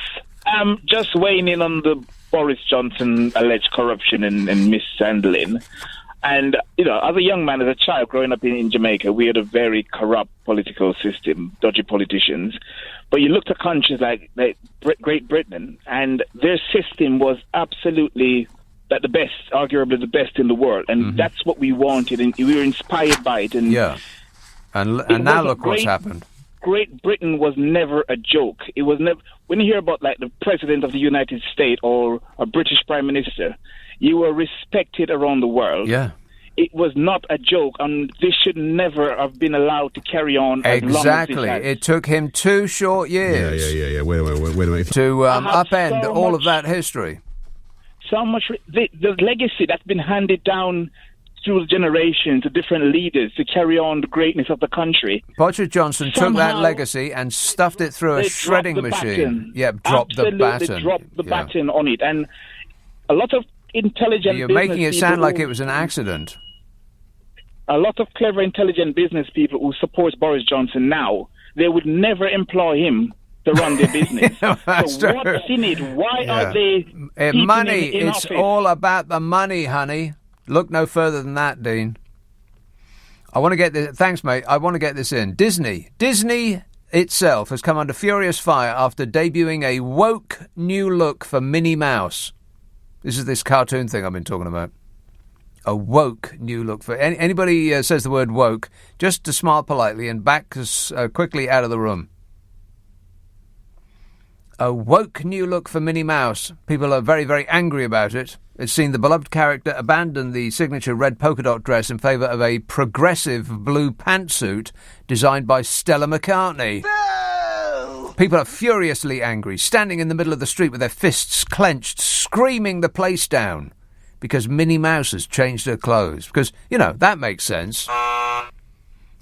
Just weighing in on the Boris Johnson alleged corruption and mishandling. And, as a young man, as a child growing up in Jamaica, we had a very corrupt political system, dodgy politicians. But you looked at countries like Great Britain, and their system was absolutely... the best, arguably the best in the world, and that's what we wanted, and we were inspired by it. And and now look what's happened. Great Britain was never a joke. It was never. When you hear about the President of the United States or a British Prime Minister, you were respected around the world. Yeah. It was not a joke, and this should never have been allowed to carry on as long as it has. It took him 2 short years. Yeah. Wait a minute. To upend all of that history. So much the legacy that's been handed down through the generations to different leaders to carry on the greatness of the country. Boris Johnson took that legacy and stuffed it through a shredding machine. Yeah, dropped the baton. Dropped the baton on it, and a lot of intelligent. You're making it sound like it was an accident. A lot of clever, intelligent business people who support Boris Johnson now, they would never employ him to run their business. So what's in it? Why are they money? In it's office? All about the money, honey. Look no further than that, Dean. I want to get this. Thanks, mate. I want to get this in. Disney itself has come under furious fire after debuting a woke new look for Minnie Mouse. This is this cartoon thing I've been talking about. A woke new look for... Anybody says the word woke, just to smile politely and back quickly out of the room. A woke new look for Minnie Mouse. People are very, very angry about it. It's seen the beloved character abandon the signature red polka dot dress in favour of a progressive blue pantsuit designed by Stella McCartney. No! People are furiously angry, standing in the middle of the street with their fists clenched, screaming the place down because Minnie Mouse has changed her clothes. Because, that makes sense.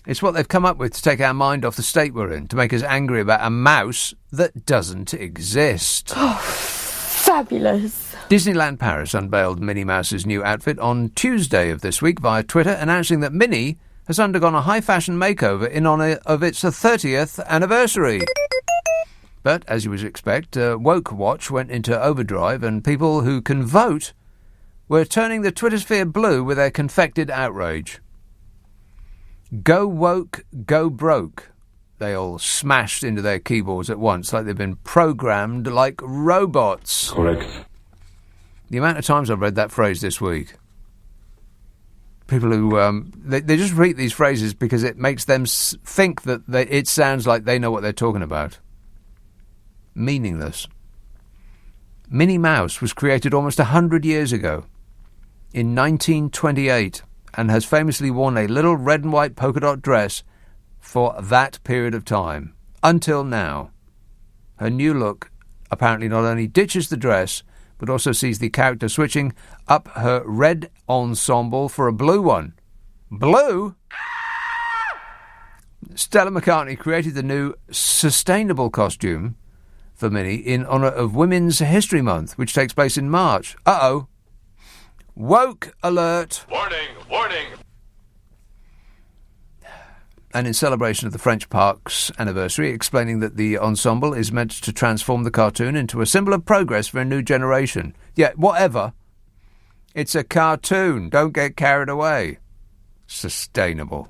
It's what they've come up with to take our mind off the state we're in, to make us angry about a mouse that doesn't exist. Oh, fabulous. Disneyland Paris unveiled Minnie Mouse's new outfit on Tuesday of this week via Twitter, announcing that Minnie has undergone a high-fashion makeover in honour of its 30th anniversary. But, as you would expect, Woke Watch went into overdrive, and people who can vote were turning the Twittersphere blue with their confected outrage. Go woke, go broke. They all smashed into their keyboards at once like they've been programmed like robots. Correct. The amount of times I've read that phrase this week. People who, they just repeat these phrases because it makes them think that it sounds like they know what they're talking about. Meaningless. Minnie Mouse was created almost 100 years ago, in 1928, and has famously worn a little red and white polka dot dress for that period of time, until now. Her new look apparently not only ditches the dress, but also sees the character switching up her red ensemble for a blue one. Blue? Stella McCartney created the new sustainable costume for Minnie in honour of Women's History Month, which takes place in March. Uh-oh. Woke alert. Warning, warning. And in celebration of the French Park's anniversary, explaining that the ensemble is meant to transform the cartoon into a symbol of progress for a new generation. Yeah, whatever. It's a cartoon. Don't get carried away. Sustainable.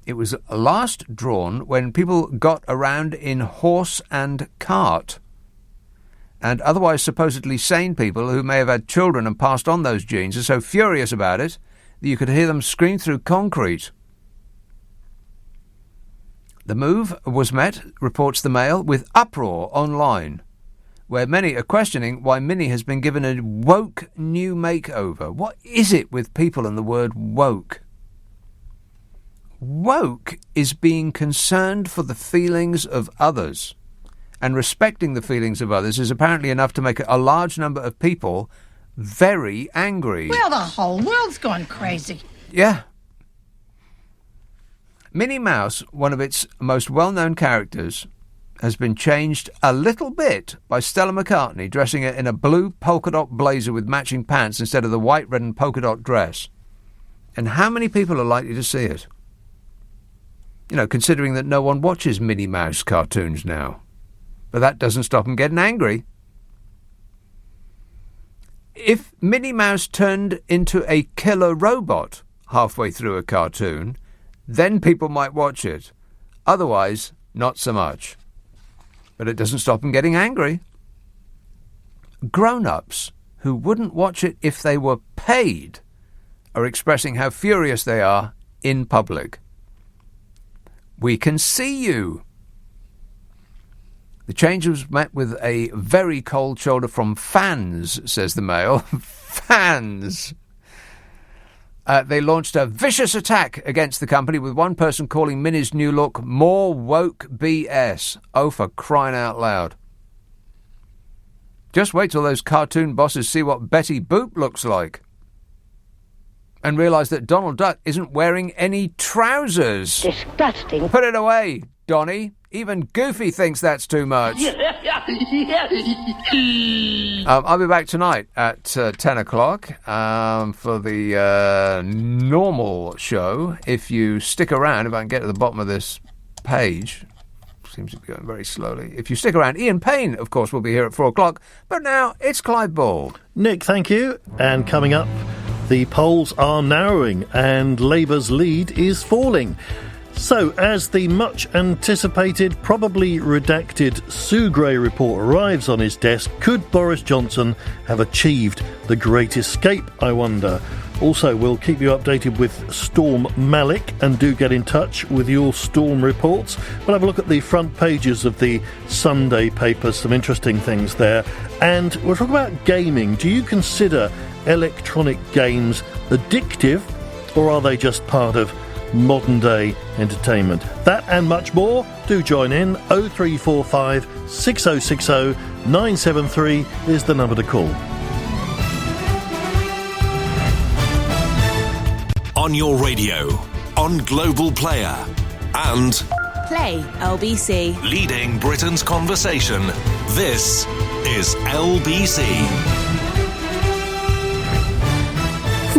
It was last drawn when people got around in horse and cart. And otherwise supposedly sane people who may have had children and passed on those genes are so furious about it that you could hear them scream through concrete. The move was met, reports the Mail, with uproar online, where many are questioning why Minnie has been given a woke new makeover. What is it with people and the word woke? Woke is being concerned for the feelings of others. And respecting the feelings of others is apparently enough to make a large number of people very angry. Well, the whole world's gone crazy. Yeah. Minnie Mouse, one of its most well-known characters, has been changed a little bit by Stella McCartney, dressing her in a blue polka dot blazer with matching pants instead of the white, red and polka dot dress. And how many people are likely to see it? Considering that no one watches Minnie Mouse cartoons now. But that doesn't stop them getting angry. If Minnie Mouse turned into a killer robot halfway through a cartoon, then people might watch it. Otherwise, not so much. But it doesn't stop them getting angry. Grown-ups who wouldn't watch it if they were paid are expressing how furious they are in public. We can see you. The change was met with a very cold shoulder from fans, says the Mail. Fans! They launched a vicious attack against the company, with one person calling Minnie's new look more woke BS. Oh, for crying out loud. Just wait till those cartoon bosses see what Betty Boop looks like. And realise that Donald Duck isn't wearing any trousers. Disgusting. Put it away, Donnie. Even Goofy thinks that's too much. I'll be back tonight at 10 o'clock for the normal show. If you stick around, if I can get to the bottom of this page, seems to be going very slowly. If you stick around, Ian Payne, of course, will be here at 4 o'clock. But now it's Clive Ball. Nick, thank you. And coming up, the polls are narrowing and Labour's lead is falling. So, as the much-anticipated, probably redacted Sue Gray report arrives on his desk, could Boris Johnson have achieved the great escape, I wonder? Also, we'll keep you updated with Storm Malik, and do get in touch with your storm reports. We'll have a look at the front pages of the Sunday papers, some interesting things there. And we'll talk about gaming. Do you consider electronic games addictive, or are they just part of modern day entertainment? That and much more. Do join in. 0345 6060 973 is the number to call. On your radio, on Global Player, and Play LBC. leading Britain's conversation. This is LBC.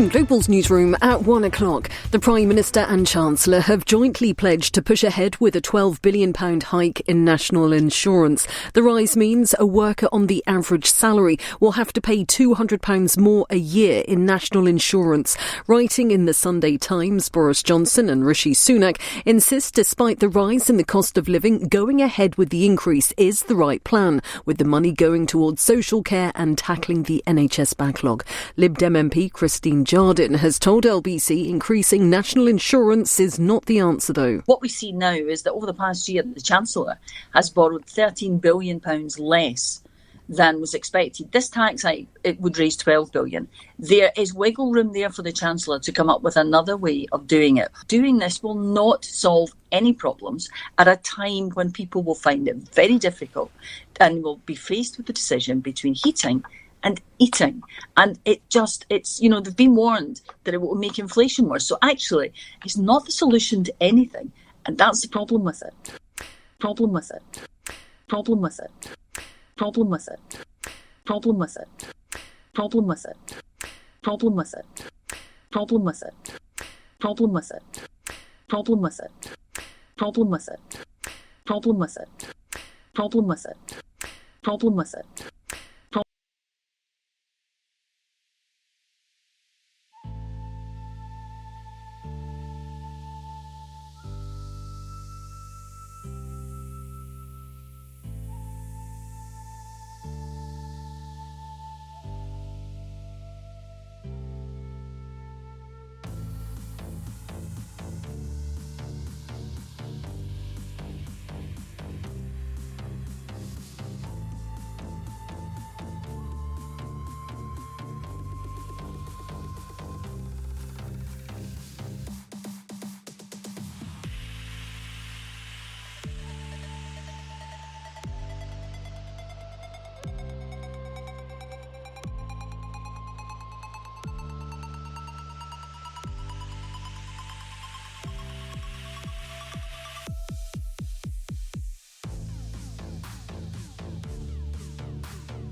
From Global's newsroom at 1 o'clock, the Prime Minister and Chancellor have jointly pledged to push ahead with a £12 billion hike in national insurance. The rise means a worker on the average salary will have to pay £200 more a year in national insurance. Writing in the Sunday Times, Boris Johnson and Rishi Sunak insist despite the rise in the cost of living, going ahead with the increase is the right plan, with the money going towards social care and tackling the NHS backlog. Lib Dem MP Christine Jardine has told LBC increasing national insurance is not the answer, though. What we see now is that over the past year, the Chancellor has borrowed £13 billion less than was expected. This tax hike, it would raise £12 billion. There is wiggle room there for the Chancellor to come up with another way of doing it. Doing this will not solve any problems at a time when people will find it very difficult and will be faced with the decision between heating and eating. And they've been warned that it will make inflation worse. So actually, it's not the solution to anything. And that's the problem with it. Problem with it. Problem with it. Problem with it. Problem with it. Problem with it. Problem with it. Problem with it. Problem with it. Problem with it. Problem with it. Problem with it. Problem with it. Problem with it.